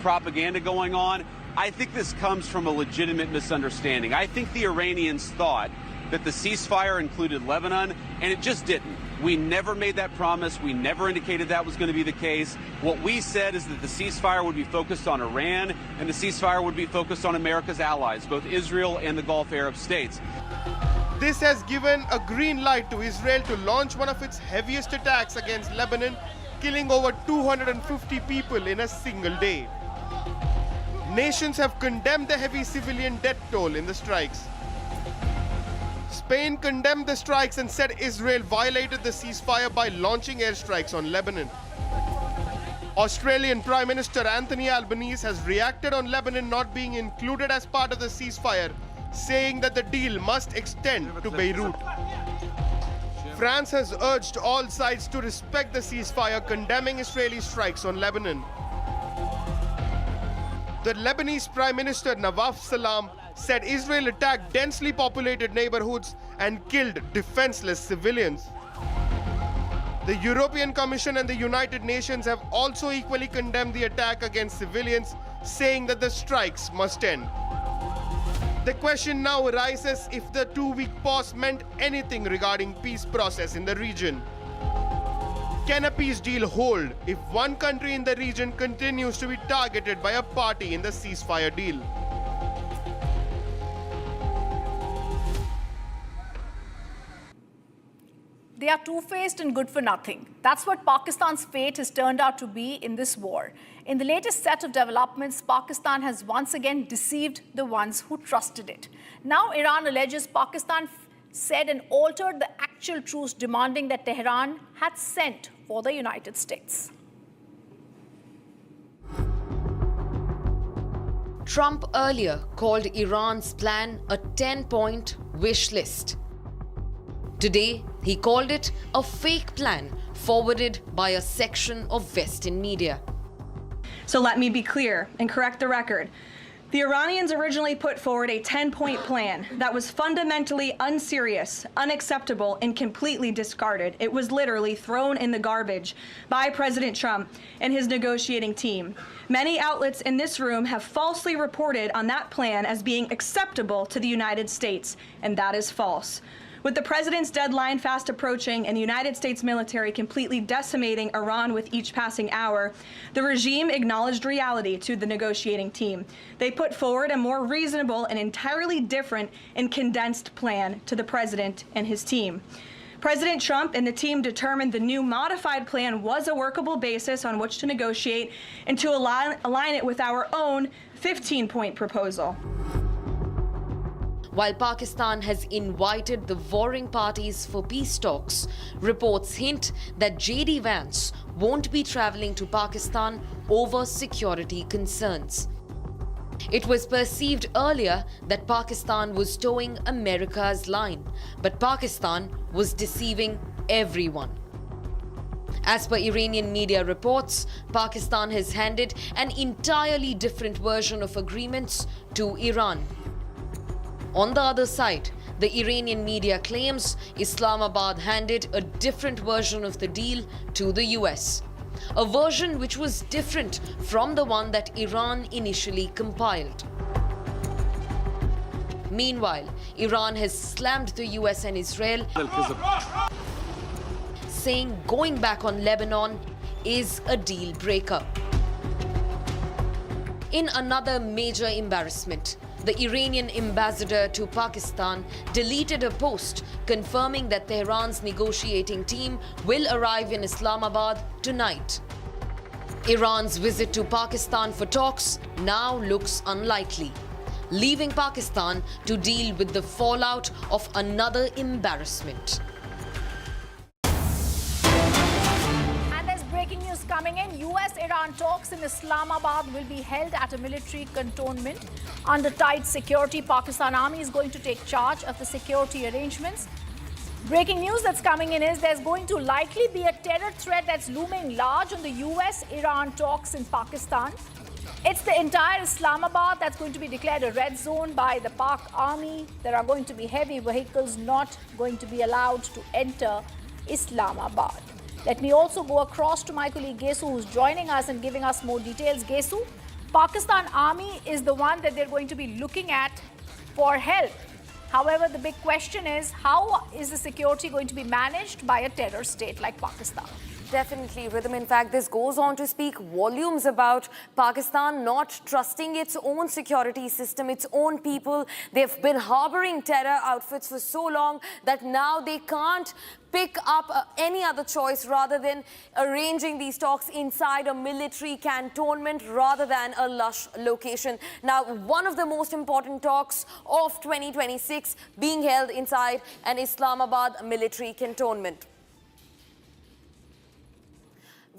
S: propaganda going on. I think this comes from a legitimate misunderstanding. I think the Iranians thought that the ceasefire included Lebanon, and it just didn't. We never made that promise. We never indicated that was going to be the case. What we said is that the ceasefire would be focused on Iran, and the ceasefire would be focused on America's allies, both Israel and the Gulf Arab states.
R: This has given a green light to Israel to launch one of its heaviest attacks against Lebanon, killing over 250 people in a single day. Nations have condemned the heavy civilian death toll in the strikes. Spain condemned the strikes and said Israel violated the ceasefire by launching airstrikes on Lebanon. Australian Prime Minister Anthony Albanese has reacted on Lebanon not being included as part of the ceasefire, saying that the deal must extend to Beirut. France has urged all sides to respect the ceasefire, condemning Israeli strikes on Lebanon. The Lebanese Prime Minister Nawaf Salam said Israel attacked densely populated neighborhoods and killed defenseless civilians. The European Commission and the United Nations have also equally condemned the attack against civilians, saying that the strikes must end. The question now arises if the 2-week pause meant anything regarding peace process in the region. Can a peace deal hold if one country in the region continues to be targeted by a party in the ceasefire deal?
K: They are two-faced and good for nothing. That's what Pakistan's fate has turned out to be in this war. In the latest set of developments, Pakistan has once again deceived the ones who trusted it. Now Iran alleges Pakistan said and altered the actual truce, demanding that Tehran had sent for the United States.
T: Trump earlier called Iran's plan a 10-point wish list. Today, he called it a fake plan forwarded by a section of Western media.
V: So let me be clear and correct the record. The Iranians originally put forward a 10-point plan that was fundamentally unserious, unacceptable, and completely discarded. It was literally thrown in the garbage by President Trump and his negotiating team. Many outlets in this room have falsely reported on that plan as being acceptable to the United States, and that is false. With the president's deadline fast approaching and the United States military completely decimating Iran with each passing hour, the regime acknowledged reality to the negotiating team. They put forward a more reasonable and entirely different and condensed plan to the president and his team. President Trump and the team determined the new modified plan was a workable basis on which to negotiate and to align it with our own 15-point proposal.
T: While Pakistan has invited the warring parties for peace talks, reports hint that JD Vance won't be traveling to Pakistan over security concerns. It was perceived earlier that Pakistan was towing America's line, but Pakistan was deceiving everyone. As per Iranian media reports, Pakistan has handed an entirely different version of agreements to Iran. On the other side, the Iranian media claims Islamabad handed a different version of the deal to the US, a version which was different from the one that Iran initially compiled. Meanwhile, Iran has slammed the US and Israel, saying going back on Lebanon is a deal breaker. In another major embarrassment, the Iranian ambassador to Pakistan deleted a post confirming that Tehran's negotiating team will arrive in Islamabad tonight. Iran's visit to Pakistan for talks now looks unlikely, leaving Pakistan to deal with the fallout of another embarrassment.
K: And there's breaking news coming in. US-Iran talks in Islamabad will be held at a military cantonment under tight security. Pakistan Army is going to take charge of the security arrangements. Breaking news that's coming in is there's going to likely be a terror threat that's looming large on the US-Iran talks in Pakistan. It's the entire Islamabad that's going to be declared a red zone by the Pak Army. There are going to be heavy vehicles not going to be allowed to enter Islamabad. Let me also go across to my colleague Gesu, who's joining us and giving us more details. Gesu, Pakistan Army is the one that they're going to be looking at for help. However, the big question is, how is the security going to be managed by a terror state like Pakistan?
A: Definitely, Rhythm. In fact, this goes on to speak volumes about Pakistan not trusting its own security system, its own people. They've been harboring terror outfits for so long that now they can't pick up any other choice rather than arranging these talks inside a military cantonment rather than a lush location. Now, one of the most important talks of 2026 being held inside an Islamabad military cantonment.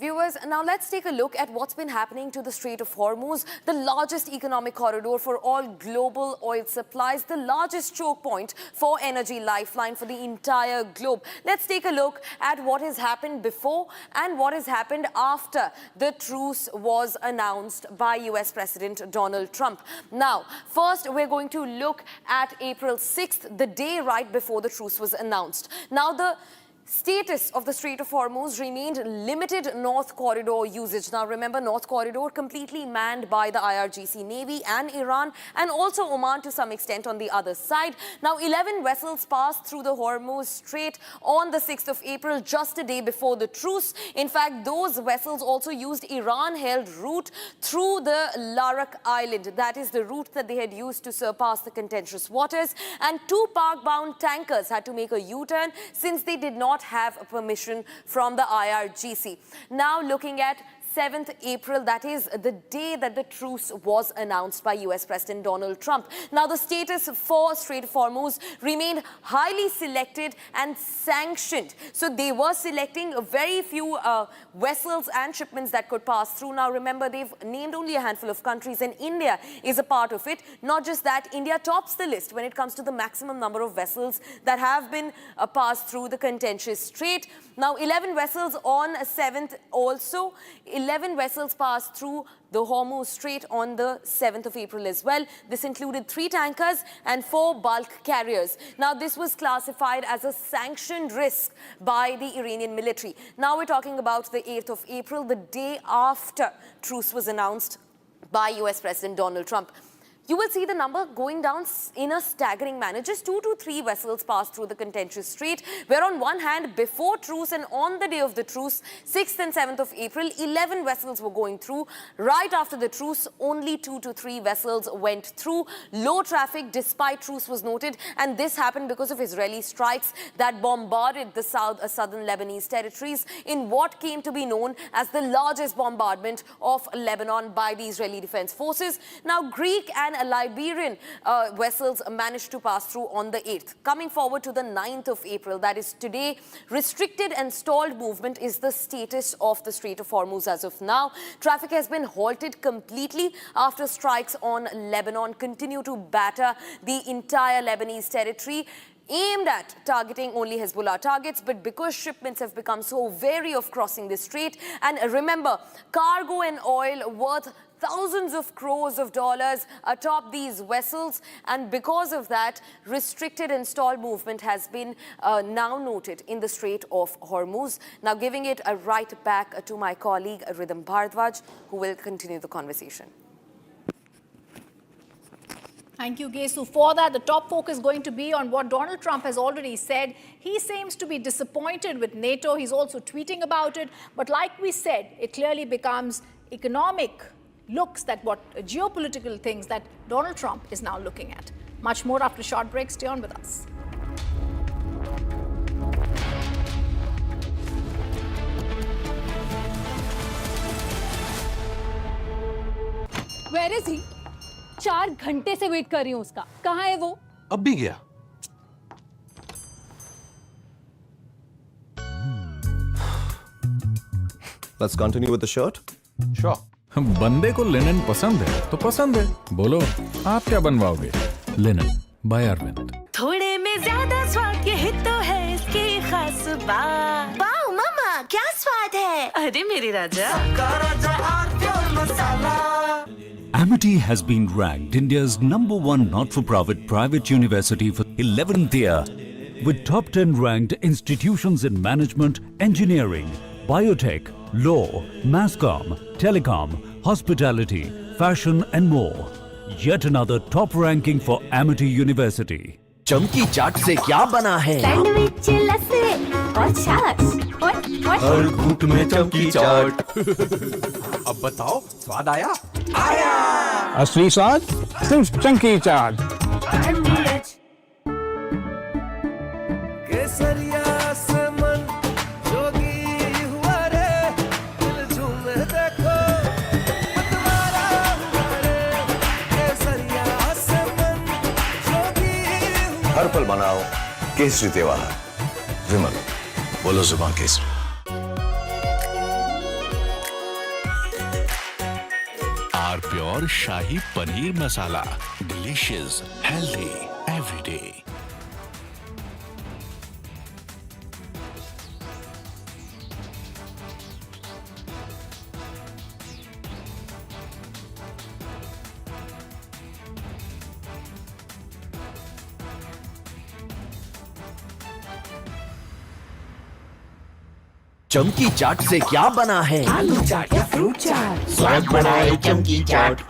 A: Viewers, now let's take a look at what's been happening to the Strait of Hormuz, the largest economic corridor for all global oil supplies, the largest choke point for energy lifeline for the entire globe. Let's take a look at what has happened before and what has happened after the truce was announced by US President Donald Trump. Now, first, we're going to look at April 6th, the day right before the truce was announced. Now, the status of the Strait of Hormuz remained limited North Corridor usage. Now remember, North Corridor completely manned by the IRGC Navy and Iran, and also Oman to some extent on the other side. Now 11 vessels passed through the Hormuz Strait on the 6th of April, just a day before the truce. In fact, those vessels also used Iran-held route through the Larak Island. That is the route that they had used to surpass the contentious waters. And 2 Pak-bound tankers had to make a U-turn since they did not have permission from the IRGC. Now looking at 7th April, that is the day that the truce was announced by US President Donald Trump. Now the status for Strait of Hormuz remained highly selected and sanctioned. So they were selecting very few vessels and shipments that could pass through. Now remember, they've named only a handful of countries and India is a part of it. Not just that, India tops the list when it comes to the maximum number of vessels that have been passed through the contentious strait. Now 11 vessels on 7th also. 11 vessels passed through the Hormuz Strait on the 7th of April as well. This included 3 tankers and 4 bulk carriers. Now, this was classified as a sanctioned risk by the Iranian military. Now, we're talking about the 8th of April, the day after truce was announced by US President Donald Trump. You will see the number going down in a staggering manner. Just 2 to 3 vessels passed through the contentious strait, where on one hand, before truce and on the day of the truce, 6th and 7th of April, 11 vessels were going through. Right after the truce, only 2 to 3 vessels went through. Low traffic despite truce was noted, and this happened because of Israeli strikes that bombarded the southern Lebanese territories in what came to be known as the largest bombardment of Lebanon by the Israeli Defense Forces. Now, Greek and Liberian vessels managed to pass through on the 8th. Coming forward to the 9th of April, that is today, restricted and stalled movement is the status of the Strait of Hormuz as of now. Traffic has been halted completely after strikes on Lebanon continue to batter the entire Lebanese territory, aimed at targeting only Hezbollah targets, but because shipments have become so wary of crossing the strait, and remember, cargo and oil worth thousands of crores of dollars atop these vessels, and because of that, restricted and stalled movement has been now noted in the Strait of Hormuz. Now giving it a right back to my colleague Rhythm Bhardwaj, who will continue the conversation.
K: Thank you, Gesu. For that, the top focus is going to be on what Donald Trump has already said. He seems to be disappointed with NATO. He's also tweeting about it. But like we said, it clearly becomes economic looks that what geopolitical things that Donald Trump is now looking at. Much more after a short break. Stay on with us.
O: Where is he? 4 घंटे से wait कर रही हूँ उसका. कहाँ है वो?
W: अब भी गया.
Q: Let's continue with the shot.
P: Sure. बंदे को लिनन पसंद है तो पसंद है. बोलो आप क्या बनवाओगे? Linen by Arvind.
F: थोड़े में ज्यादा स्वाद यही तो है इसकी खास बात. वाओ मामा क्या स्वाद है. अरे मेरे राजा.
U: Amity has been ranked India's #1 not-for-profit private university for 11th year, with top 10 ranked institutions in management, engineering, biotech, law, masscom, telecom, hospitality, fashion and more. Yet another top ranking for Amity University.
D: चमकी चाट से क्या बना है?
F: Sandwich लस्सी और छाछ.
D: हर घूंट में चमकी चाट. अब बताओ स्वाद आया? आया.
C: असली स्वाद सिर्फ चंकी चाट.
D: केसरिया से मन जोगी हुआ रे. दिल झूमे देखो मतवारा हुआ रे. केसरिया से मन जोगी हुआ.
E: हर पल मनाओ केसरी त्योहार. विमल बोलो जुबान Kesari.
W: R pure shahi paneer masala. Delicious, healthy, everyday.
D: चमकी चाट से क्या बना है?
F: आलू चाट या फ्रूट चाट.
D: स्वाद बनाए चमकी चाट.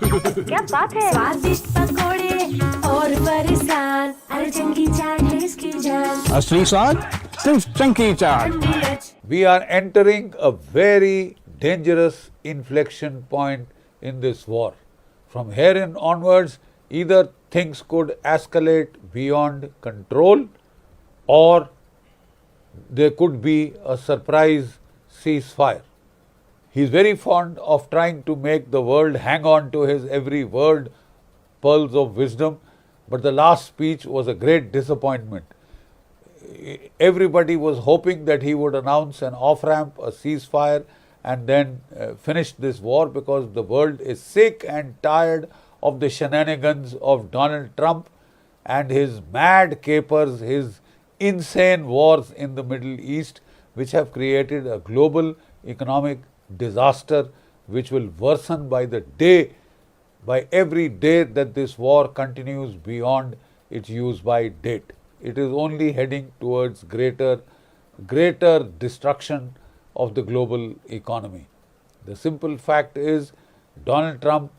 F: क्या बात है. स्वादिष्ट पकोड़े और फरसान. अरे चंकी चाट है इसकी जान.
C: असली स्वाद सिर्फ चंकी चाट.
J: We are entering a very dangerous inflection point in this war. From here in onwards, either things could escalate beyond control or there could be a surprise ceasefire. He is very fond of trying to make the world hang on to his every word, pearls of wisdom, but the last speech was a great disappointment. Everybody was hoping that he would announce an off-ramp, a ceasefire, and then finish this war, because the world is sick and tired of the shenanigans of Donald Trump and his mad capers, his insane wars in the Middle East, which have created a global economic disaster which will worsen by the day, by every day that this war continues beyond its use-by date. It is only heading towards greater destruction of the global economy. The simple fact is, Donald Trump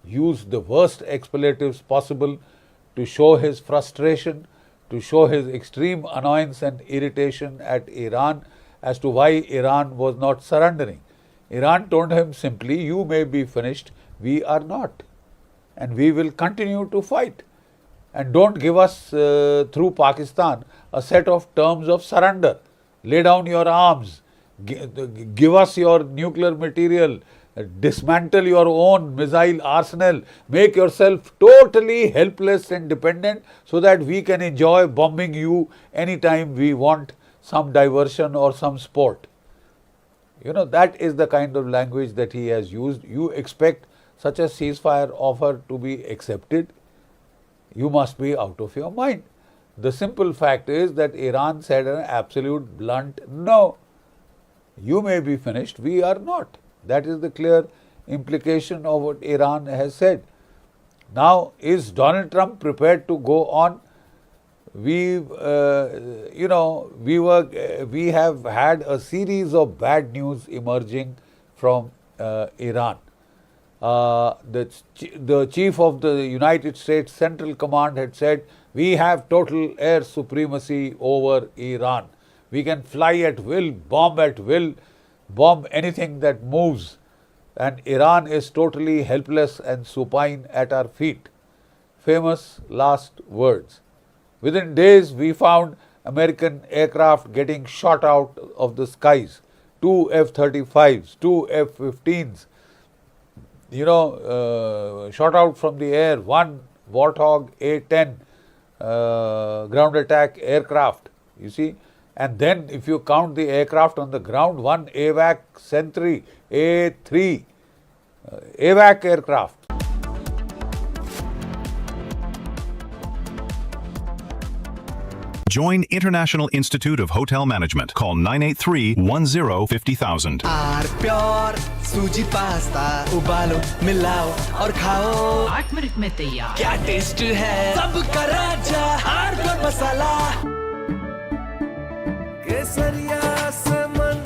J: used the worst expletives possible to show his frustration, to show his extreme annoyance and irritation at Iran as to why Iran was not surrendering. Iran told him simply, you may be finished, we are not. And we will continue to fight. And don't give us, through Pakistan, a set of terms of surrender. Lay down your arms, give us your nuclear material, dismantle your own missile arsenal, make yourself totally helpless and dependent so that we can enjoy bombing you anytime we want some diversion or some sport. You know, that is the kind of language that he has used. You expect such a ceasefire offer to be accepted? You must be out of your mind. The simple fact is that Iran said an absolute blunt no. You may be finished, we are not. That is the clear implication of what Iran has said. Now, is Donald Trump prepared to go on? We have had a series of bad news emerging from Iran. The chief of the United States Central Command had said, we have total air supremacy over Iran. We can fly at will, bomb anything that moves. and Iran is totally helpless and supine at our feet. Famous last words. Within days, we found American aircraft getting shot out of the skies. 2 F-35s, 2 F-15s, shot out from the air, 1 Warthog A-10 ground attack aircraft, you see. And then if you count the aircraft on the ground, 1 AWAC Sentry A-3 AWAC aircraft.
H: Join International Institute of Hotel Management. Call 983-10-50,000.
D: R pure सूजी pasta उबालो मिलाओ और खाओ
B: 8 minute में तैयार।
D: क्या taste है सबका राजा आर प्योर मसाला केसरिया से मन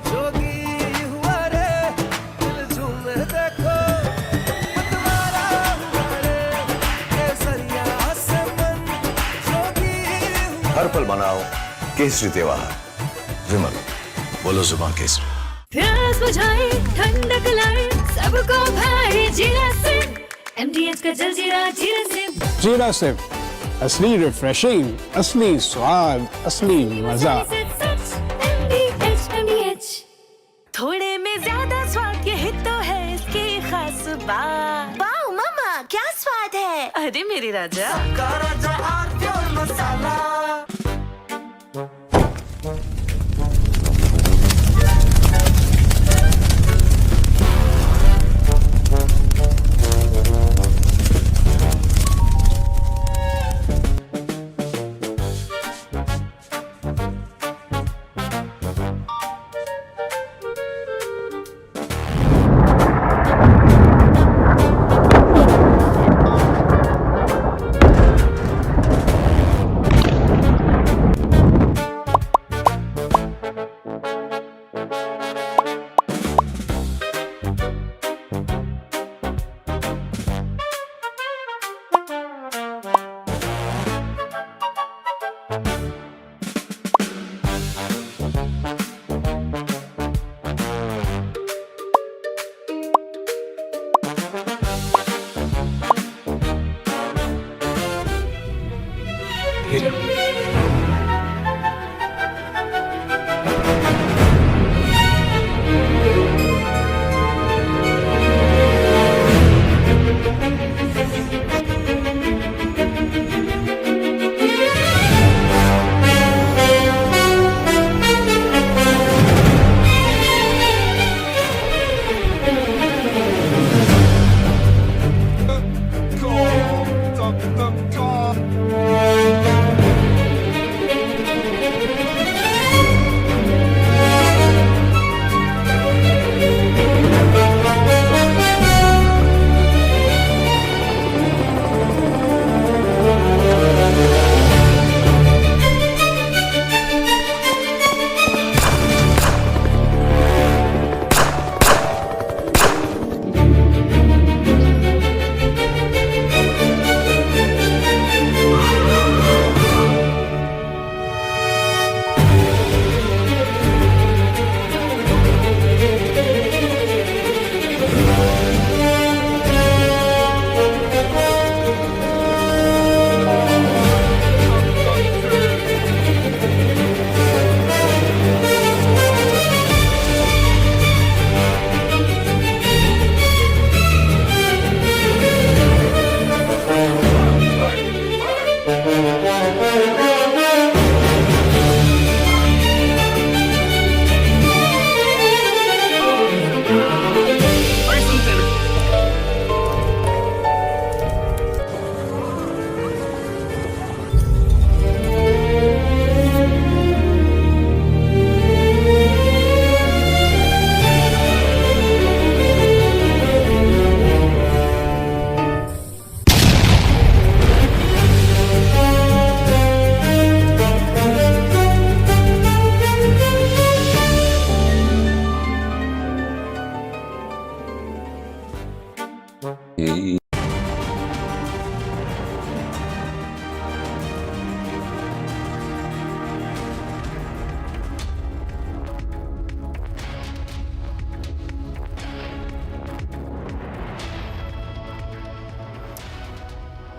D: जोगी हुआ रे दिल झूमे देखो तुम्हारा हुआ रे केसरिया से मन जोगी
E: हर पल मनाओ केसरी त्योहार। विमल, बोलो जुबान केसरी।
F: प्यास बुझाए ठंडक लाए सबको भाई जीरा से MDH का जलजीरा जीरा से
C: जीरा सिप, असली रिफ्रेशिंग, असली स्वाद, असली मजा।
F: MDH थोड़े में ज्यादा स्वाद यही तो है इसकी खास बात। वाओ मम्मा क्या स्वाद है। अरे मेरी राजा
D: राजा R pure masala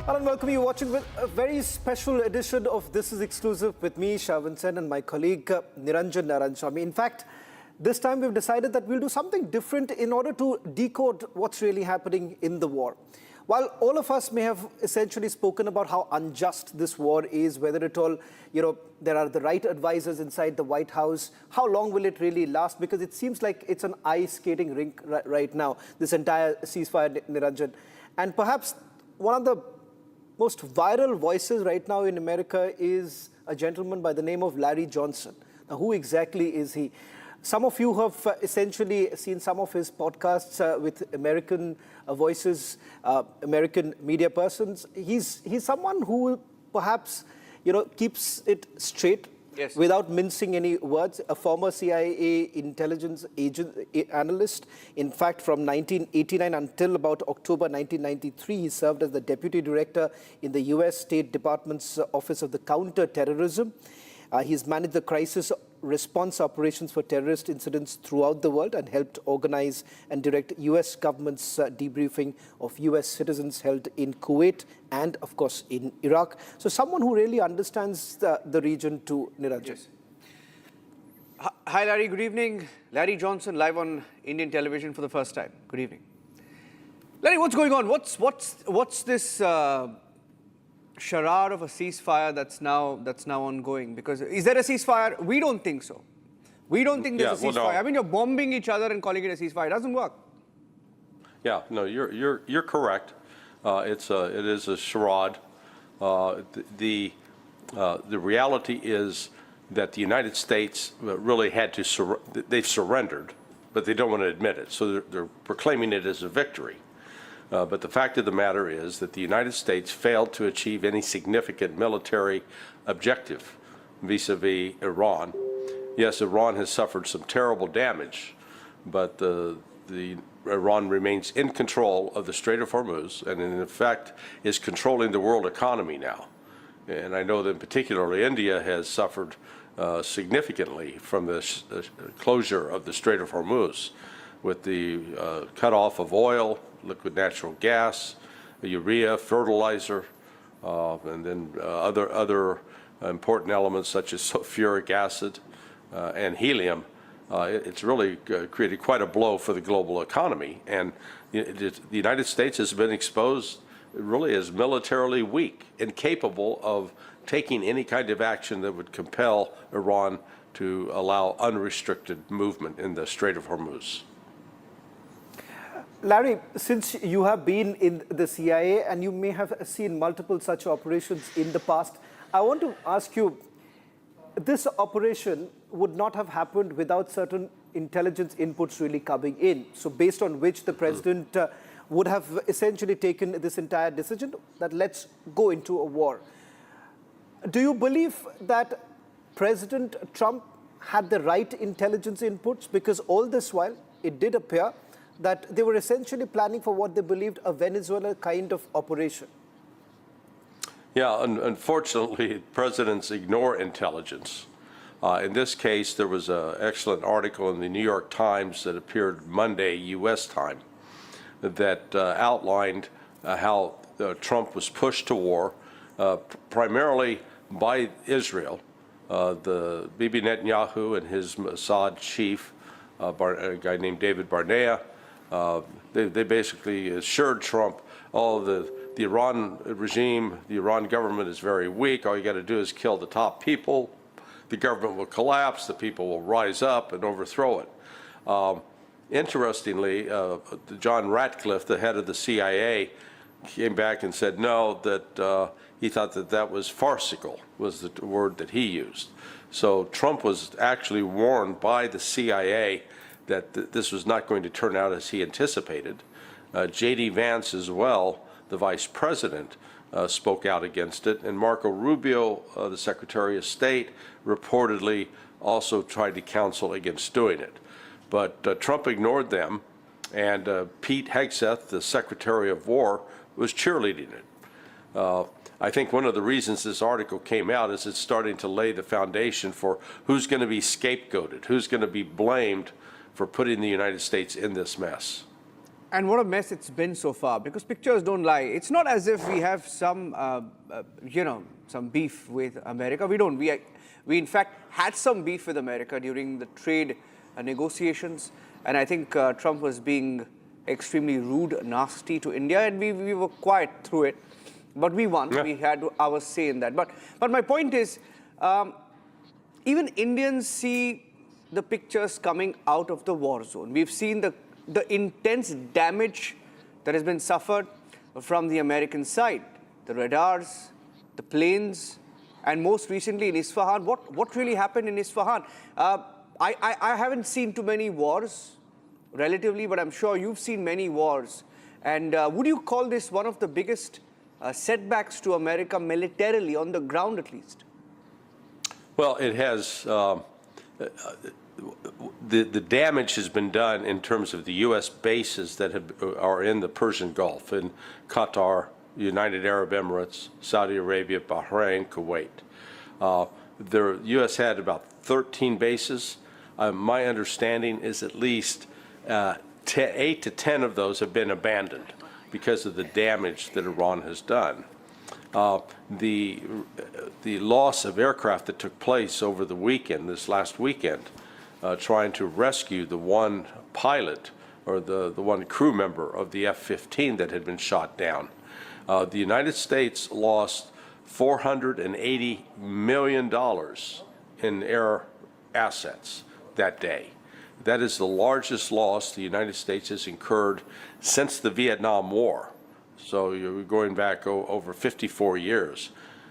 G: Hello and welcome. You're watching with a very special edition of This is Exclusive with me, Shravan Sen, and my colleague Niranjan Naranjami. In fact, this time we've decided that we'll do something different in order to decode what's really happening in the war. While all of us may have essentially spoken about how unjust this war is, whether at all, there are the right advisors inside the White House, how long will it really last? Because it seems like it's an ice skating rink right now, this entire ceasefire, Niranjan. And perhaps one of the most viral voices right now in America is a gentleman by the name of Larry Johnson. Now, who exactly is he? Some of you have essentially seen some of his podcasts with American voices, American media persons. He's someone who perhaps, keeps it straight. Yes. Without mincing any words, a former CIA intelligence analyst. In fact, from 1989 until about October 1993, he served as the deputy director in the U.S. State Department's Office of the Counter-Terrorism. He's managed the crisis response operations for terrorist incidents throughout the world and helped organize and direct U.S. government's debriefing of U.S. citizens held in Kuwait and, of course, in Iraq. So someone who really understands the region too, Niranjan.
I: Yes. Hi, Larry. Good evening. Larry Johnson, live on Indian television for the first time. Good evening. Larry, what's going on? What's this charade of a ceasefire that's now ongoing? Because is there a ceasefire? We don't think so. We don't think there's a ceasefire. Well, no. I mean, you're bombing each other and calling it a ceasefire. It doesn't work.
L: Yeah, no, you're correct. It is a charade. The reality is that the United States really had to they've surrendered, but they don't want to admit it. So they're proclaiming it as a victory. But the fact of the matter is that the United States failed to achieve any significant military objective vis-a-vis Iran. Yes, Iran has suffered some terrible damage, but Iran remains in control of the Strait of Hormuz and in effect is controlling the world economy now. And I know that particularly India has suffered significantly from the closure of the Strait of Hormuz with the cutoff of oil, liquid natural gas, urea, fertilizer, and then other important elements such as sulfuric acid and helium. It's really created quite a blow for the global economy. And the United States has been exposed really as militarily weak, incapable of taking any kind of action that would compel Iran to allow unrestricted movement in the Strait of Hormuz.
G: Larry, since you have been in the CIA and you may have seen multiple such operations in the past, I want to ask you, this operation would not have happened without certain intelligence inputs really coming in. So based on which the president would have essentially taken this entire decision that let's go into a war. Do you believe that President Trump had the right intelligence inputs? Because all this while, it did appear that they were essentially planning for what they believed a Venezuela kind of operation.
L: Yeah, unfortunately, presidents ignore intelligence. In this case, there was an excellent article in the New York Times that appeared Monday, U.S. time, that outlined how Trump was pushed to war, primarily by Israel. The Bibi Netanyahu and his Mossad chief, a guy named David Barnea, they basically assured Trump, the Iran regime, the Iran government is very weak. All you got to do is kill the top people. The government will collapse. The people will rise up and overthrow it. Interestingly, John Ratcliffe, the head of the CIA, came back and said no, that he thought that was farcical, was the word that he used. So Trump was actually warned by the CIA that this was not going to turn out as he anticipated. JD Vance as well, the vice president, spoke out against it, and Marco Rubio, the Secretary of State, reportedly also tried to counsel against doing it. But Trump ignored them, and Pete Hegseth, the Secretary of War, was cheerleading it. I think one of the reasons this article came out is it's starting to lay the foundation for who's going to be scapegoated, who's going to be blamed for putting the United States in this mess.
I: And what a mess it's been so far, because pictures don't lie. It's not as if we have some, some beef with America. We don't. We in fact had some beef with America during the trade negotiations, and I think Trump was being extremely rude, nasty to India, and we were quiet through it. But we won. Yeah. We had our say in that. But my point is, even Indians see the pictures coming out of the war zone. We've seen the intense damage that has been suffered from the American side, the radars, the planes, and most recently in Isfahan. What really happened in Isfahan? I haven't seen too many wars, relatively, but I'm sure you've seen many wars. And would you call this one of the biggest setbacks to America militarily, on the ground at least?
L: Well, it has. The damage has been done in terms of the U.S. bases that are in the Persian Gulf, in Qatar, United Arab Emirates, Saudi Arabia, Bahrain, Kuwait. The U.S. had about 13 bases. My understanding is at least 8 to 10 of those have been abandoned because of the damage that Iran has done. The loss of aircraft that took place over the weekend, this last weekend, trying to rescue the one pilot or the one crew member of the F-15 that had been shot down. The United States lost $480 million in air assets that day. That is the largest loss the United States has incurred since the Vietnam War. So you're going back over 54 years.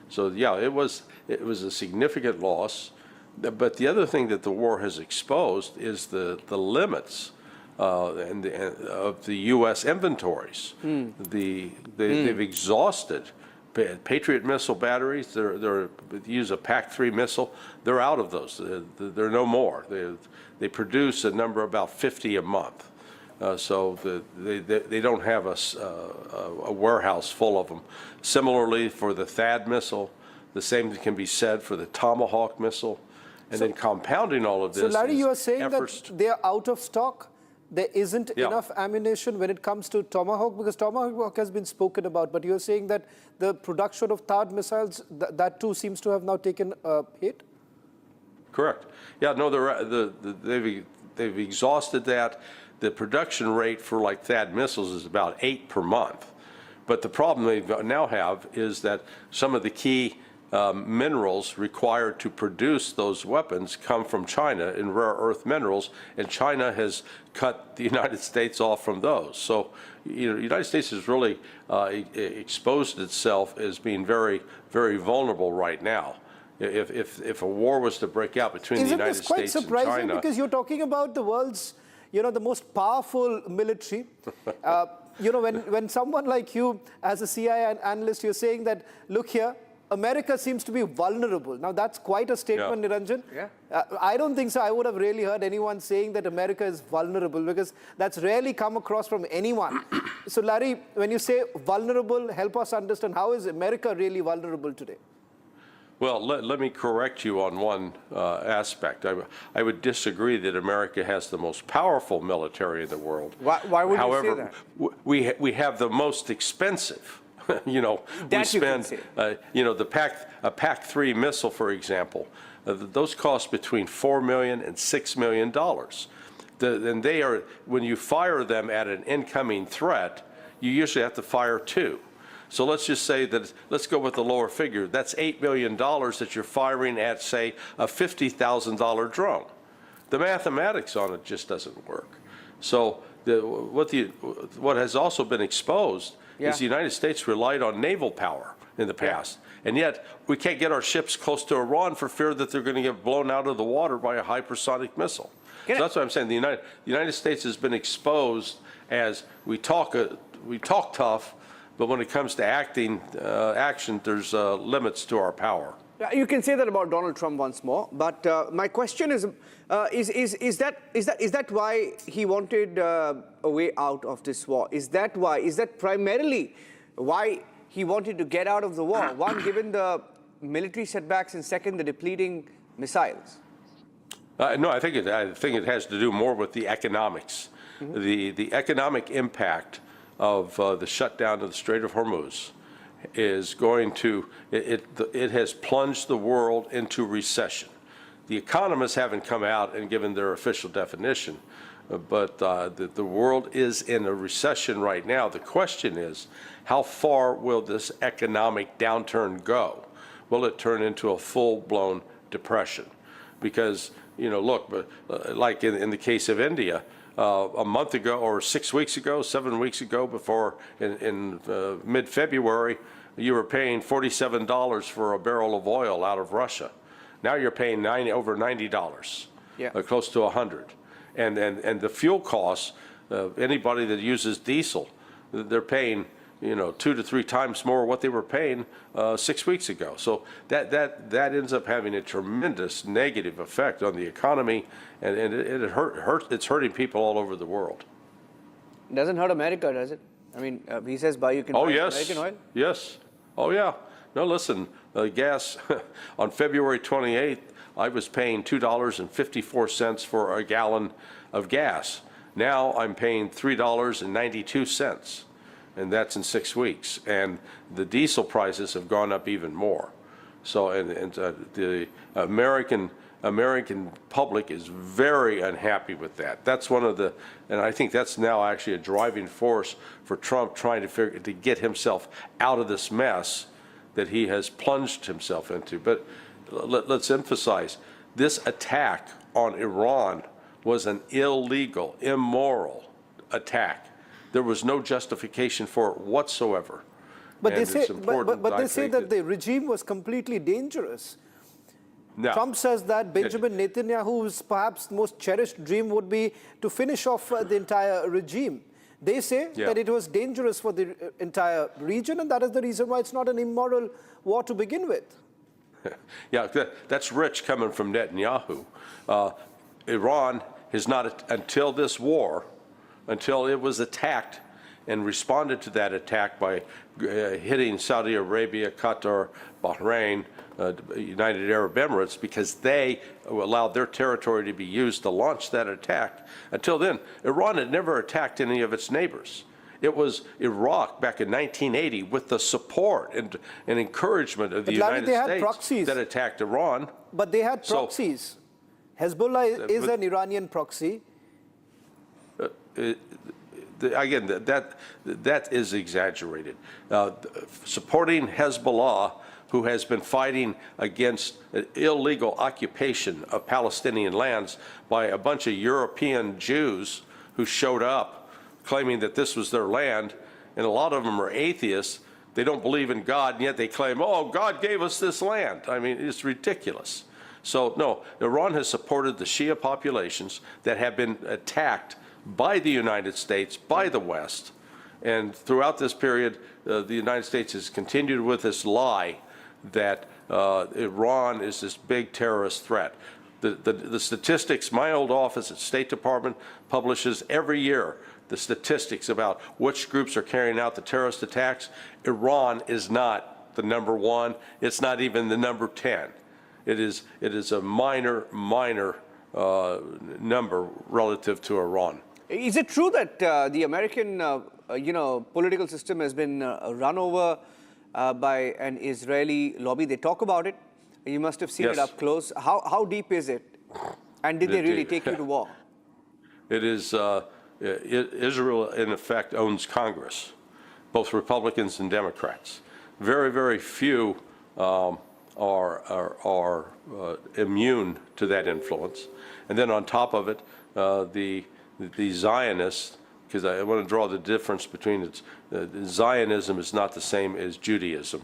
L: So yeah, it was a significant loss. But the other thing that the war has exposed is the limits of the U.S. inventories. They've exhausted Patriot missile batteries. They use a PAC-3 missile. They're out of those. They're no more. They produce a number about 50 a month. So they don't have a warehouse full of them. Similarly, for the THAAD missile, the same can be said for the Tomahawk missile. And then compounding all of this.
G: So, Larry, you are saying that they are out of stock? There isn't enough ammunition when it comes to Tomahawk? Because Tomahawk has been spoken about, but you're saying that the production of THAAD missiles, that too seems to have now taken a hit?
L: Correct. Yeah, no, they've exhausted that. The production rate for like THAAD missiles is about 8 per month. But the problem they now have is that some of the key minerals required to produce those weapons come from China in rare earth minerals, and China has cut the United States off from those. So, the United States has really exposed itself as being very, very vulnerable right now. If a war was to break out between the United States and China...
G: Isn't this quite surprising? Because you're talking about the world's, the most powerful military. When someone like you, as a CIA analyst, you're saying that, look here, America seems to be vulnerable. Now, that's quite a statement, Niranjan. Yeah. I don't think so. I would have really heard anyone saying that America is vulnerable, because that's rarely come across from anyone. So, Larry, when you say vulnerable, help us understand, how is America really vulnerable today?
L: Well, let me correct you on one aspect. I would disagree that America has the most powerful military in the world.
I: Why would you say that?
L: However, we have the most expensive. We spend, the PAC-3 missile, for example, those cost between $4 million and $6 million. And they are, when you fire them at an incoming threat, you usually have to fire 2. So let's just say that, let's go with the lower figure. That's $8 million that you're firing at, say, a $50,000 drone. The mathematics on it just doesn't work. So what has also been exposed is the United States relied on naval power in the past. And yet, we can't get our ships close to Iran for fear that they're going to get blown out of the water by a hypersonic missile. So that's what I'm saying. The United States has been exposed as we talk tough, but when it comes to action, there's limits to our power.
I: You can say that about Donald Trump once more, but my question is that why he wanted a way out of this war? Is that why? Is that primarily why he wanted to get out of the war? One, given the military setbacks, and second, the depleting missiles.
L: No, I think it has to do more with the economics. the economic impact of the shutdown of the Strait of Hormuz is going to, it has plunged the world into recession. The economists haven't come out and given their official definition, but the world is in a recession right now. The question is, how far will this economic downturn go? Will it turn into a full-blown depression? Because, you know, look, like in the case of India, a month ago or 6 weeks ago, 7 weeks ago, before in mid-February, you were paying $47 for a barrel of oil out of Russia. Now you're paying over $90, close to 100. And the fuel costs, anybody that uses diesel, they're paying, you know, 2 to 3 times more what they were paying 6 weeks ago. So that ends up having a tremendous negative effect on the economy, and it's hurting people all over the world.
I: It doesn't hurt America, does it? I mean, he says you can buy American oil?
L: Yes. Oh, yeah. No, listen, gas, on February 28th, I was paying $2.54 for a gallon of gas. Now I'm paying $3.92, and that's in 6 weeks. And the diesel prices have gone up even more. So, the American public is very unhappy with that. That's one of the, and I think that's now actually a driving force for Trump trying to get himself out of this mess that he has plunged himself into. But let's emphasize, this attack on Iran was an illegal, immoral attack. There was no justification for it whatsoever.
G: But they say, but they say that the regime was completely dangerous.
L: No.
G: Trump says that Benjamin Netanyahu's perhaps most cherished dream would be to finish off the entire regime. They say that it was dangerous for the entire region, and that is the reason why it's not an immoral war to begin with.
L: Yeah, that's rich coming from Netanyahu. Iran has not, until this war, until it was attacked and responded to that attack by hitting Saudi Arabia, Qatar, Bahrain, United Arab Emirates, because they allowed their territory to be used to launch that attack. Until then, Iran had never attacked any of its neighbors. It was Iraq back in 1980 with the support and encouragement of the United States that attacked Iran.
G: But they had proxies. Hezbollah is an Iranian proxy.
L: Again, that is exaggerated. Supporting Hezbollah, who has been fighting against an illegal occupation of Palestinian lands by a bunch of European Jews who showed up claiming that this was their land, and a lot of them are atheists. They don't believe in God, and yet they claim, oh, God gave us this land. I mean, it's ridiculous. So, no, Iran has supported the Shia populations that have been attacked by the United States, by the West. And throughout this period, the United States has continued with this lie that Iran is this big terrorist threat. The statistics, my old office at State Department publishes every year the statistics about which groups are carrying out the terrorist attacks. Iran is not the number 1. It's not even the number 10. It is a minor number relative to Iran.
I: Is it true that the American, political system has been run over by an Israeli lobby? They talk about it. You must have seen it up close. How deep is it? And did they really take you to war?
L: It is, Israel, in effect, owns Congress, both Republicans and Democrats. Very, very few are immune to that influence. And then on top of it, the Zionists, because I want to draw the difference between it, Zionism is not the same as Judaism.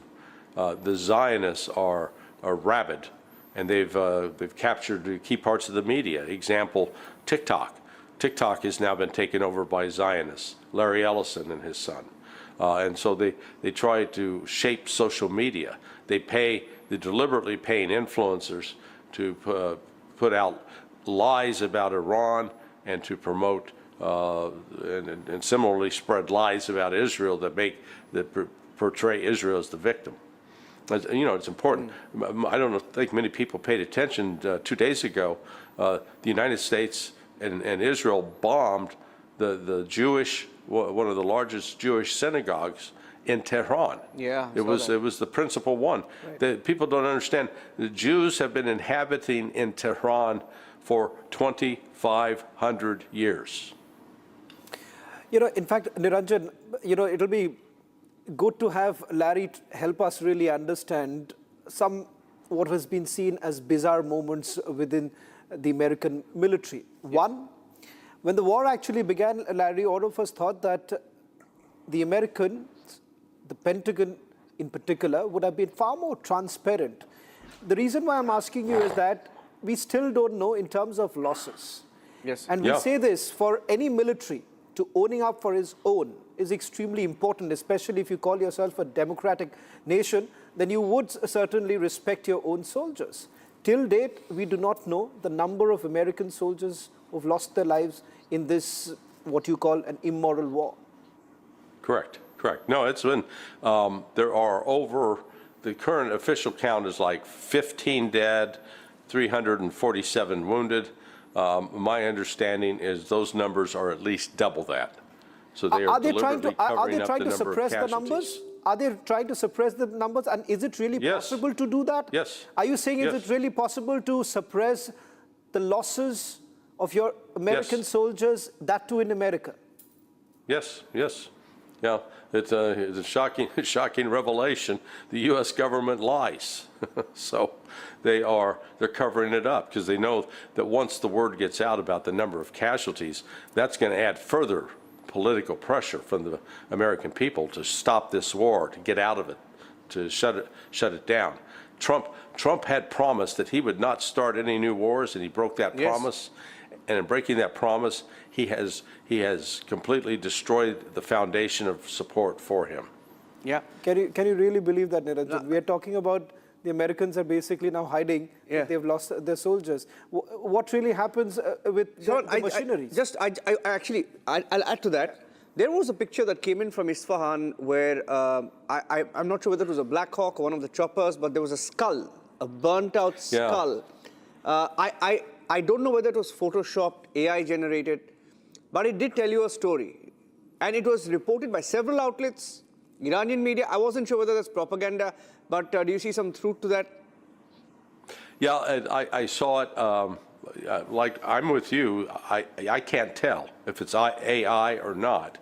L: The Zionists are rabid, and they've captured key parts of the media. Example, TikTok. TikTok has now been taken over by Zionists, Larry Ellison and his son. And so they try to shape social media. They're deliberately paying influencers to put out lies about Iran and to promote and similarly spread lies about Israel that portray Israel as the victim. You know, it's important. I don't think many people paid attention. 2 days ago, the United States and Israel bombed the Jewish, one of the largest Jewish synagogues in Tehran.
I: Yeah,
L: it was the principal one.
I: Right.
L: The people don't understand. The Jews have been inhabiting in Tehran for 2,500 years.
G: You know, in fact, Niranjan, you know, it'll be good to have Larry help us really understand some what has been seen as bizarre moments within the American military. One, when the war actually began, Larry, all of us thought that the Americans, the Pentagon in particular, would have been far more transparent. The reason why I'm asking you is that we still don't know in terms of losses.
I: Yes.
G: And we say this, for any military to owning up for its own is extremely important, especially if you call yourself a democratic nation, then you would certainly respect your own soldiers. Till date, we do not know the number of American soldiers who've lost their lives in this, what you call an immoral war.
L: Correct, correct. No, it's been, there are over, the current official count is like 15 dead, 347 wounded. My understanding is those numbers are at least double that. So they are deliberately covering up the number of casualties.
G: Are they trying to suppress the numbers? And is it really possible to do that?
L: Yes.
G: Are you saying is it really possible to suppress the losses of your American soldiers, that too in America?
L: Yes, yes. Yeah, it's a shocking revelation. The U.S. government lies. So they're covering it up because they know that once the word gets out about the number of casualties, that's going to add further political pressure from the American people to stop this war, to get out of it, to shut it down. Trump had promised that he would not start any new wars, and he broke that promise. And in breaking that promise, he has completely destroyed the foundation of support for him.
I: Yeah.
G: Can you really believe that, Niranjan? No. We are talking about the Americans are basically now hiding. Yeah. They've lost their soldiers. What really happens with the machineries?
I: I'll add to that. There was a picture that came in from Isfahan where I'm not sure whether it was a Black Hawk or one of the choppers, but there was a skull, a burnt out skull. I don't know whether it was photoshopped, AI generated, but it did tell you a story. And it was reported by several outlets, Iranian media. I wasn't sure whether that's propaganda, but do you see some truth to that?
L: Yeah, I saw it. Like, I'm with you. I can't tell if it's AI or not.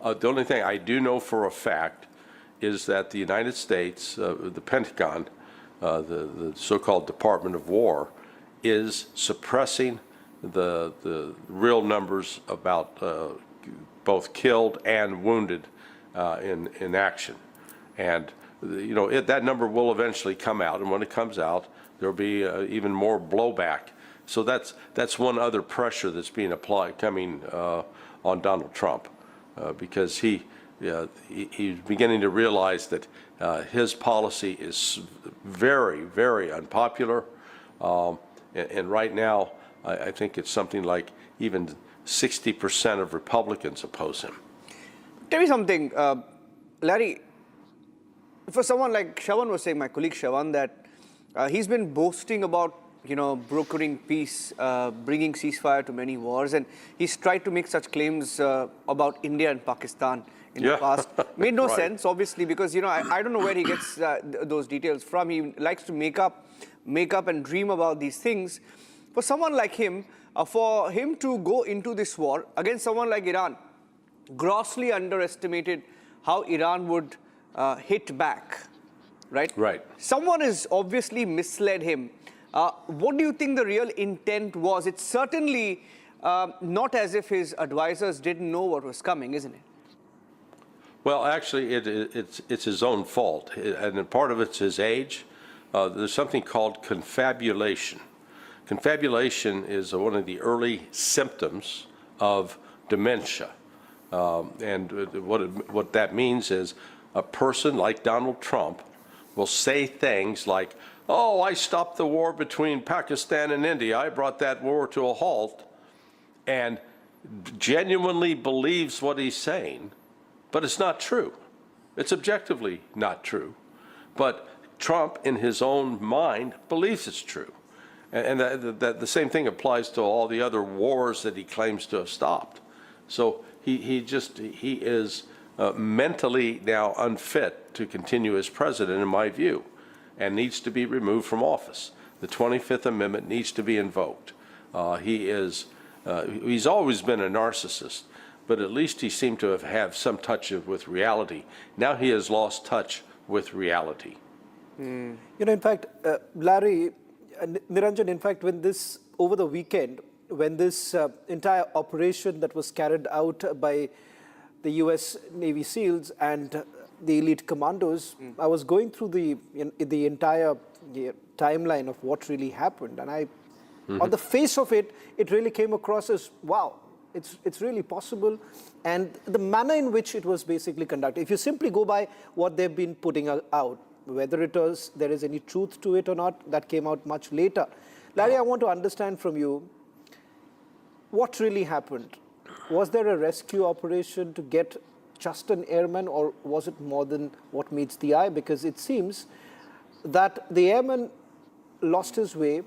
L: The only thing I do know for a fact is that the United States, the Pentagon, the so-called Department of War, is suppressing the real numbers about both killed and wounded in action. And you know, that number will eventually come out, and when it comes out, there'll be even more blowback. So that's one other pressure that's being applied coming on Donald Trump, because he's beginning to realize that his policy is very, very unpopular. And right now, I think it's something like even 60% of Republicans oppose him.
I: Tell me something, Larry. For someone like Shawan was saying, my colleague Shawan, that he's been boasting about, you know, brokering peace, bringing ceasefire to many wars, and he's tried to make such claims about India and Pakistan in the past. Made no sense, obviously, because, you know, I don't know where he gets those details from. He likes to make up and dream about these things. For someone like him, for him to go into this war against someone like Iran, grossly underestimated how Iran would hit back, right?
L: Right.
I: Someone has obviously misled him. What do you think the real intent was? It's certainly not as if his advisors didn't know what was coming, isn't it?
L: Well, actually, it's his own fault, and part of it's his age. There's something called confabulation. Confabulation is one of the early symptoms of dementia. And what that means is a person like Donald Trump will say things like, oh, I stopped the war between Pakistan and India. I brought that war to a halt, and genuinely believes what he's saying, but it's not true. It's objectively not true. But Trump, in his own mind, believes it's true. And that the same thing applies to all the other wars that he claims to have stopped. So he is mentally now unfit to continue as president, in my view, and needs to be removed from office. The 25th Amendment needs to be invoked. He's always been a narcissist, but at least he seemed to have some touch with reality. Now he has lost touch with reality.
G: You know, in fact, Larry, Niranjan, in fact, over the weekend, when this entire operation that was carried out by the US Navy SEALs and the elite commandos, I was going through the entire timeline of what really happened, and on the face of it, it really came across as, wow, it's really possible, and the manner in which it was basically conducted. If you simply go by what they've been putting out, whether there is any truth to it or not, that came out much later. Larry, I want to understand from you, what really happened? Was there a rescue operation to get just an airman, or was it more than what meets the eye? Because it seems that the airman lost his way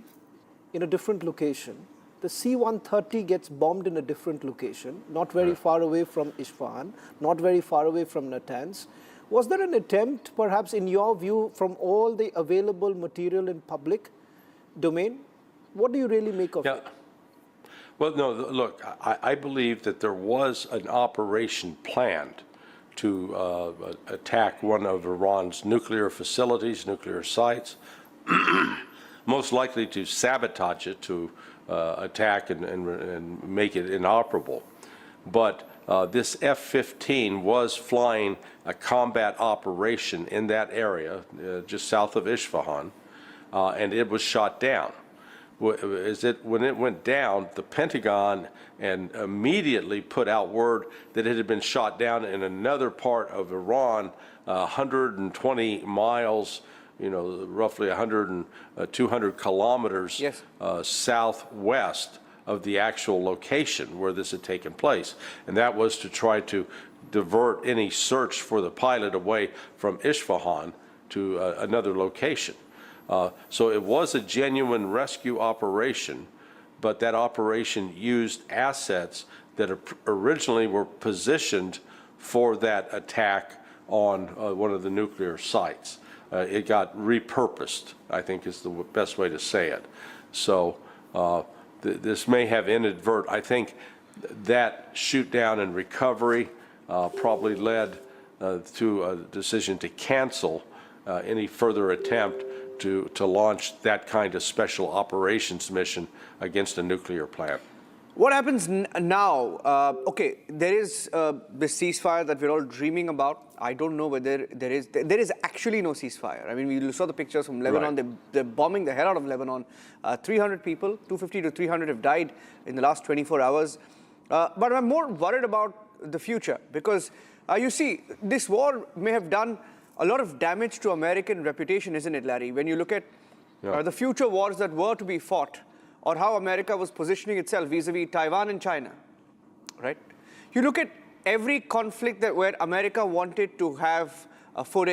G: in a different location. The C-130 gets bombed in a different location, not very far away from Isfahan, not very far away from Natanz. Was there an attempt, perhaps in your view, from all the available material in public domain? What do you really make of it?
L: Well, no, look, I believe that there was an operation planned to attack one of Iran's nuclear facilities, nuclear sites, most likely to sabotage it, to attack and make it inoperable. But this F-15 was flying a combat operation in that area, just south of Isfahan, and it was shot down. When it went down, the Pentagon immediately put out word that it had been shot down in another part of Iran, 120 miles, roughly 200 kilometers southwest of the actual location where this had taken place. And that was to try to divert any search for the pilot away from Isfahan to another location. So it was a genuine rescue operation, but that operation used assets that originally were positioned for that attack on one of the nuclear sites. It got repurposed, I think is the best way to say it. So this may have inadvertent. I think that shoot down and recovery probably led to a decision to cancel any further attempt to launch that kind of special operations mission against a nuclear plant.
I: What happens now? Okay, there is the ceasefire that we're all dreaming about. I don't know whether there is actually no ceasefire. I mean, we saw the pictures from Lebanon.
L: Right.
I: They're bombing the hell out of Lebanon. 300 people, 250 to 300 have died in the last 24 hours. But I'm more worried about the future because you see, this war may have done a lot of damage to American reputation, isn't it, Larry? When you look at the future wars that were to be fought, or how America was positioning itself vis-a-vis Taiwan and China, right? You look at every conflict where America wanted to have a foray